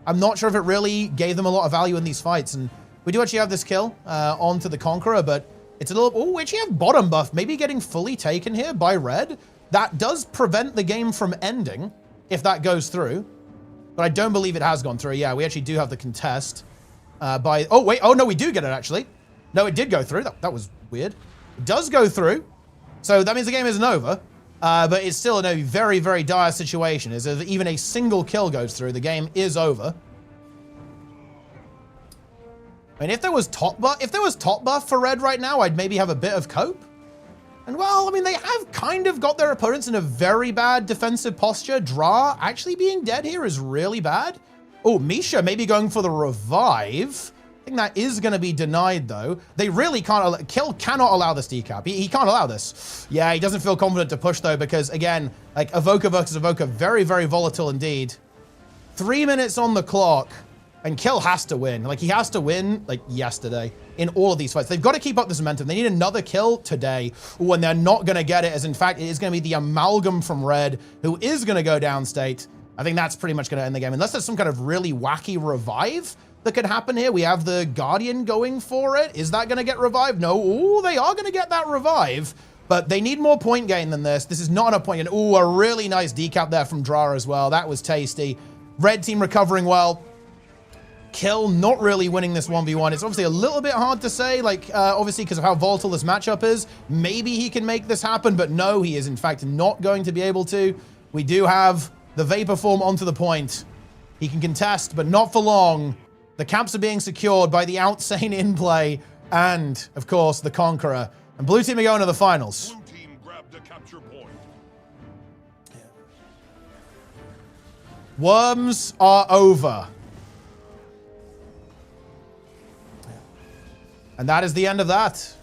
I'm not sure if it really gave them a lot of value in these fights, and we do actually have this kill onto the Conqueror, but it's a little... Oh, we actually have bottom buff, maybe getting fully taken here by red. That does prevent the game from ending, if that goes through. But I don't believe it has gone through. Yeah, we actually do have the contest by... Oh, wait. Oh, no, we do get it, actually. No, it did go through. That was weird. It does go through. So that means the game isn't over. But it's still in a very, very dire situation. As if even a single kill goes through, the game is over. I mean, if there was top buff for red right now, I'd maybe have a bit of cope. And well, I mean, they have kind of got their opponents in a very bad defensive posture. Dra actually being dead here is really bad. Oh, Misha maybe going for the revive. I think that is going to be denied, though. They really can't... Kill cannot allow this decap. He can't allow this. Yeah, he doesn't feel confident to push, though, because, again, like, Evoker versus Evoker, very, very volatile indeed. 3 minutes on the clock, and Kill has to win. Like, he has to win, like, yesterday in all of these fights. They've got to keep up this momentum. They need another kill today. Ooh, and they're not going to get it, as, in fact, it is going to be the Amalgam from red, who is going to go downstate. I think that's pretty much going to end the game, unless there's some kind of really wacky revive that could happen here. We have the Guardian going for it. Is that going to get revived? No. Ooh, they are going to get that revive, but they need more point gain than this. This is not enough point gain. Ooh, a really nice decap there from Dra as well. That was tasty. Red team recovering well. Kill not really winning this 1v1. It's obviously a little bit hard to say, like, obviously because of how volatile this matchup is. Maybe he can make this happen, but no, he is in fact not going to be able to. We do have the Vapor Form onto the point. He can contest, but not for long. The caps are being secured by the Outsane in play and, of course, the Conqueror. And blue team are going to the finals. Blue team grabbed a capture point. Worms are over. And that is the end of that.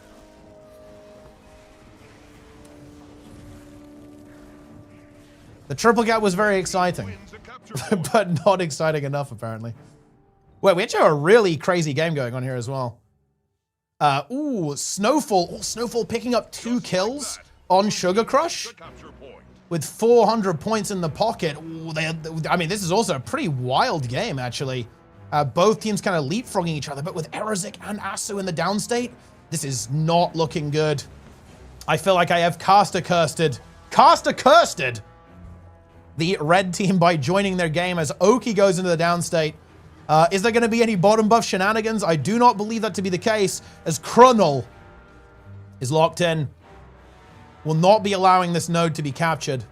The triple gap was very exciting, but not exciting enough, apparently. Wait, we actually have a really crazy game going on here as well. Ooh, Snowfall. Oh, Snowfall picking up 2 kills on Sugar Crush with 400 points in the pocket. Ooh, I mean, this is also a pretty wild game, actually. Both teams kind of leapfrogging each other, but with Erozik and Asu in the downstate, this is not looking good. I feel like I have caster cursed. Caster cursed! the red team by joining their game as Oki goes into the downstate. Is there going to be any bottom buff shenanigans? I do not believe that to be the case, as Krunel is locked in. Will not be allowing this node to be captured.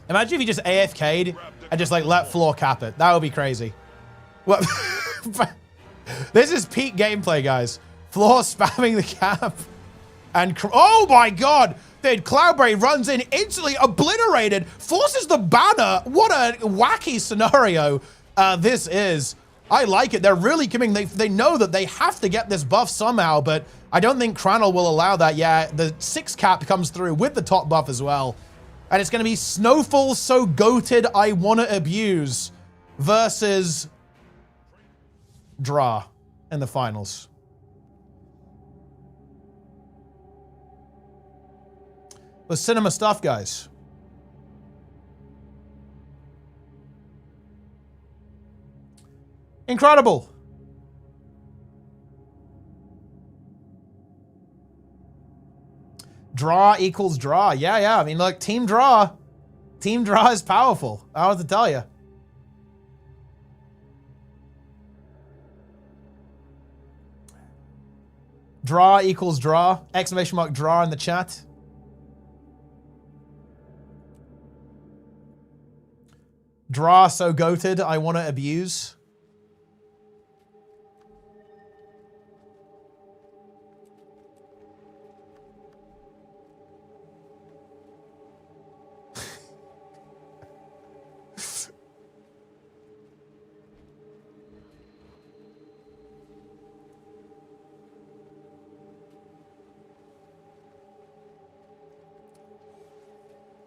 Imagine if he just AFK'd and just like let Floor cap it. That would be crazy. What? This is peak gameplay, guys. Floor spamming the cap. And oh my god! Dude, Cloudberry runs in, instantly obliterated, forces the banner. What a wacky scenario this is. I like it. They're really coming. They know that they have to get this buff somehow, but I don't think Kranel will allow that. Yeah, the 6 cap comes through with the top buff as well. And it's going to be Snowfall so goated I want to abuse versus Draw in the finals. But cinema stuff, guys. Incredible. Draw equals draw. Yeah. I mean, look, team draw. Team draw is powerful. I don't have to tell you. Draw equals draw. Exclamation mark draw in the chat. Draw so goated, I want to abuse.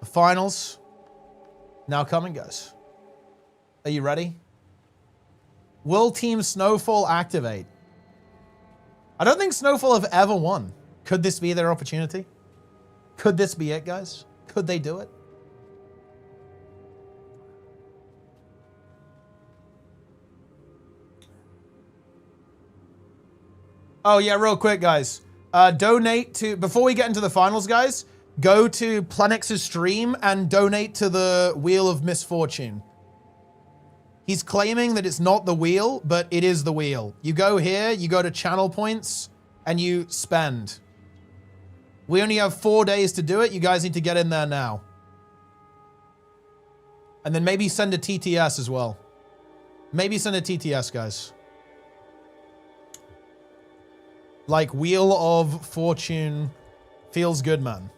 The finals now coming, guys. Are you ready? Will Team Snowfall activate? I don't think Snowfall have ever won. Could this be their opportunity? Could this be it, guys? Could they do it? Oh, yeah, real quick, guys. Donate to, before we get into the finals, guys, go to Plenix's stream and donate to the Wheel of Misfortune. He's claiming that it's not the wheel, but it is the wheel. You go here, you go to channel points, and you spend. We only have 4 days to do it. You guys need to get in there now. And then maybe send a TTS as well. Maybe send a TTS, guys. Like Wheel of Fortune feels good, man.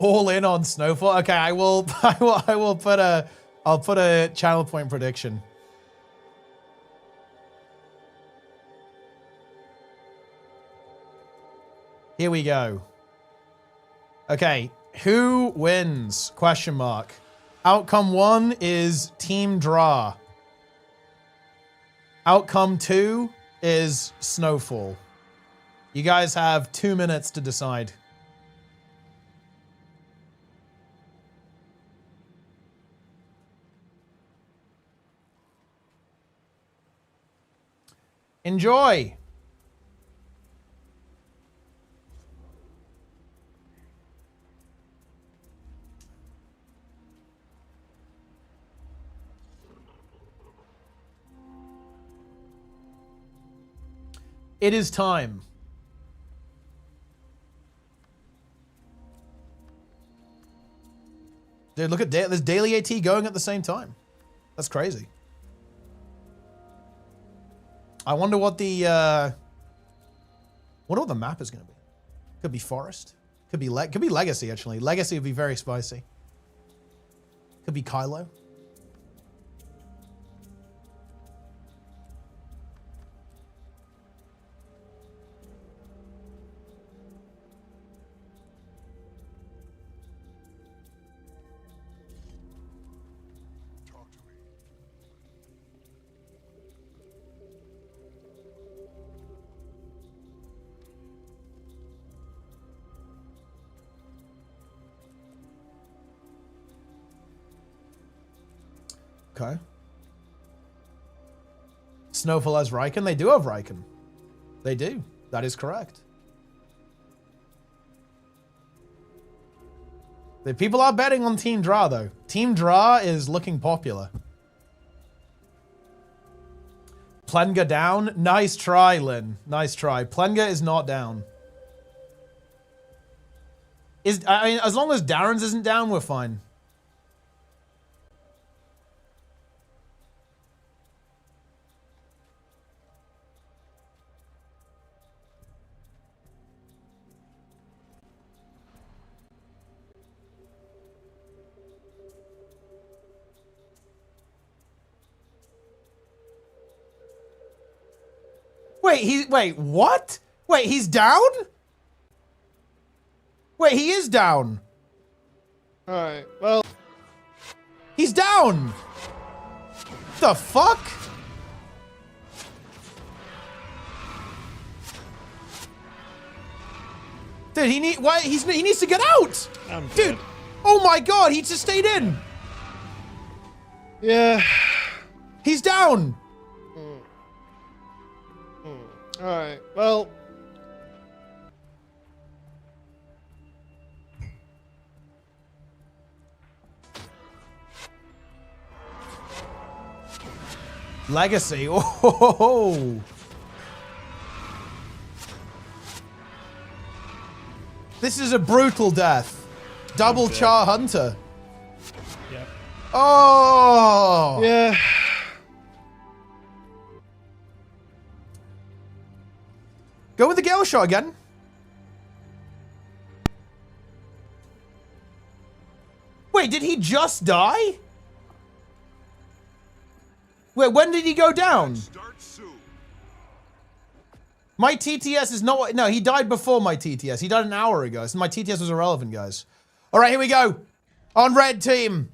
All in on Snowfall. Okay, I'll put a channel point prediction. Here we go. Okay, who wins? Question mark. Outcome 1 is Team Draw. Outcome 2 is Snowfall. You guys have 2 minutes to decide. Enjoy. It is time. Dude, look at there's daily AT going at the same time. That's crazy. I wonder what the map is going to be. Could be Forest. Could be Legacy, actually. Legacy would be very spicy. Could be Kylo. Okay. Snowfall has Riken. They do have Riken. They do. That is correct. The people are betting on Team Dra, though. Team Dra is looking popular. Plenga down. Nice try, Lynn. Nice try. Plenga is not down. I mean, as long as Darren's isn't down, we're fine. Wait, what? Wait, he's down? Wait, he is down. Alright, well. He's down. The fuck? Dude, he needs to get out. Dude, oh my god, he just stayed in. Yeah. He's down. Alright, well. Legacy. Oh. This is a brutal death. Double Char Hunter. Yep. Oh. Yeah. Go with the Gale Shot again. Wait, did he just die? Wait, when did he go down? Start soon. My TTS is not... No, he died before my TTS. He died an hour ago. So my TTS was irrelevant, guys. All right, here we go. On red team,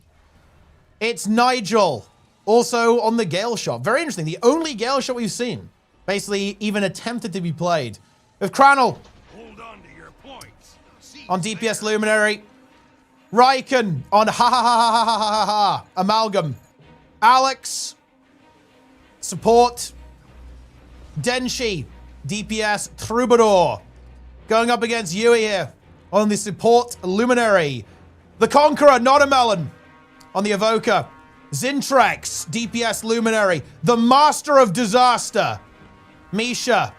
it's Nigel. Also on the Gale Shot. Very interesting. The only Gale Shot we've seen. Basically, even attempted to be played. With Cranel. Hold on to your points. See On DPS Luminary. Riken on ha Amalgam. Alex. Support. Denshi. DPS Troubadour. Going up against Yui here. On the support Luminary. The Conqueror, not a melon. On the Evoker. Zintrex. DPS Luminary. The Master of Disaster. Misha.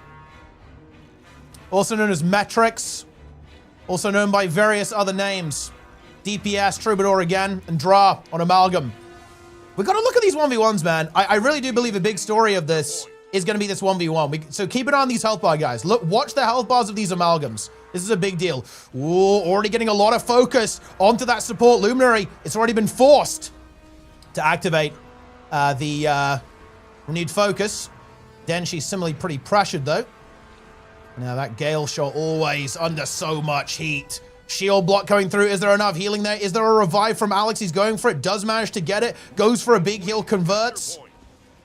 Also known as Metrix. Also known by various other names. DPS, Troubadour again, and Dra on Amalgam. We got to look at these 1v1s, man. I really do believe a big story of this is going to be this 1v1. So keep an eye on these health bar, guys. Look, watch the health bars of these Amalgams. This is a big deal. Ooh, already getting a lot of focus onto that support Luminary. It's already been forced to activate the renewed focus. Denshi's similarly pretty pressured, though. Now, that Gale Shot always under so much heat. Shield block coming through. Is there enough healing there? Is there a revive from Alex? He's going for it. Does manage to get it. Goes for a big heal. Converts.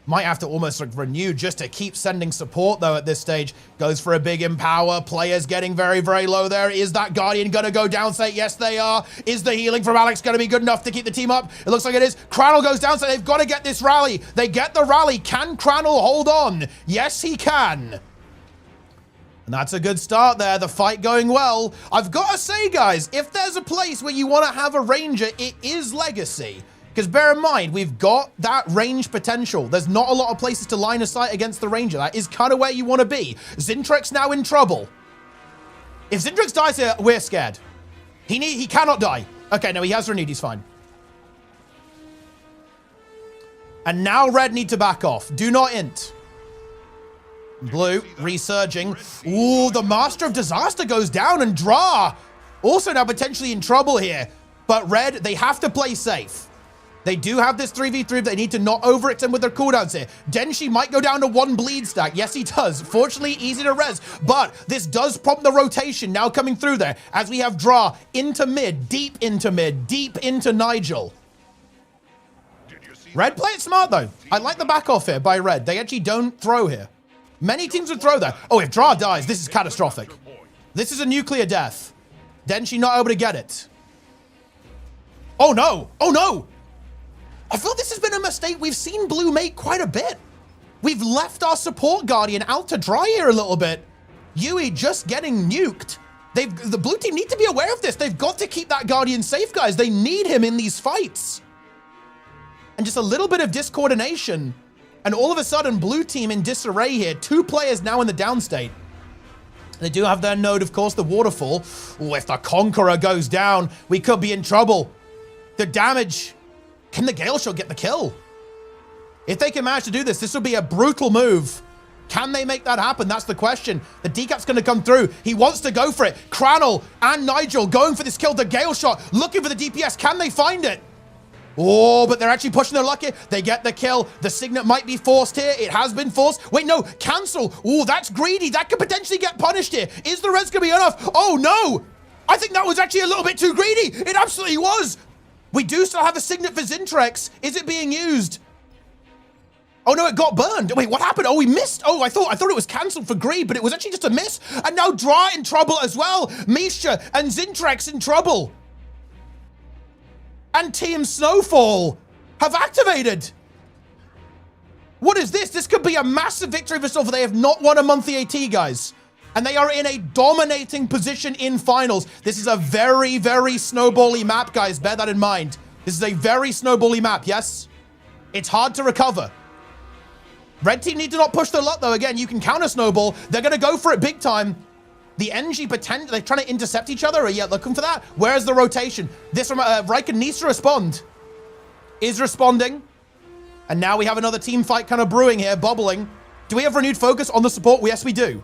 Might have to almost like renew just to keep sending support, though, at this stage. Goes for a big empower. Players getting very, very low there. Is that Guardian going to go down state? Yes, they are. Is the healing from Alex going to be good enough to keep the team up? It looks like it is. Cranel goes down state. They've got to get this rally. They get the rally. Can Cranel hold on? Yes, he can. And that's a good start there. The fight going well. I've got to say, guys, if there's a place where you want to have a Ranger, it is Legacy. Because bear in mind, we've got that range potential. There's not a lot of places to line of sight against the Ranger. That is kind of where you want to be. Zintrex now in trouble. If Zintrex dies here, we're scared. He cannot die. Okay, no, he has renewed. He's fine. And now red need to back off. Do not int. Blue, resurging. Ooh, the Master of Disaster goes down, and Dra also now potentially in trouble here. But red, they have to play safe. They do have this 3v3, but they need to not overextend with their cooldowns here. Denshi might go down to 1 bleed stack. Yes, he does. Fortunately, easy to res. But this does prompt the rotation now coming through there as we have Dra into mid, deep into Nigel. Red play it smart, though. I like the back off here by red. They actually don't throw here. Many teams would throw there. Oh, if Dra dies, this is catastrophic. This is a nuclear death. Denshi not able to get it. Oh, no. Oh, no. I feel this has been a mistake we've seen Blue make quite a bit. We've left our support Guardian out to dry here a little bit. Yui just getting nuked. The blue team need to be aware of this. They've got to keep that Guardian safe, guys. They need him in these fights. And just a little bit of discoordination. And all of a sudden, blue team in disarray here. 2 players now in the down state. They do have their node, of course, the waterfall. Oh, if the Conqueror goes down, we could be in trouble. The damage. Can the Gale Shot get the kill? If they can manage to do this, this will be a brutal move. Can they make that happen? That's the question. The decap's going to come through. He wants to go for it. Cranel and Nigel going for this kill. The Gale Shot looking for the DPS. Can they find it? Oh, but they're actually pushing their luck here. They get the kill. The Signet might be forced here. It has been forced. Wait, no. Cancel. Oh, that's greedy. That could potentially get punished here. Is the res going to be enough? Oh, no. I think that was actually a little bit too greedy. It absolutely was. We do still have a Signet for Zintrex. Is it being used? Oh no, it got burned. Wait, what happened? Oh, we missed. Oh, I thought it was cancelled for greed, but it was actually just a miss. And now Dra in trouble as well. Misha and Zintrex in trouble. And Team Snowfall have activated. What is this? This could be a massive victory for Snowfall. They have not won a monthly AT, guys. And they are in a dominating position in finals. This is a very, very snowbally map, guys. Bear that in mind. This is a very snowbally map, yes? It's hard to recover. Red team need to not push their luck, though. Again, you can counter snowball. They're going to go for it big time. The NG potential, they're trying to intercept each other. Are you looking for that? Where's the rotation? This from Riken needs to respond. Is responding. And now we have another team fight kind of brewing here, bubbling. Do we have renewed focus on the support? Yes, we do.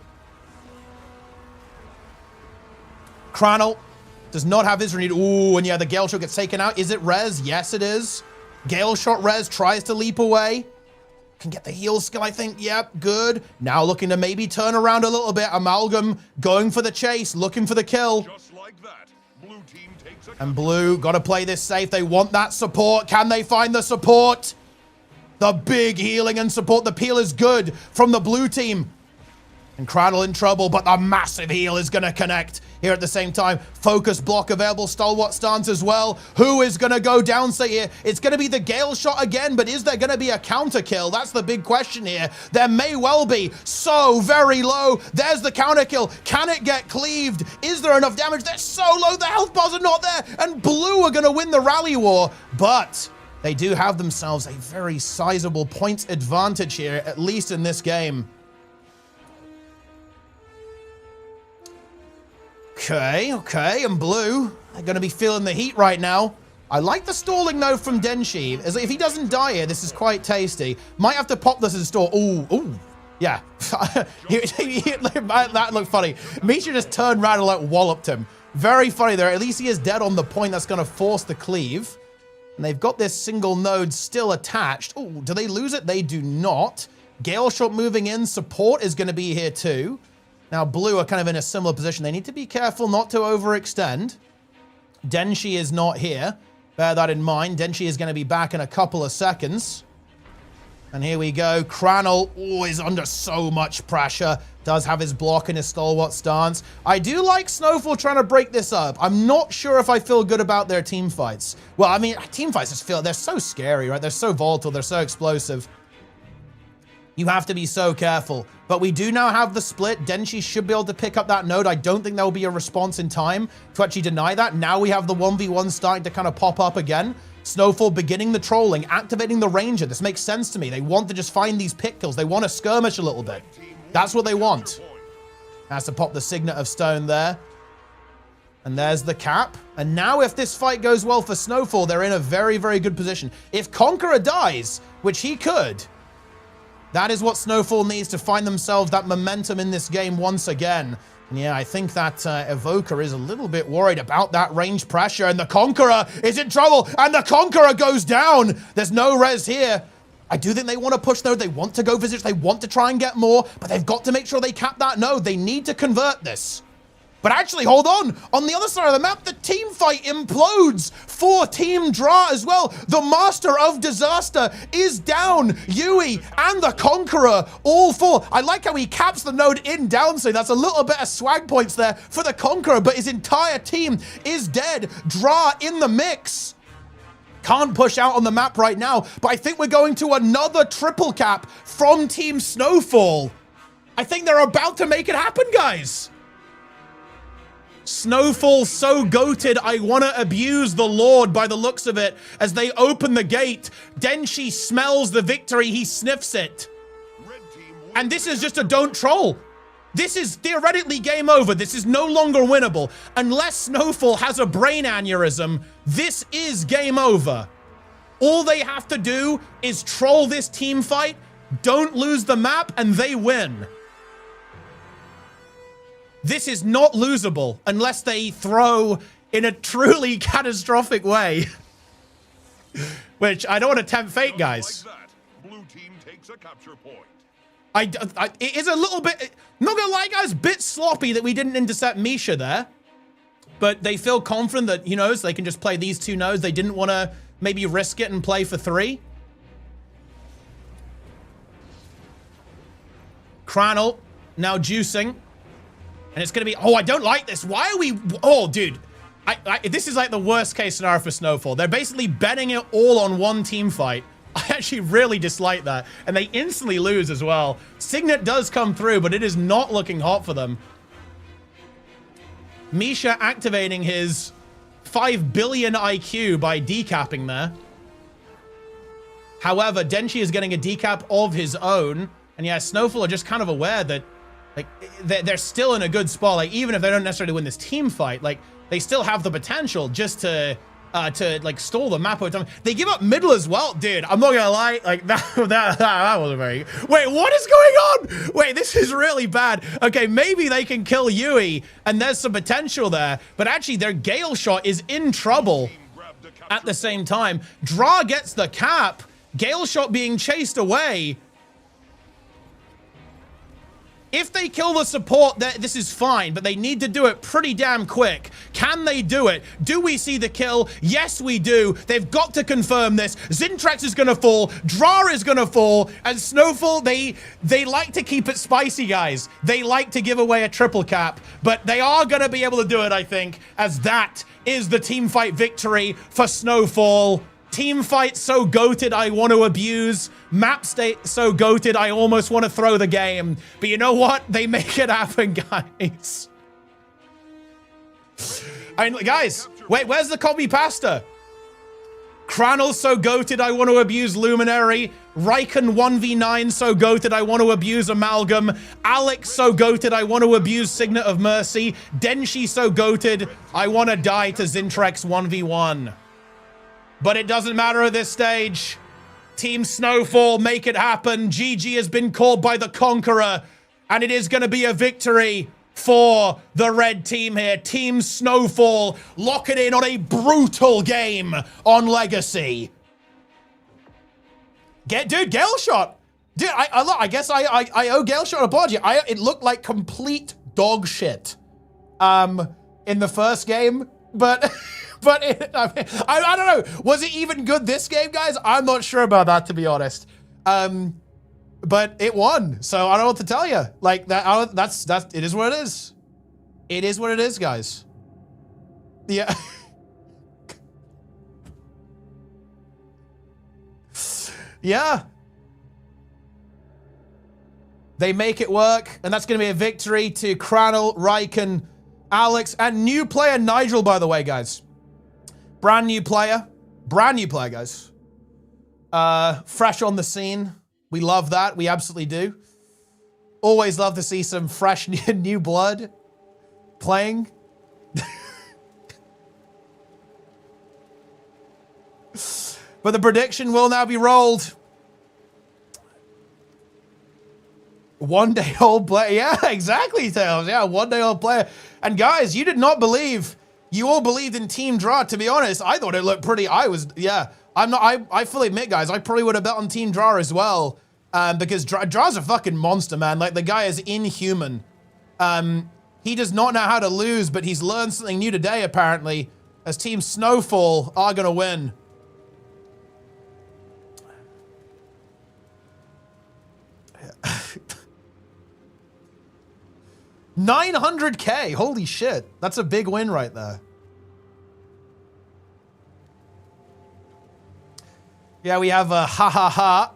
Cranel does not have his renewed. Ooh, and yeah, the Gale Shot gets taken out. Is it res? Yes, it is. Gale Shot res tries to leap away. Can get the heal skill, I think. Yep, good. Now looking to maybe turn around a little bit. Amalgam going for the chase, looking for the kill. Just like that, blue team takes a And blue, got to play this safe. They want that support. Can they find the support? The big healing and support. The peel is good from the blue team. And Cradle in trouble, but the massive heal is going to connect here at the same time. Focus block available, Stalwart stance as well. Who is going to go down say here? It's going to be the Gale Shot again, but is there going to be a counter kill? That's the big question here. There may well be. So very low. There's the counter kill. Can it get cleaved? Is there enough damage? They're so low. The health bars are not there. And blue are going to win the rally war, but they do have themselves a very sizable points advantage here, at least in this game. Okay, and blue, they're going to be feeling the heat right now. I like the stalling, though, from Denshi. As if he doesn't die here, this is quite tasty. Might have to pop this as a stall. Ooh, yeah. That looked funny. Misha just turned around and, like, walloped him. Very funny there. At least he is dead on the point that's going to force the cleave. And they've got this single node still attached. Oh, do they lose it? They do not. Gale Shot moving in. Support is going to be here, too. Now, blue are kind of in a similar position. They need to be careful not to overextend. Denshi is not here. Bear that in mind. Denshi is going to be back in a couple of seconds. And here we go. Cranel is under so much pressure. Does have his block and his stalwart stance. I do like Snowfall trying to break this up. I'm not sure if I feel good about their team fights. Well, I mean, team fights just feel, they're so scary, right? They're so volatile. They're so explosive. You have to be so careful. But we do now have the split. Denshi should be able to pick up that node. I don't think there will be a response in time to actually deny that. Now we have the 1v1 starting to kind of pop up again. Snowfall beginning the trolling, activating the Ranger. This makes sense to me. They want to just find these pick kills. They want to skirmish a little bit. That's what they want. Has to pop the Signet of Stone there. And there's the cap. And now if this fight goes well for Snowfall, they're in a very, very good position. If Conqueror dies, which he could, that is what Snowfall needs to find themselves that momentum in this game once again. And yeah, I think that Evoker is a little bit worried about that range pressure, and the Conqueror is in trouble, and the Conqueror goes down. There's no res here. I do think they want to push node. They want to go visits. They want to try and get more, but they've got to make sure they cap that node. They need to convert this. But actually, hold on. On the other side of the map, the team fight implodes for Team Dra as well. The Master of Disaster is down. Yui and the Conqueror, all four. I like how he caps the node in down, so that's a little bit of swag points there for the Conqueror, but his entire team is dead. Dra in the mix. Can't push out on the map right now, but I think we're going to another triple cap from Team Snowfall. I think they're about to make it happen, guys. Snowfall so goated, I want to abuse the Lord by the looks of it. As they open the gate, Denshi smells the victory. He sniffs it. And this is just a don't troll. This is theoretically game over. This is no longer winnable. Unless Snowfall has a brain aneurysm, this is game over. All they have to do is troll this team fight, don't lose the map, and they win. This is not losable unless they throw in a truly catastrophic way. Which I don't want to tempt fate, guys. Like that, blue team takes a capture point. It is a little bit, not gonna lie, guys, bit sloppy that we didn't intercept Misha there. But they feel confident that, you know, so they can just play these two nodes. They didn't want to maybe risk it and play for 3. Cranel now juicing. And it's going to be, oh, I don't like this. Why are we, oh, dude. This is like the worst case scenario for Snowfall. They're basically betting it all on one team fight. I actually really dislike that. And they instantly lose as well. Signet does come through, but it is not looking hot for them. Misha activating his 5 billion IQ by decapping there. However, Denshi is getting a decap of his own. And yeah, Snowfall are just kind of aware that like they're still in a good spot. Like even if they don't necessarily win this team fight, like they still have the potential just to like stall the map over time. They give up middle as well, dude. I'm not gonna lie, like that wasn't very. Wait, what is going on? Wait, this is really bad. Okay, maybe they can kill Yui, and there's some potential there. But actually, their Gale shot is in trouble at the same time. Dra gets the cap. Gale shot being chased away. If they kill the support, this is fine, but they need to do it pretty damn quick. Can they do it? Do we see the kill? Yes, we do. They've got to confirm this. Zintrax is going to fall. Dra is going to fall. And Snowfall, they like to keep it spicy, guys. They like to give away a triple cap, but they are going to be able to do it, I think, as that is the team fight victory for Snowfall. Team fight so goated, I want to abuse. Map state so goated, I almost want to throw the game. But you know what? They make it happen, guys. Guys, wait, where's the copy pasta? Cranel so goated, I want to abuse Luminary. Raikon 1v9 so goated, I want to abuse Amalgam. Alex so goated, I want to abuse Signet of Mercy. Denshi so goated, I want to die to Zintrax 1v1. But it doesn't matter at this stage. Team Snowfall, make it happen. GG has been called by the Conqueror. And it is going to be a victory for the red team here. Team Snowfall, lock it in on a brutal game on Legacy. Dude, Gale shot. Dude, I guess I owe Gale shot an apology. It looked like complete dog shit in the first game. But... But I don't know. Was it even good this game, guys? I'm not sure about that, to be honest. But it won, so I don't know what to tell you. Like that. That's it is what it is. It is what it is, guys. Yeah. Yeah. They make it work, and that's going to be a victory to Cranel, Raikon, Alex, and new player Nigel, by the way, guys. Brand new player, guys. Fresh on the scene. We love that. We absolutely do. Always love to see some fresh new blood playing. But the prediction will now be rolled. One-day-old player. Yeah, exactly, Tails. Yeah, one-day-old player. And guys, you did not believe... You all believed in Team Dra. To be honest, I thought it looked pretty. I fully admit, guys, I probably would have bet on Team Dra as well. Because Dra's a fucking monster, man. Like, the guy is inhuman. He does not know how to lose, but he's learned something new today, apparently, as Team Snowfall are gonna win. $900K, holy shit. That's a big win right there. Yeah, we have a ha.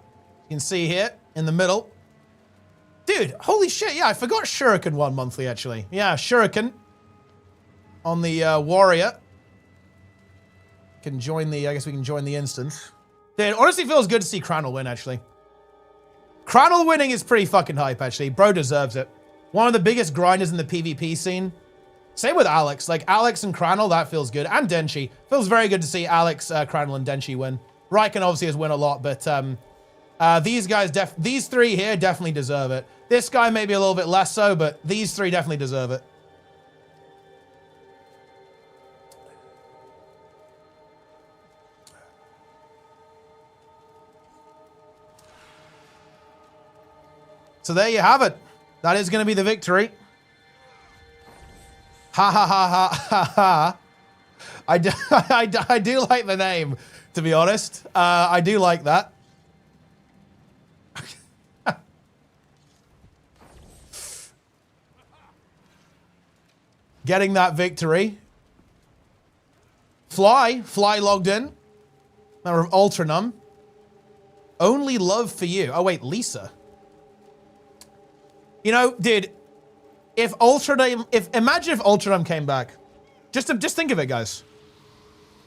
You can see here in the middle. Dude, holy shit, yeah, I forgot Shuriken won monthly, actually. Yeah, Shuriken. on the warrior. Can join the, I guess we can join the instance. Dude, honestly feels good to see Cranel win, actually. Cranel winning is pretty fucking hype, actually. Bro deserves it. One of the biggest grinders in the PvP scene. Same with Alex. Like, Alex and Cranel, that feels good. And Denchi. Feels very good to see Alex, Cranel, and Denchi win. Raikkonen obviously has won a lot, but these guys, these three here definitely deserve it. This guy maybe a little bit less so, but these three definitely deserve it. So there you have it. That is going to be the victory. Ha ha ha ha ha ha. I do like the name, to be honest. I do like that. Getting that victory. Fly logged in. Member of Ultranum. Only love for you. Oh wait, Lisa. You know, dude, imagine if Ultranum came back. Just think of it, guys.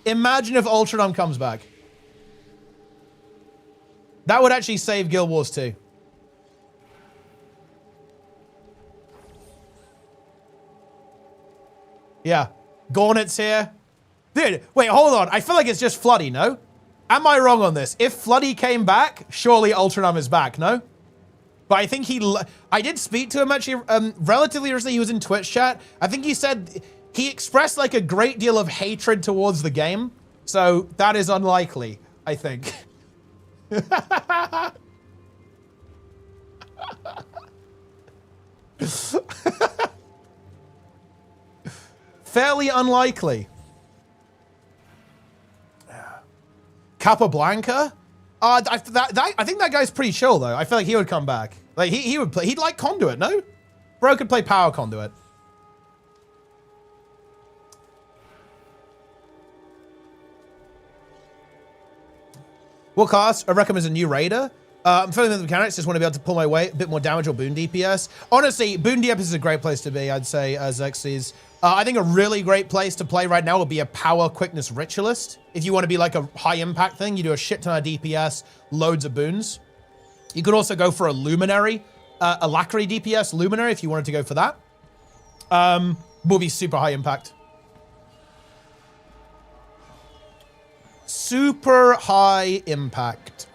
Imagine if Ultranum comes back. That would actually save Guild Wars 2. Yeah. Gornet's here. Dude, wait, hold on. I feel like it's just Floody, no? Am I wrong on this? If Floody came back, surely Ultranum is back, no? But I think I did speak to him actually relatively recently. He was in Twitch chat. I think he said he expressed like a great deal of hatred towards the game. So that is unlikely, I think. Fairly unlikely. Capablanca? I think that guy's pretty chill though. I feel like he would come back. Like he would play. He'd like Conduit, no? Bro could play Power Conduit. What class I recommend is a new raider. I'm feeling the mechanics. Just want to be able to pull my weight, a bit more damage or boon DPS. Honestly, boon DPS is a great place to be. I'd say as Xyz. I think a really great place to play right now would be a power quickness ritualist. If you want to be like a high impact thing, you do a shit ton of DPS, loads of boons. You could also go for a luminary, a Lackery DPS luminary if you wanted to go for that. Will be super high impact. Super high impact.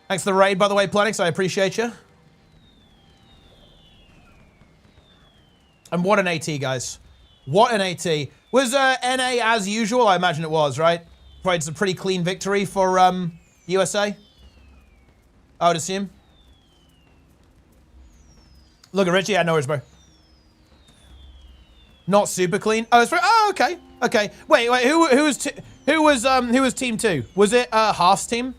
Thanks for the raid, by the way, Planix. I appreciate you. And what an AT, guys. What an AT. Was NA as usual? I imagine it was, right? Probably it's a pretty clean victory for USA. I would assume. Look at Richie. Yeah, no worries, bro. Not super clean. Oh, it's very, oh, okay. Okay. Wait. Who was team 2? Was it Haas team?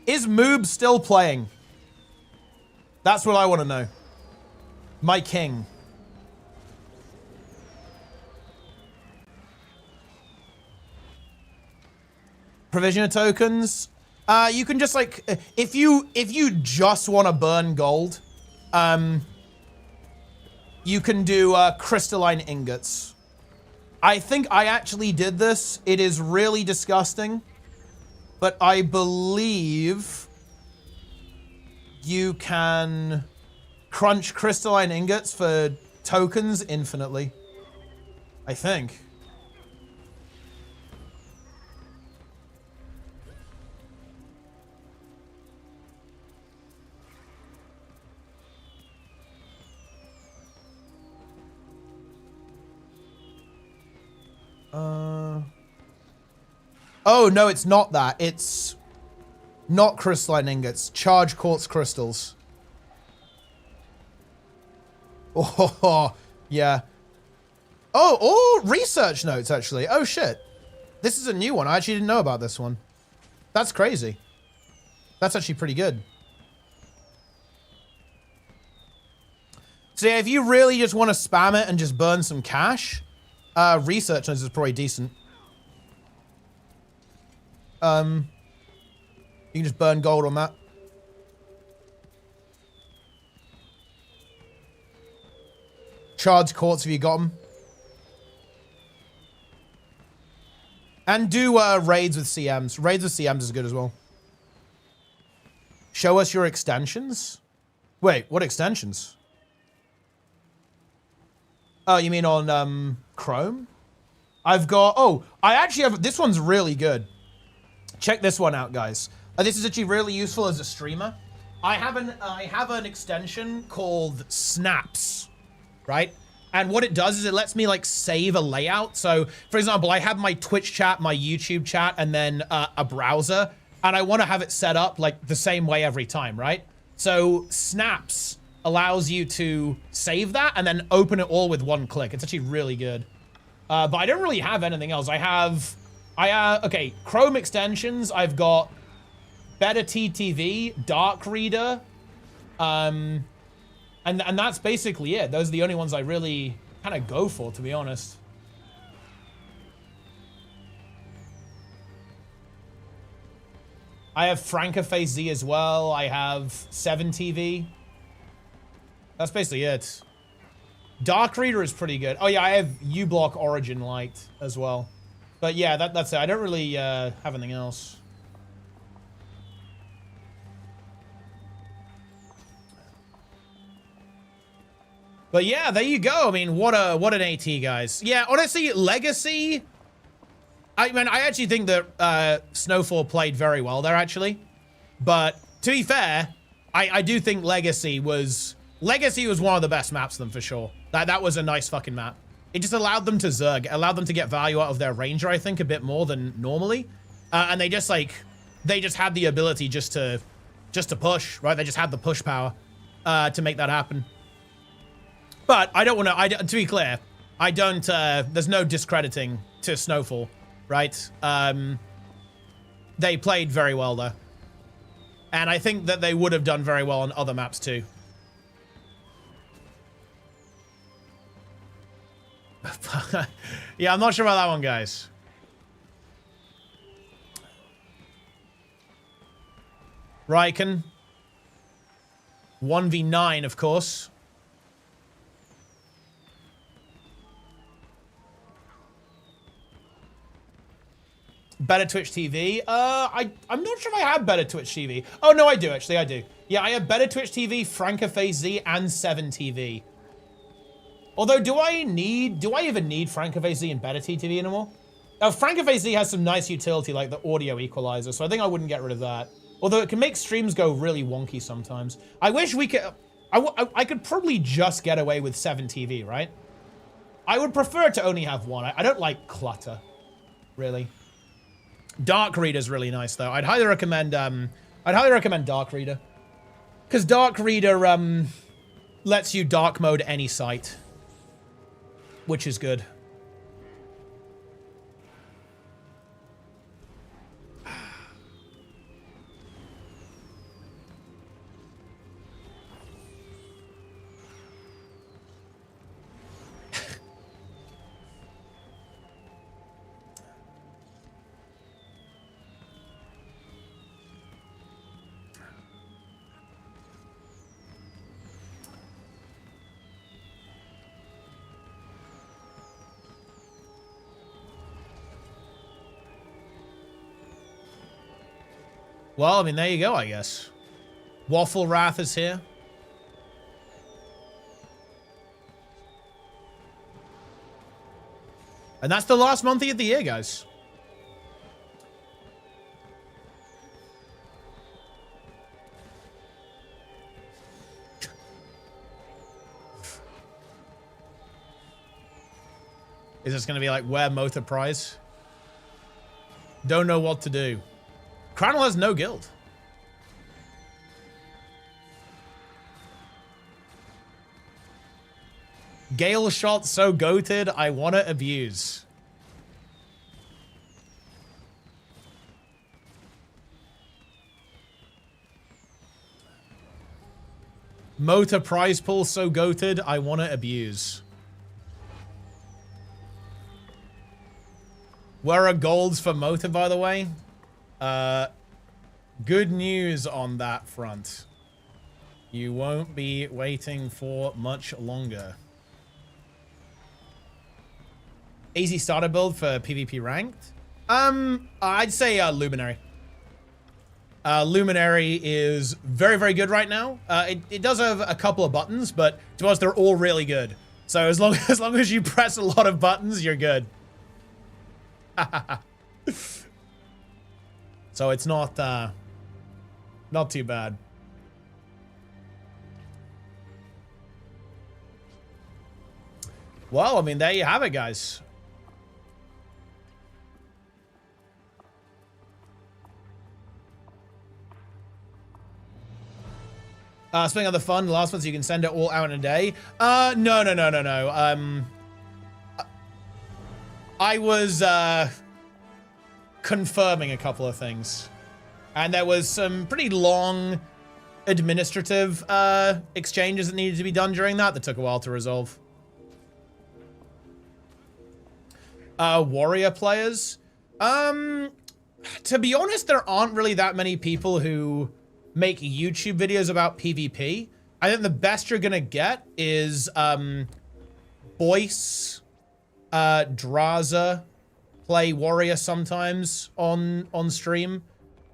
Is Moob still playing? That's what I want to know. My king. Provision of tokens. You can just like, if you just want to burn gold, you can do crystalline ingots. I think I actually did this. It is really disgusting. But I believe you can crunch crystalline ingots for tokens infinitely. I think. Oh, no, it's not that. It's not crystalline ingots. Charged quartz crystals. Oh, yeah. Oh, research notes, actually. Oh, shit. This is a new one. I actually didn't know about this one. That's crazy. That's actually pretty good. So, yeah, if you really just want to spam it and just burn some cash, research notes is probably decent. You can just burn gold on that. Charge quartz if you got them. And do raids with CMs. Raids with CMs is good as well. Show us your extensions? Wait, what extensions? Oh, you mean on Chrome? I've got, oh, I actually have, this one's really good. Check this one out, guys. This is actually really useful as a streamer. I have an extension called Snaps, right? And what it does is it lets me like save a layout. So for example, I have my Twitch chat, my YouTube chat, and then a browser, and I want to have it set up like the same way every time, right? So Snaps allows you to save that and then open it all with one click. It's actually really good. But I don't really have anything else. Okay, Chrome extensions. I've got Better TTV, Dark Reader, and that's basically it. Those are the only ones I really kind of go for, to be honest. I have Francoface Z as well. I have 7TV. That's basically it. Dark Reader is pretty good. Oh yeah, I have uBlock Origin Light as well. But yeah, that's it. I don't really have anything else. But yeah, there you go. I mean, what an AT, guys. Yeah, honestly, Legacy. I mean, I actually think that Snowfall played very well there, actually. But to be fair, I do think Legacy was one of the best maps for them for sure. That was a nice fucking map. It just allowed them to zerg, allowed them to get value out of their ranger, I think, a bit more than normally. And they just had the ability just to push, right? They just had the push power to make that happen. But I don't want to, to be clear, I don't, there's no discrediting to Snowfall, right? They played very well though. And I think that they would have done very well on other maps too. Yeah, I'm not sure about that one, guys. Raikön. 1v9, of course. Better Twitch TV. I'm not sure if I have Better Twitch TV. Oh, no, I do, actually. I do. Yeah, I have Better Twitch TV, Francoface Z, and 7TV. Although, do I even need Francoface Z and Better TTV anymore? Now, Francoface Z has some nice utility, like the audio equalizer, so I think I wouldn't get rid of that. Although it can make streams go really wonky sometimes. I wish we could... I could probably just get away with 7TV, right? I would prefer to only have one. I don't like clutter, really. Dark Reader's really nice, though. I'd highly recommend Dark Reader. Because Dark Reader, lets you dark mode any site. Which is good. Well, I mean, there you go, I guess. Waffle Wrath is here. And that's the last monthly of the year, guys. Is this going to be like, where Mother Prize? Don't know what to do. Cranel has no guild. Gale shot so goated, I wanna abuse. Motor prize pool so goated, I wanna abuse. Where are golds for Motor, by the way? Good news on that front. You won't be waiting for much longer. Easy starter build for PvP ranked? I'd say Luminary. Luminary is very, very good right now. It does have a couple of buttons, but to us, they're all really good. So as long as you press a lot of buttons, you're good. So it's not too bad. Well, I mean, there you have it, guys. Speaking of the fun, the last one, so you can send it all out in a day. No. I was confirming a couple of things, and there was some pretty long administrative exchanges that needed to be done during that took a while to resolve. Warrior players. To be honest, there aren't really that many people who make YouTube videos about PvP. I think the best you're gonna get is Boyce, Draza play Warrior sometimes on stream.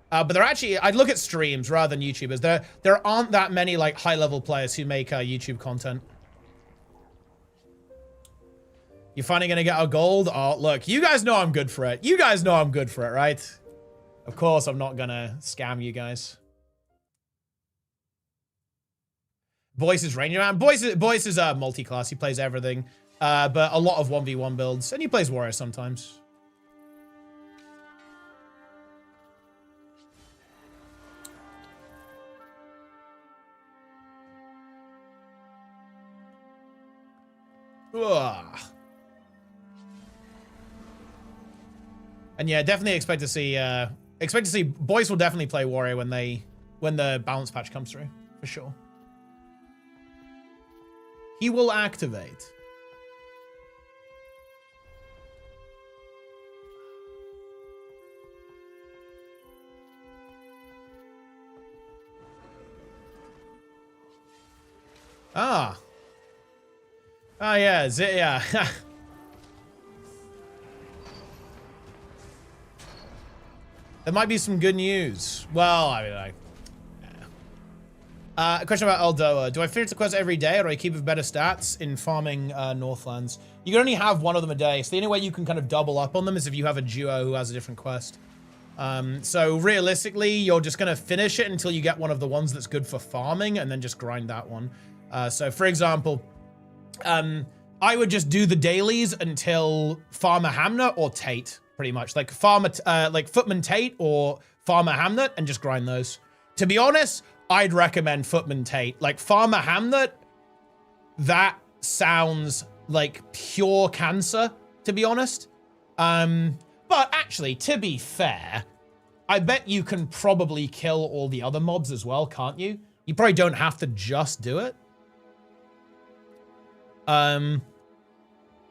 But they're actually, I'd look at streams rather than YouTubers. There aren't that many like high-level players who make YouTube content. You finally gonna get a gold? Oh, look, you guys know I'm good for it. You guys know I'm good for it, right? Of course, I'm not gonna scam you guys. Boyce is Ranger Man. Boyce is multi-class. He plays everything, but a lot of 1v1 builds, and he plays Warrior sometimes. Ugh. And yeah, definitely expect to see Boyce will definitely play Warrior when the balance patch comes through, for sure. He will activate. Ah. Oh yeah, yeah. There might be some good news. Well, I mean, a question about Eldoa. Do I finish the quest every day, or do I keep with better stats in farming Northlands? You can only have one of them a day, so the only way you can kind of double up on them is if you have a duo who has a different quest. So realistically, you're just going to finish it until you get one of the ones that's good for farming, and then just grind that one. So for example, I would just do the dailies until Farmer Hamnet or Tate, pretty much. Like Footman Tate or Farmer Hamnet, and just grind those. To be honest, I'd recommend Footman Tate. Like Farmer Hamnet, that sounds like pure cancer, to be honest. But actually, to be fair, I bet you can probably kill all the other mobs as well, can't you? You probably don't have to just do it.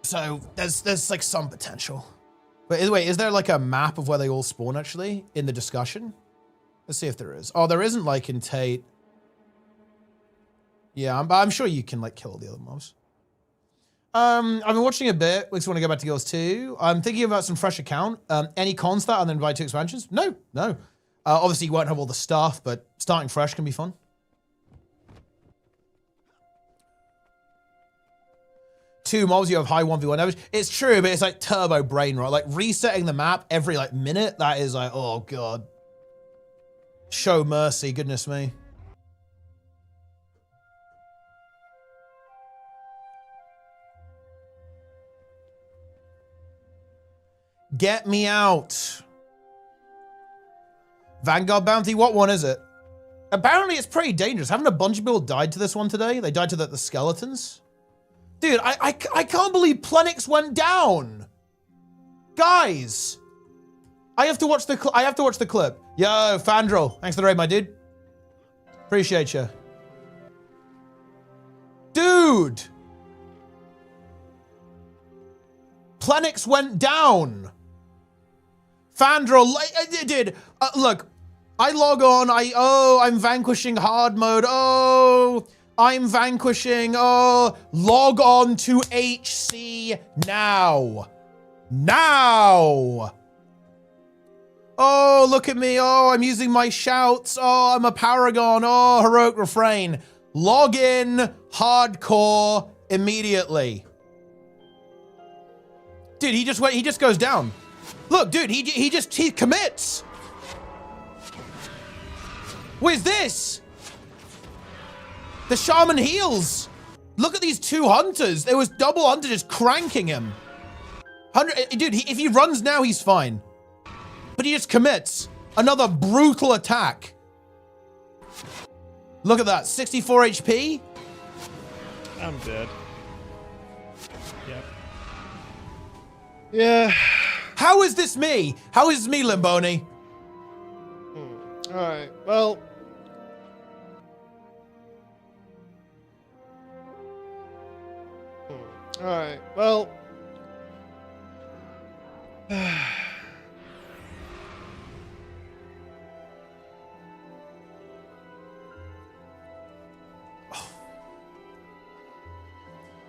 So there's like some potential. But wait, is there like a map of where they all spawn actually in the discussion? Let's see if there is. Oh, there isn't like in Tate. Yeah, I'm sure you can like kill all the other mobs. I've been watching a bit. We just want to go back to Guilds 2. I'm thinking about some fresh account. Any cons that and then invite 2 expansions? No. Obviously you won't have all the stuff, but starting fresh can be fun. Two mobs, you have high 1v1 average. It's true, but it's like turbo brain rot. Like resetting the map every like minute, that is like, oh God. Show mercy, goodness me. Get me out. Vanguard bounty, what one is it? Apparently it's pretty dangerous. Haven't a bunch of people died to this one today? They died to the skeletons? Dude, I can't believe Plenix went down. Guys. I have to watch the clip. Yo, Fandrel, thanks for the raid, my dude. Appreciate you. Dude. Plenix went down. Fandrel, dude, look, I log on, I'm vanquishing hard mode. Oh, I'm vanquishing, log on to HC now. Now. Oh, look at me. Oh, I'm using my shouts. Oh, I'm a paragon. Oh, heroic refrain. Log in, hardcore, immediately. Dude, he just goes down. Look, dude, he commits. What is this? The shaman heals. Look at these two hunters. There was double hunter just cranking him. Dude, if he runs now, he's fine. But he just commits another brutal attack. Look at that, 64 HP. I'm dead. Yep. Yeah. How is this me? How is this me, Limboni? All right. Well. All right. Well.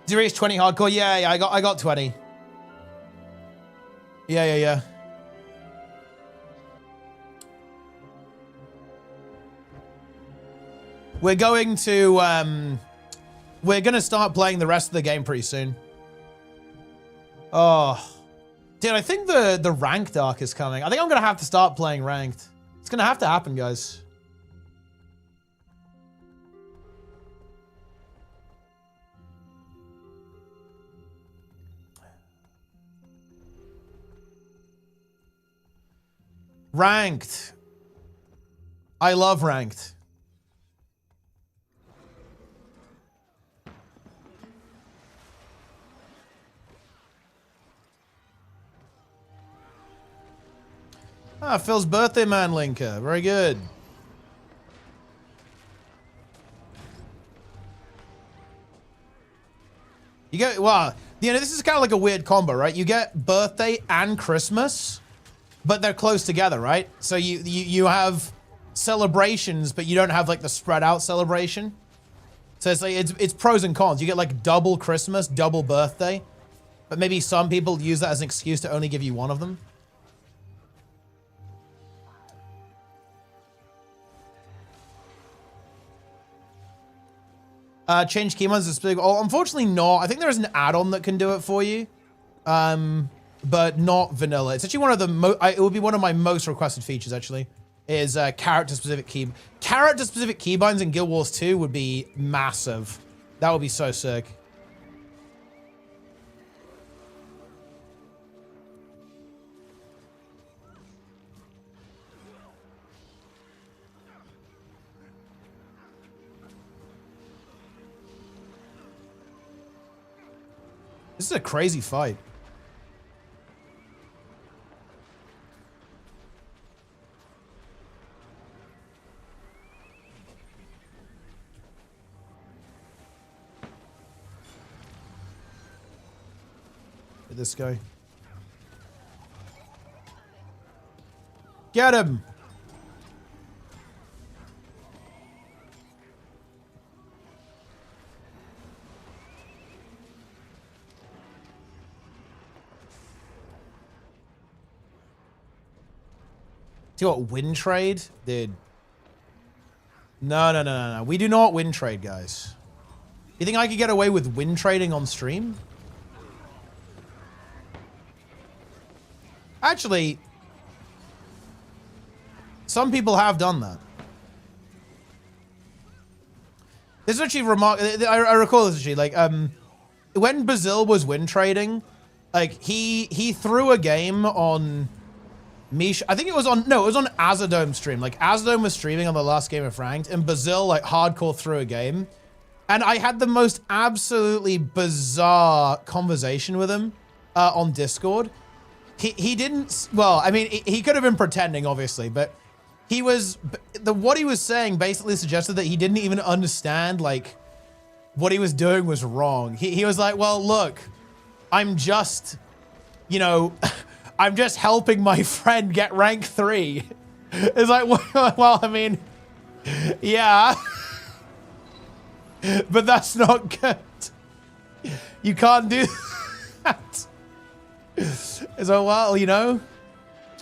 Did you reach 20 hardcore? Yeah, I got 20. Yeah. We're going to start playing the rest of the game pretty soon. Oh, dude, I think the ranked arc is coming. I think I'm gonna have to start playing ranked. It's gonna have to happen, guys. Ranked. I love ranked. Ah, Phil's birthday man, Linker. Very good. You get, well, you know, this is kind of like a weird combo, right? You get birthday and Christmas, but they're close together, right? So you have celebrations, but you don't have like the spread out celebration. So it's like, it's pros and cons. You get like double Christmas, double birthday, but maybe some people use that as an excuse to only give you one of them. Change keyboards to specific. Oh, unfortunately not. I think there's an add-on that can do it for you. But not vanilla. It's actually one of the it would be one of my most requested features, actually, is character-specific keybinds in Guild Wars 2 would be massive. That would be so sick. This is a crazy fight. This guy. Get him! Do you want win trade? Dude. No. We do not win trade, guys. You think I could get away with win trading on stream? Actually, some people have done that. This is actually remarkable. I recall this actually, like, when Bazil was win trading, like, he threw a game on Mish. I think it was on Azadome stream. Like, Azadome was streaming on the last game of Ranked, and Bazil, like, hardcore threw a game. And I had the most absolutely bizarre conversation with him on Discord. He didn't, well, I mean, he could have been pretending, obviously, but he was, what he was saying basically suggested that he didn't even understand, like, what he was doing was wrong. He was like, well, look, I'm just, you know, I'm just helping my friend get rank 3. It's like, well, I mean, yeah. But that's not good. You can't do that. So, well, you know,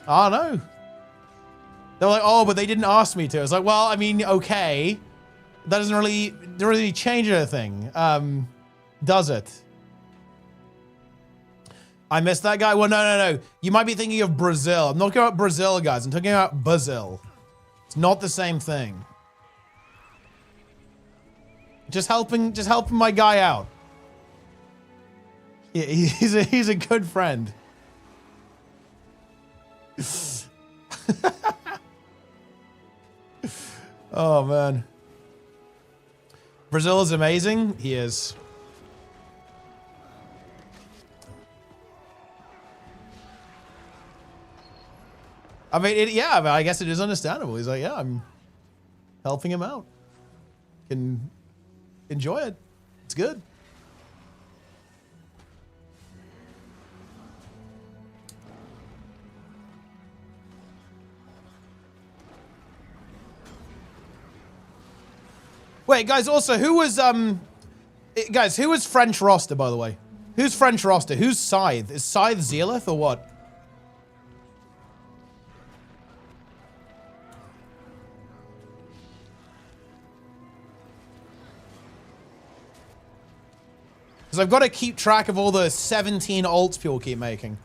I don't know. They're like, oh, but they didn't ask me to. It's like, well, I mean, okay. That doesn't really change anything, does it? I missed that guy. Well, no. You might be thinking of Brazil. I'm not talking about Brazil, guys. I'm talking about Brazil. It's not the same thing. Just helping my guy out. Yeah, he's a good friend. Oh man. Brazil is amazing. He is. I mean, yeah, but I guess it is understandable. He's like, yeah, I'm helping him out. Can enjoy it. It's good. Wait, guys, also, who was French roster, by the way? Who's French roster? Who's Scythe? Is Scythe Zealoth or what? Because I've got to keep track of all the 17 ults people keep making.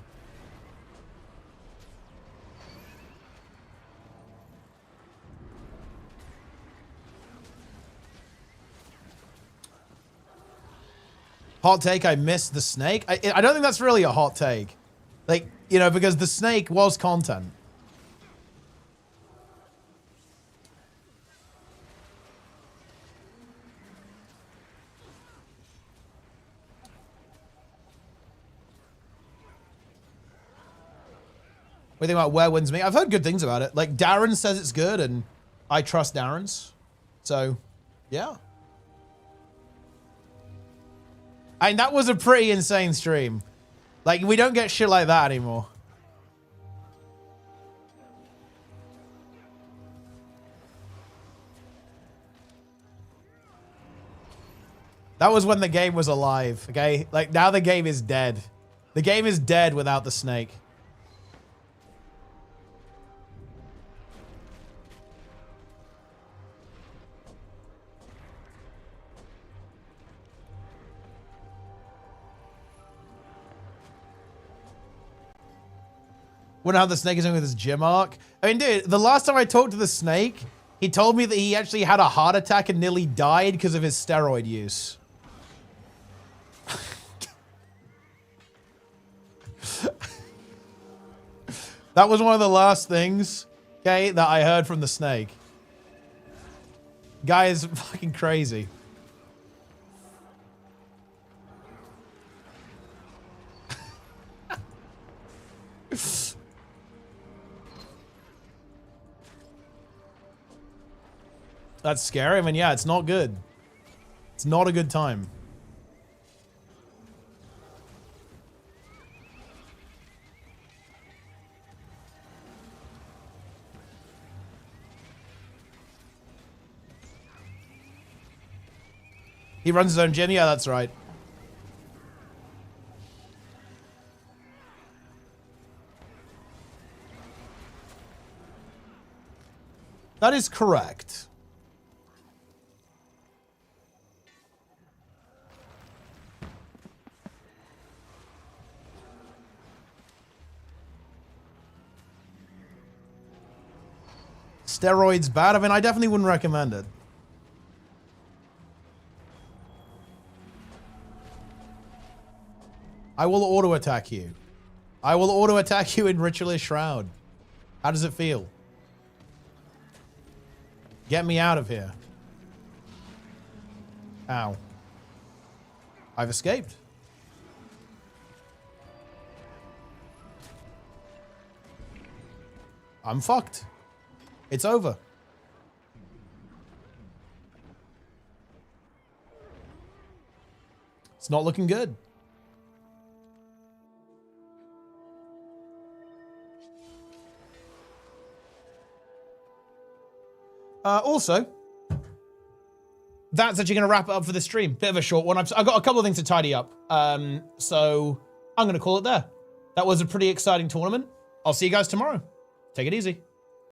Hot take, I missed the snake. I don't think that's really a hot take. Like, you know, because the snake was content. What do you think about Where Wins Me? I've heard good things about it. Like, Darren says it's good, and I trust Darren's. So, yeah. And that was a pretty insane stream. Like, we don't get shit like that anymore. That was when the game was alive, okay? Like, now the game is dead. The game is dead without the snake. Wonder how the snake is doing with his gym arc. I mean, dude, the last time I talked to the snake, he told me that he actually had a heart attack and nearly died because of his steroid use. That was one of the last things, okay, that I heard from the snake. Guy is fucking crazy. That's scary. I mean, yeah, it's not good. It's not a good time. He runs his own gym? Yeah, that's right. That is correct. Steroids bad? I mean, I definitely wouldn't recommend it. I will auto-attack you. I will auto-attack you in Ritualist Shroud. How does it feel? Get me out of here. Ow. I've escaped. I'm fucked. It's over. It's not looking good. Also, that's actually going to wrap it up for the stream. Bit of a short one. I've got a couple of things to tidy up. So I'm going to call it there. That was a pretty exciting tournament. I'll see you guys tomorrow. Take it easy.